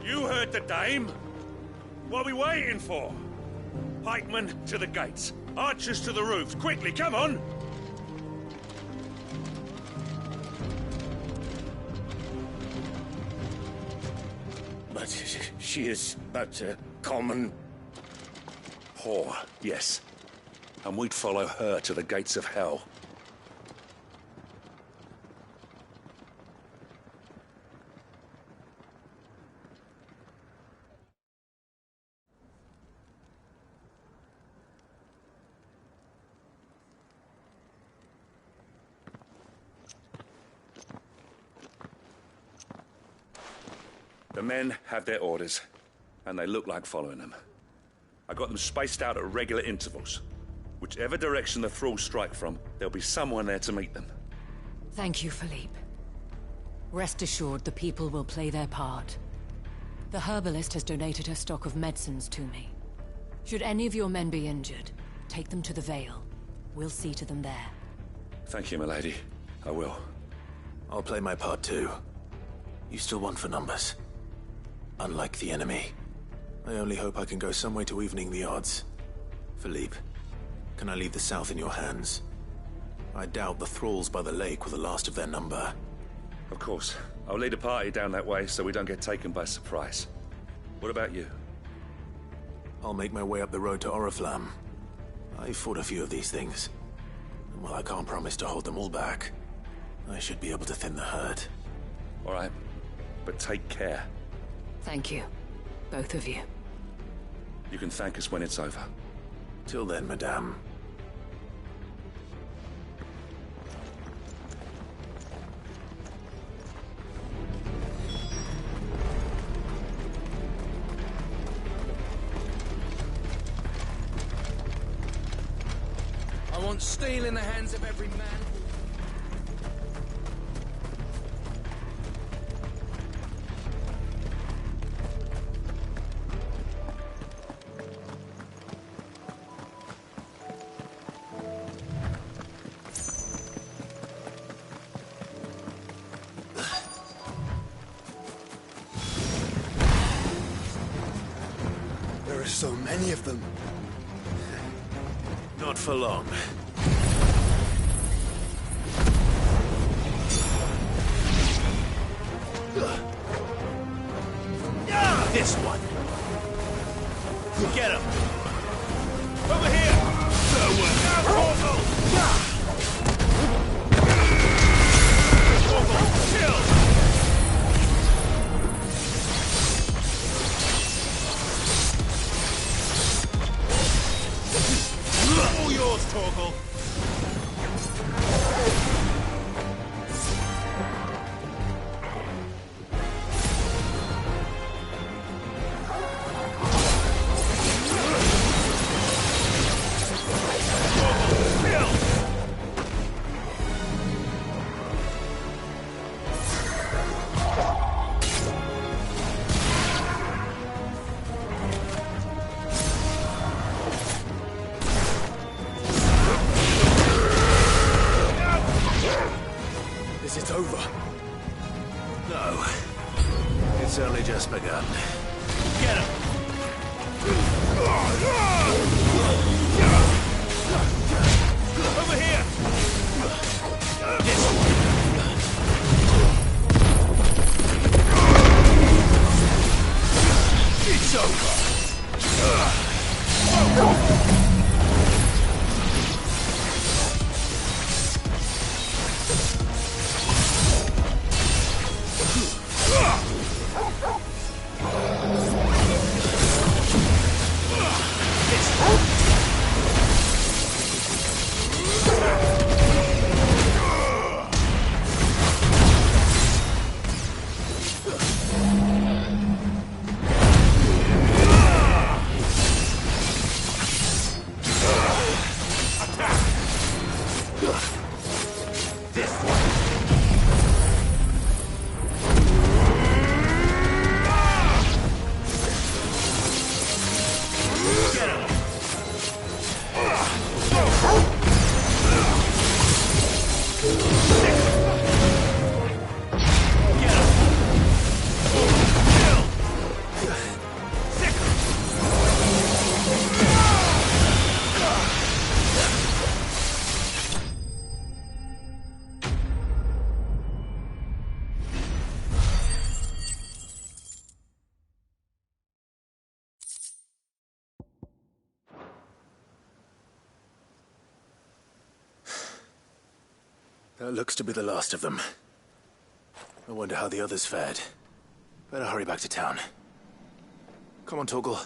You heard the dame. What are we waiting for? Pikemen to the gates. Archers to the roofs. Quickly, come on! But she is but a common... whore, yes. And we'd follow her to the gates of hell. The men have their orders, and they look like following them. I got them spaced out at regular intervals. Whichever direction the thralls strike from, there'll be someone there to meet them. Thank you, Philippe. Rest assured the people will play their part. The herbalist has donated her stock of medicines to me. Should any of your men be injured, take them to the Vale. We'll see to them there. Thank you, milady. I will. I'll play my part too. You still want for numbers. Unlike the enemy. I only hope I can go some way to evening the odds. Philippe, can I leave the south in your hands? I doubt the thralls by the lake were the last of their number. Of course. I'll lead a party down that way so we don't get taken by surprise. What about you? I'll make my way up the road to Oriflamme. I fought a few of these things. And while I can't promise to hold them all back, I should be able to thin the herd. All right. But take care. Thank you. Both of you. You can thank us when it's over. Till then, madame. I want steel in the hands of every man. There are so many of them. Not for long. This one. Get him. Over here. Kill. All yours, Torgal. Is it over? No. It's only just begun. Get him! Over here! This one! It's over! That looks to be the last of them. I wonder how the others fared. Better hurry back to town. Come on, Torgal.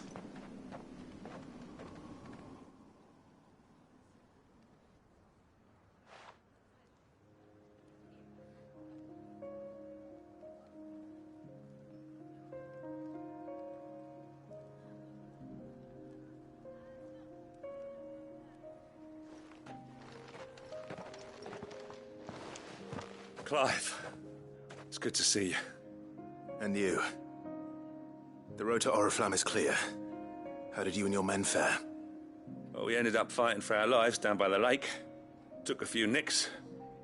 Clive, it's good to see you. And you. The road to Oriflamme is clear. How did you and your men fare? Well, we ended up fighting for our lives down by the lake. Took a few nicks,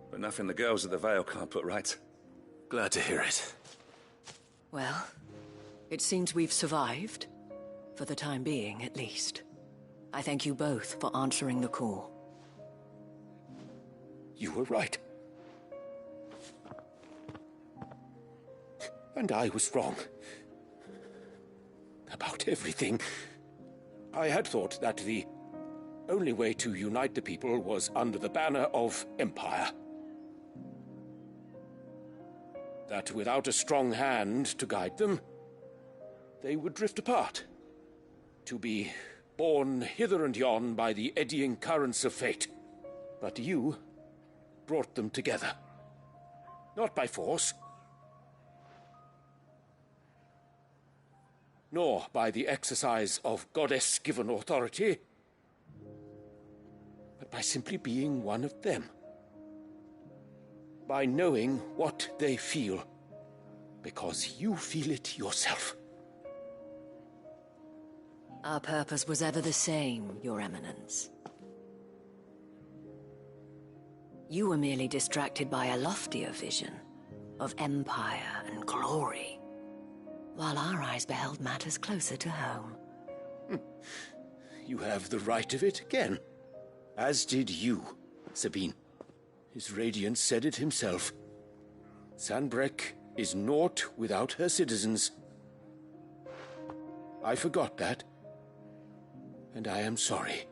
but nothing the girls of the Vale can't put right. Glad to hear it. Well, it seems we've survived. For the time being, at least. I thank you both for answering the call. You were right. And I was wrong. About everything. I had thought that the only way to unite the people was under the banner of Empire. That without a strong hand to guide them, they would drift apart. To be borne hither and yon by the eddying currents of fate. But you brought them together. Not by force, nor by the exercise of goddess-given authority, but by simply being one of them. By knowing what they feel, because you feel it yourself. Our purpose was ever the same, Your Eminence. You were merely distracted by a loftier vision of empire and glory, while our eyes beheld matters closer to home. You have the right of it again. As did you, Sabine. His Radiance said it himself. Sanbreque is naught without her citizens. I forgot that, and I am sorry.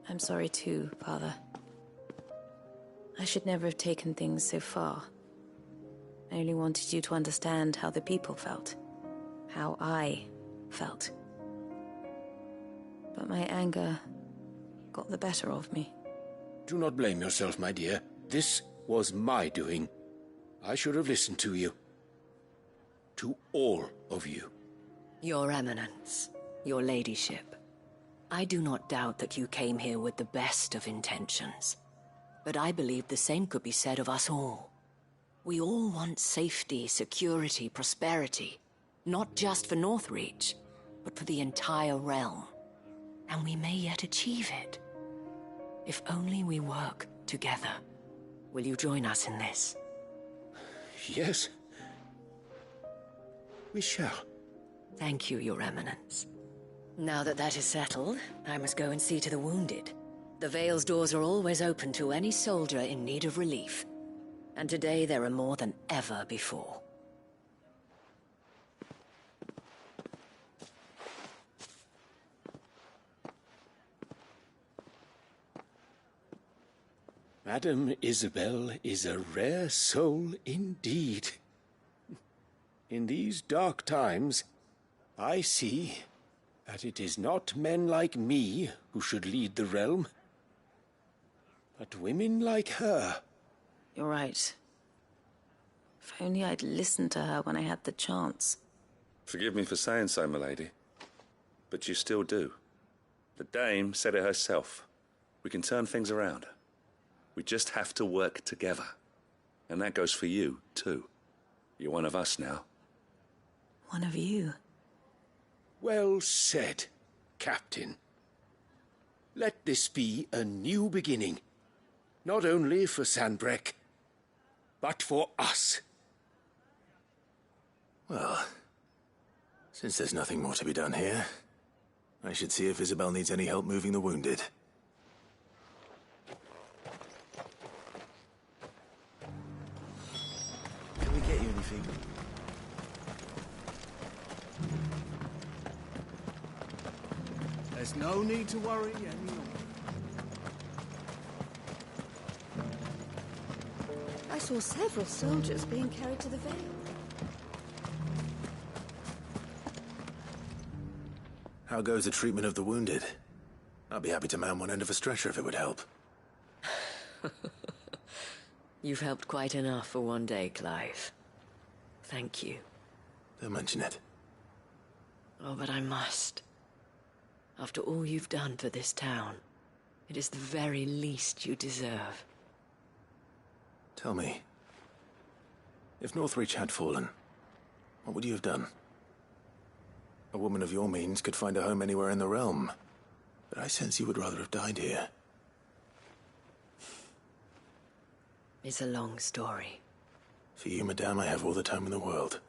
I'm sorry too, Father. I should never have taken things so far. I only wanted you to understand how the people felt. How I felt. But my anger got the better of me. Do not blame yourself, my dear. This was my doing. I should have listened to you. To all of you. Your Eminence, your Ladyship, I do not doubt that you came here with the best of intentions. But I believe the same could be said of us all. We all want safety, security, prosperity. Not just for Northreach, but for the entire realm. And we may yet achieve it. If only we work together. Will you join us in this? Yes. We shall. Thank you, Your Eminence. Now that that is settled, I must go and see to the wounded. The Vale's doors are always open to any soldier in need of relief. And today there are more than ever before. Madame Isabel is a rare soul indeed. In these dark times, I see that it is not men like me who should lead the realm, but women like her. You're right. If only I'd listened to her when I had the chance. Forgive me for saying so, milady, but you still do. The Dame said it herself. We can turn things around. We just have to work together. And that goes for you, too. You're one of us now. One of you? Well said, Captain. Let this be a new beginning. Not only for Sanbreque, but for us. Well, since there's nothing more to be done here, I should see if Isabel needs any help moving the wounded. Can we get you anything? There's no need to worry any longer. saw several soldiers being carried to the Vale. How goes the treatment of the wounded? I'd be happy to man one end of a stretcher if it would help. You've helped quite enough for one day, Clive. Thank you. Don't mention it. Oh, but I must. After all you've done for this town, it is the very least you deserve. Tell me, if Northreach had fallen, what would you have done? A woman of your means could find a home anywhere in the realm, but I sense you would rather have died here. It's a long story. For you, madame, I have all the time in the world.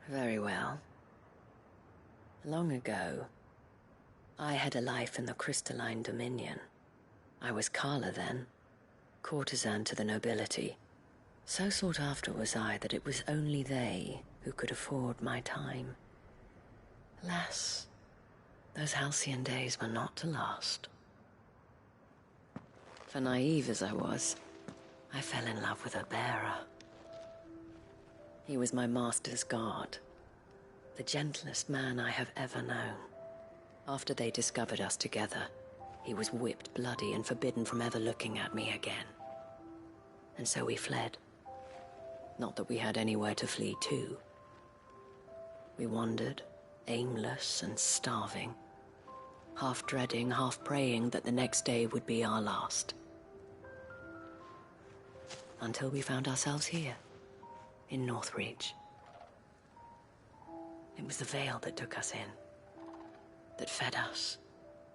Very well. Long ago, I had a life in the Crystalline Dominion. I was Carla then, courtesan to the nobility. So sought after was I that it was only they who could afford my time. Alas, those halcyon days were not to last. For naive as I was, I fell in love with a bearer. He was my master's guard, the gentlest man I have ever known. After they discovered us together, he was whipped bloody and forbidden from ever looking at me again. And so we fled. Not that we had anywhere to flee to. We wandered, aimless and starving, half dreading, half praying that the next day would be our last. Until we found ourselves here, in Northreach. It was the Vale that took us in, that fed us,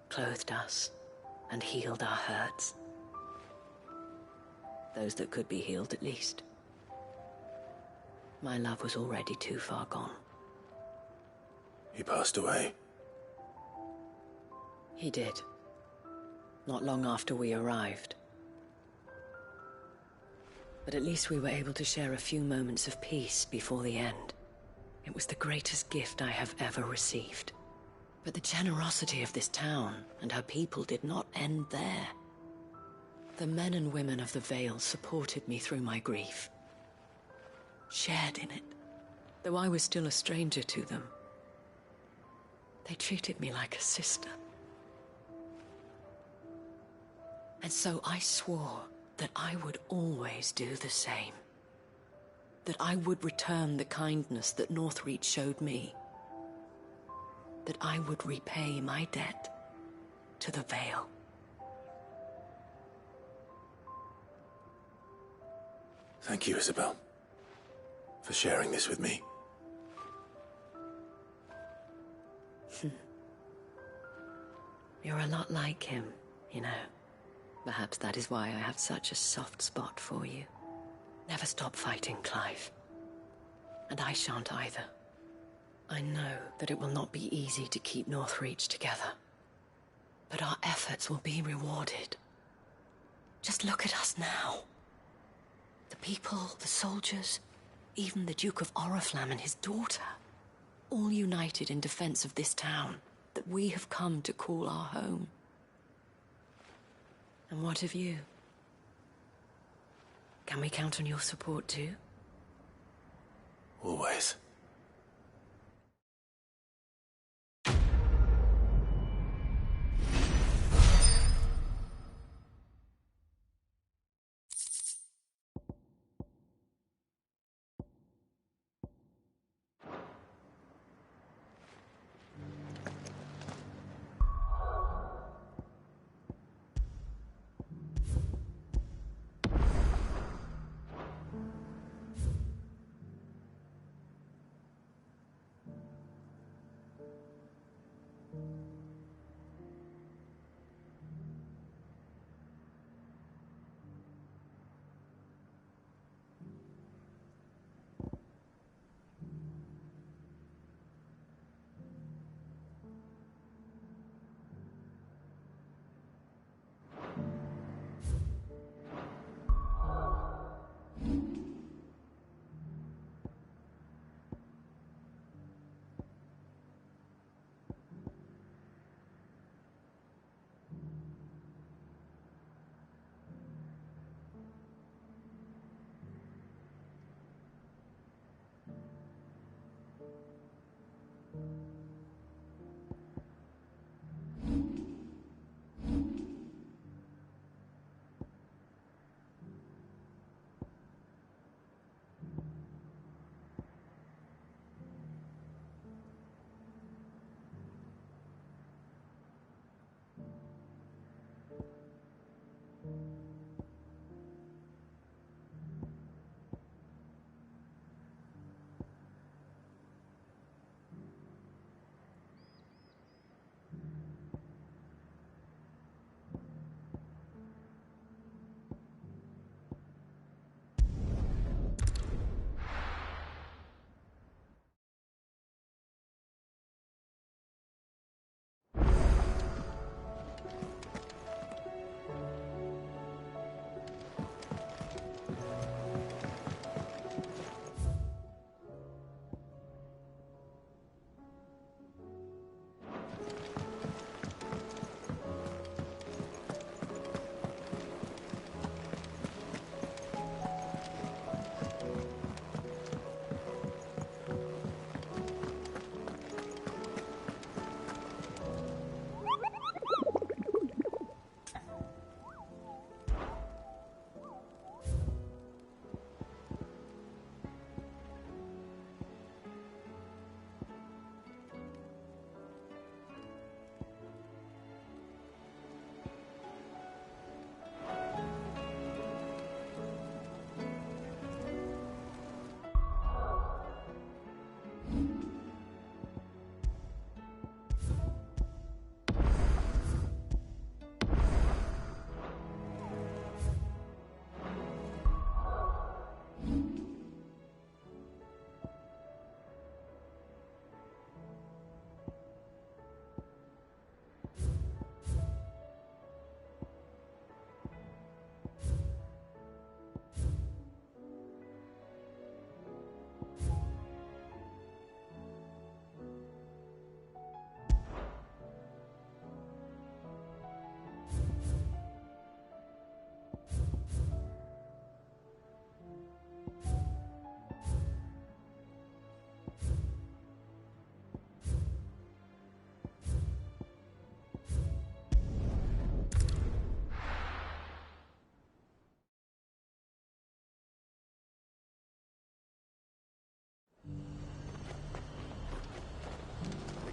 clothed us, and healed our hurts. Those that could be healed, at least. My love was already too far gone. He passed away. He did. Not long after we arrived. But at least we were able to share a few moments of peace before the end. It was the greatest gift I have ever received. But the generosity of this town and her people did not end there. The men and women of the Vale supported me through my grief. Shared in it, though I was still a stranger to them. They treated me like a sister. And so I swore that I would always do the same. That I would return the kindness that Northreach showed me. That I would repay my debt to the Vale. Thank you, Isabel, for sharing this with me. You're a lot like him, you know. Perhaps that is why I have such a soft spot for you. Never stop fighting, Clive. And I shan't either. I know that it will not be easy to keep Northreach together. But our efforts will be rewarded. Just look at us now. The people, the soldiers, even the Duke of Oriflamme and his daughter, all united in defense of this town that we have come to call our home. And what of you? Can we count on your support too? Always.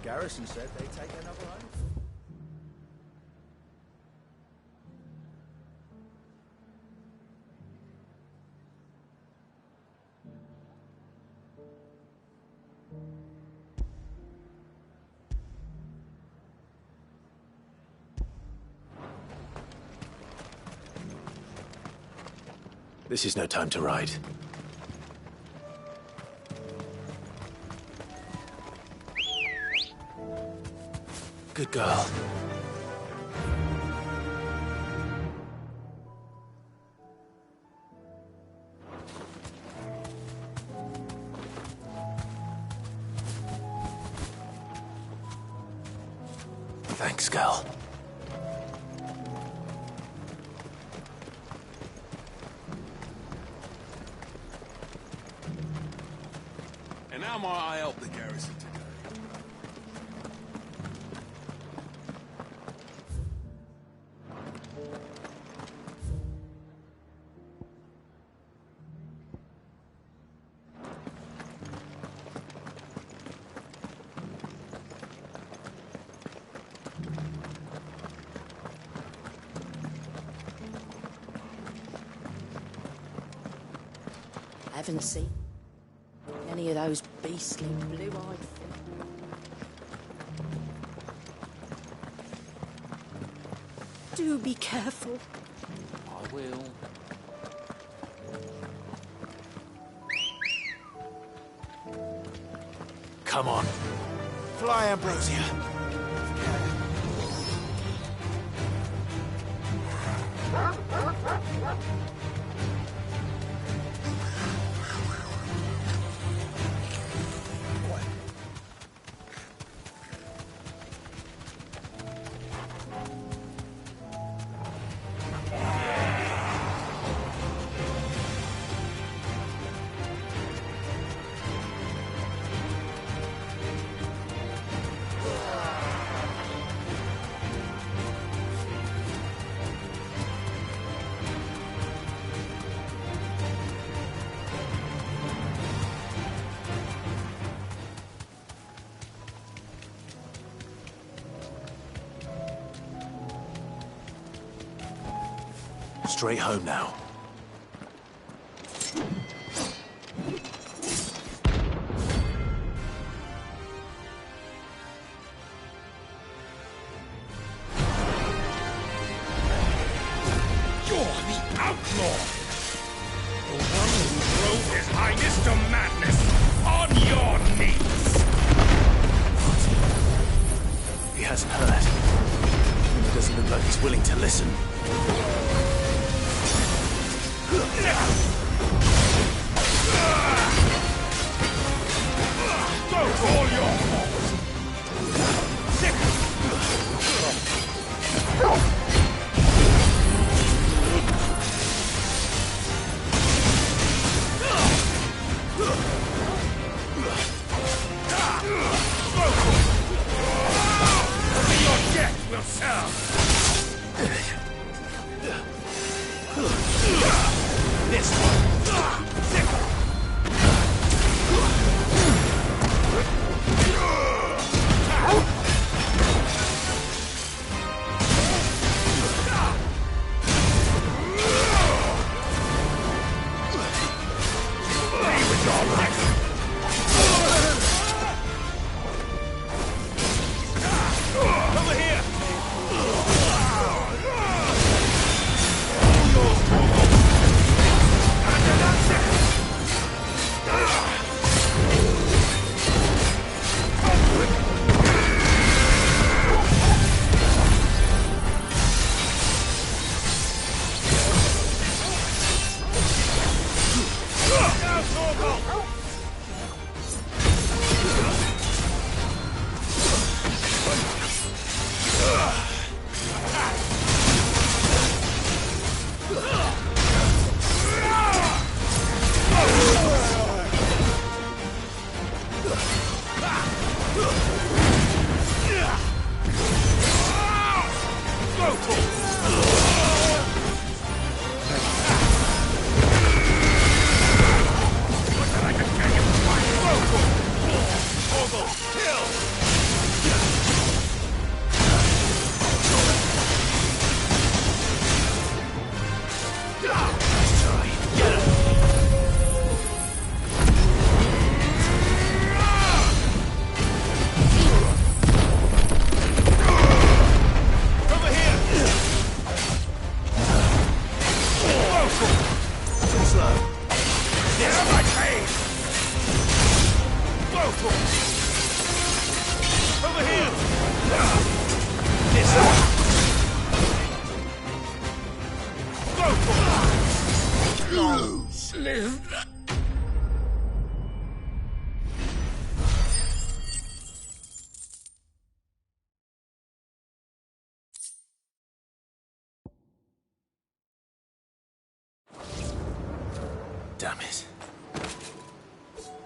Garrison said they'd take another home. This is no time to ride. Good girl. Thanks, girl. And how might I help the garrison today? Haven't seen any of those beastly blue-eyed things. Do be careful. I will. Come on. Fly, Ambrosia. Straight home now. You're the outlaw! The one who drove His Highness to madness on your knees! He hasn't heard. He doesn't look like he's willing to listen. Don't all your fault! Your death will serve!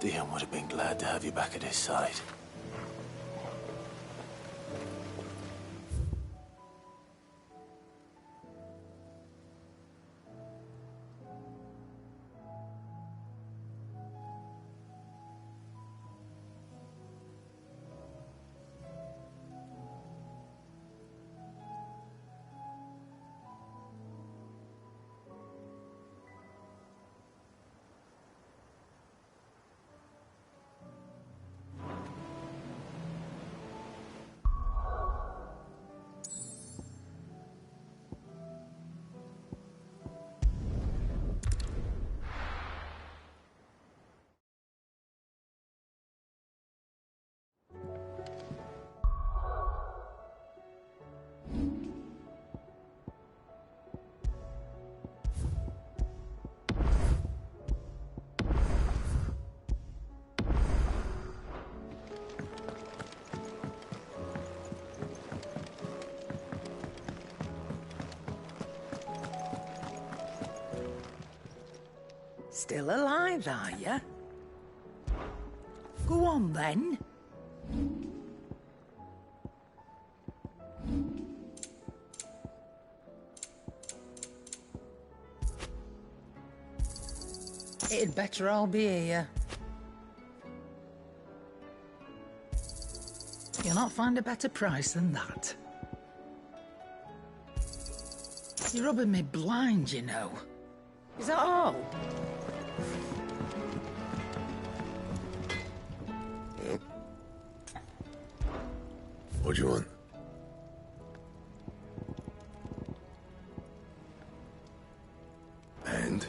Dion would have been glad to have you back at his side. Still alive, are you? Go on, then. It'd better all be here. You'll not find a better price than that. You're rubbing me blind, you know. Is that all? Yep. What do you want? And?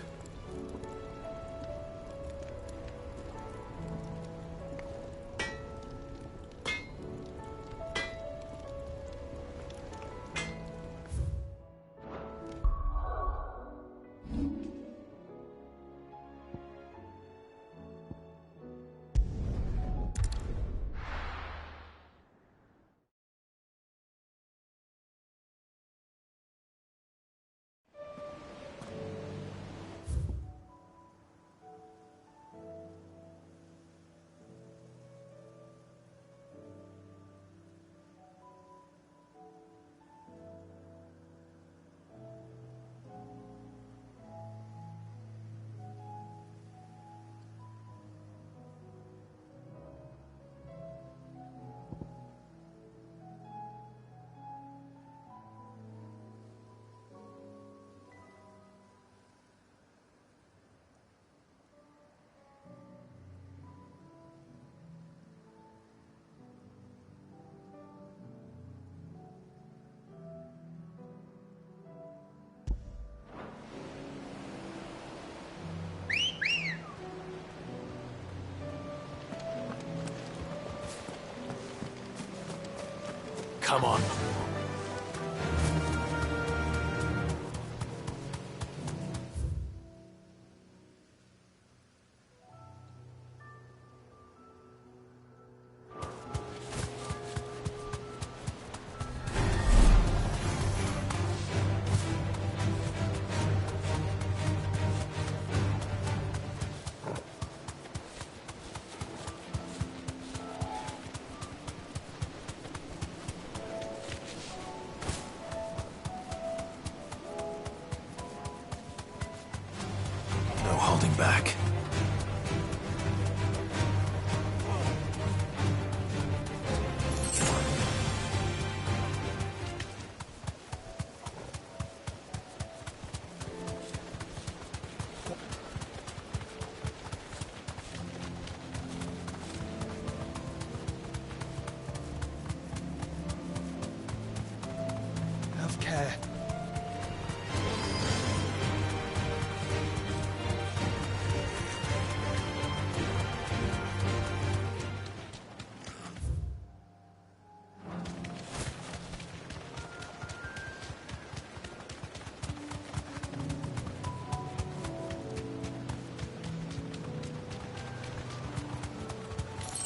Come on. Back. Have care.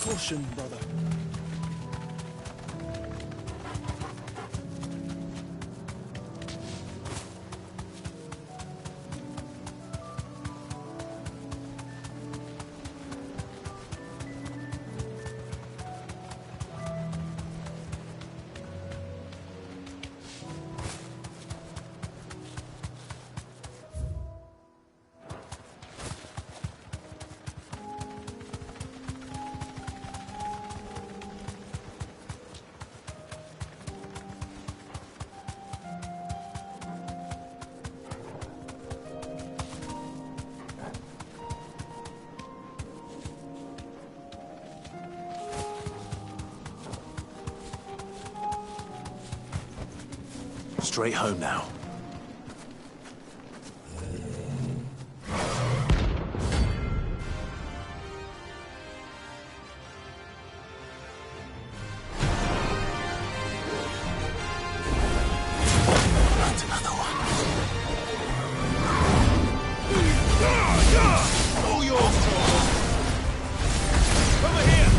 Caution, brother. straight home now. That's another one. All yours, Torvald. Over here.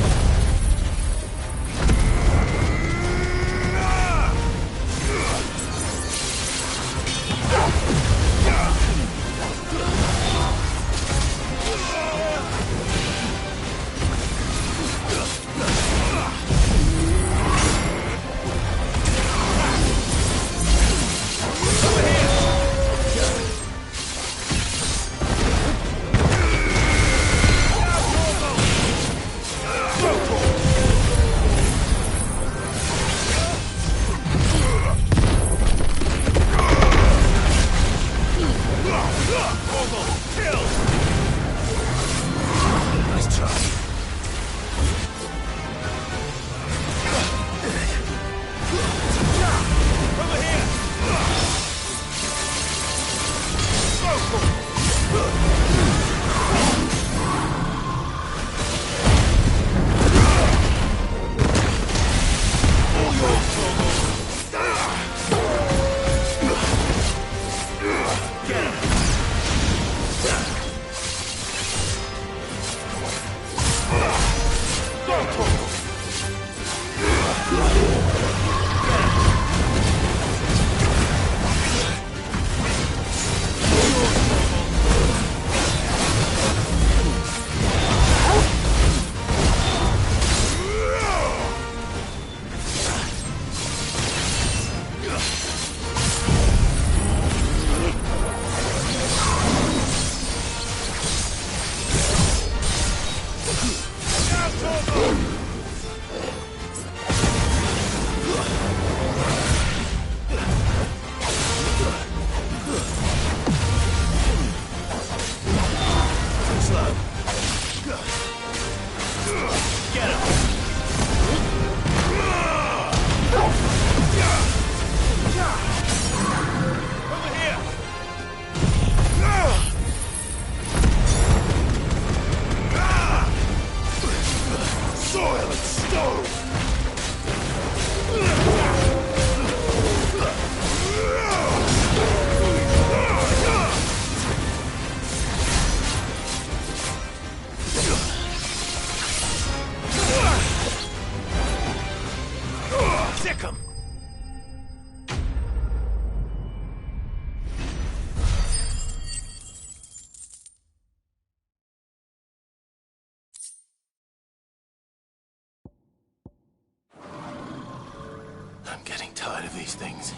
I'm getting tired of these things.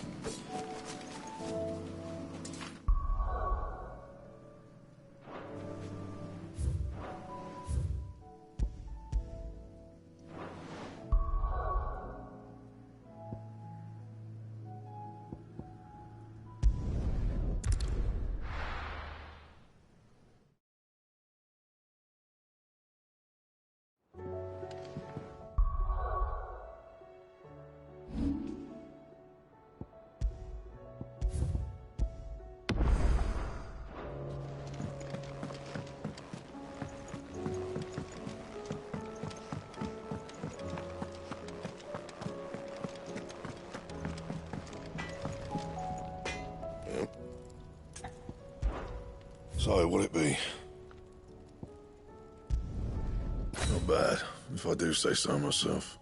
So, what'll it be? Not bad, if I do say so myself.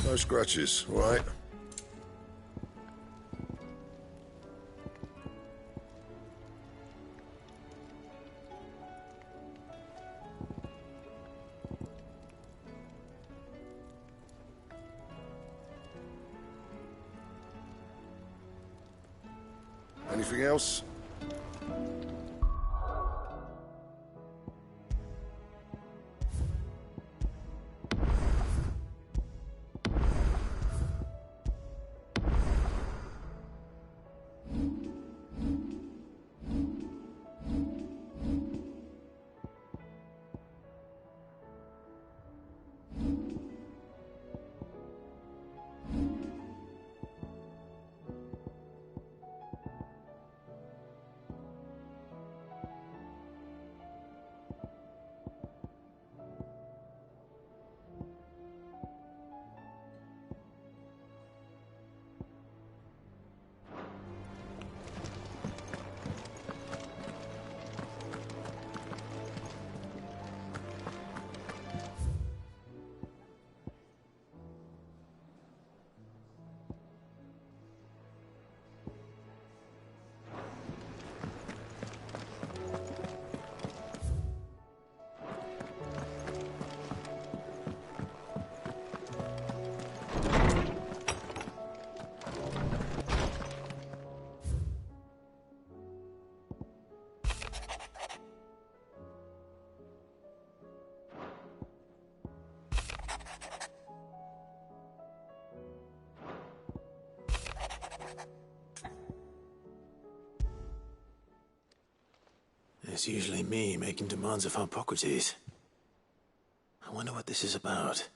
No scratches, all right? Anything else? It's usually me making demands of Hippocrates. I wonder what this is about.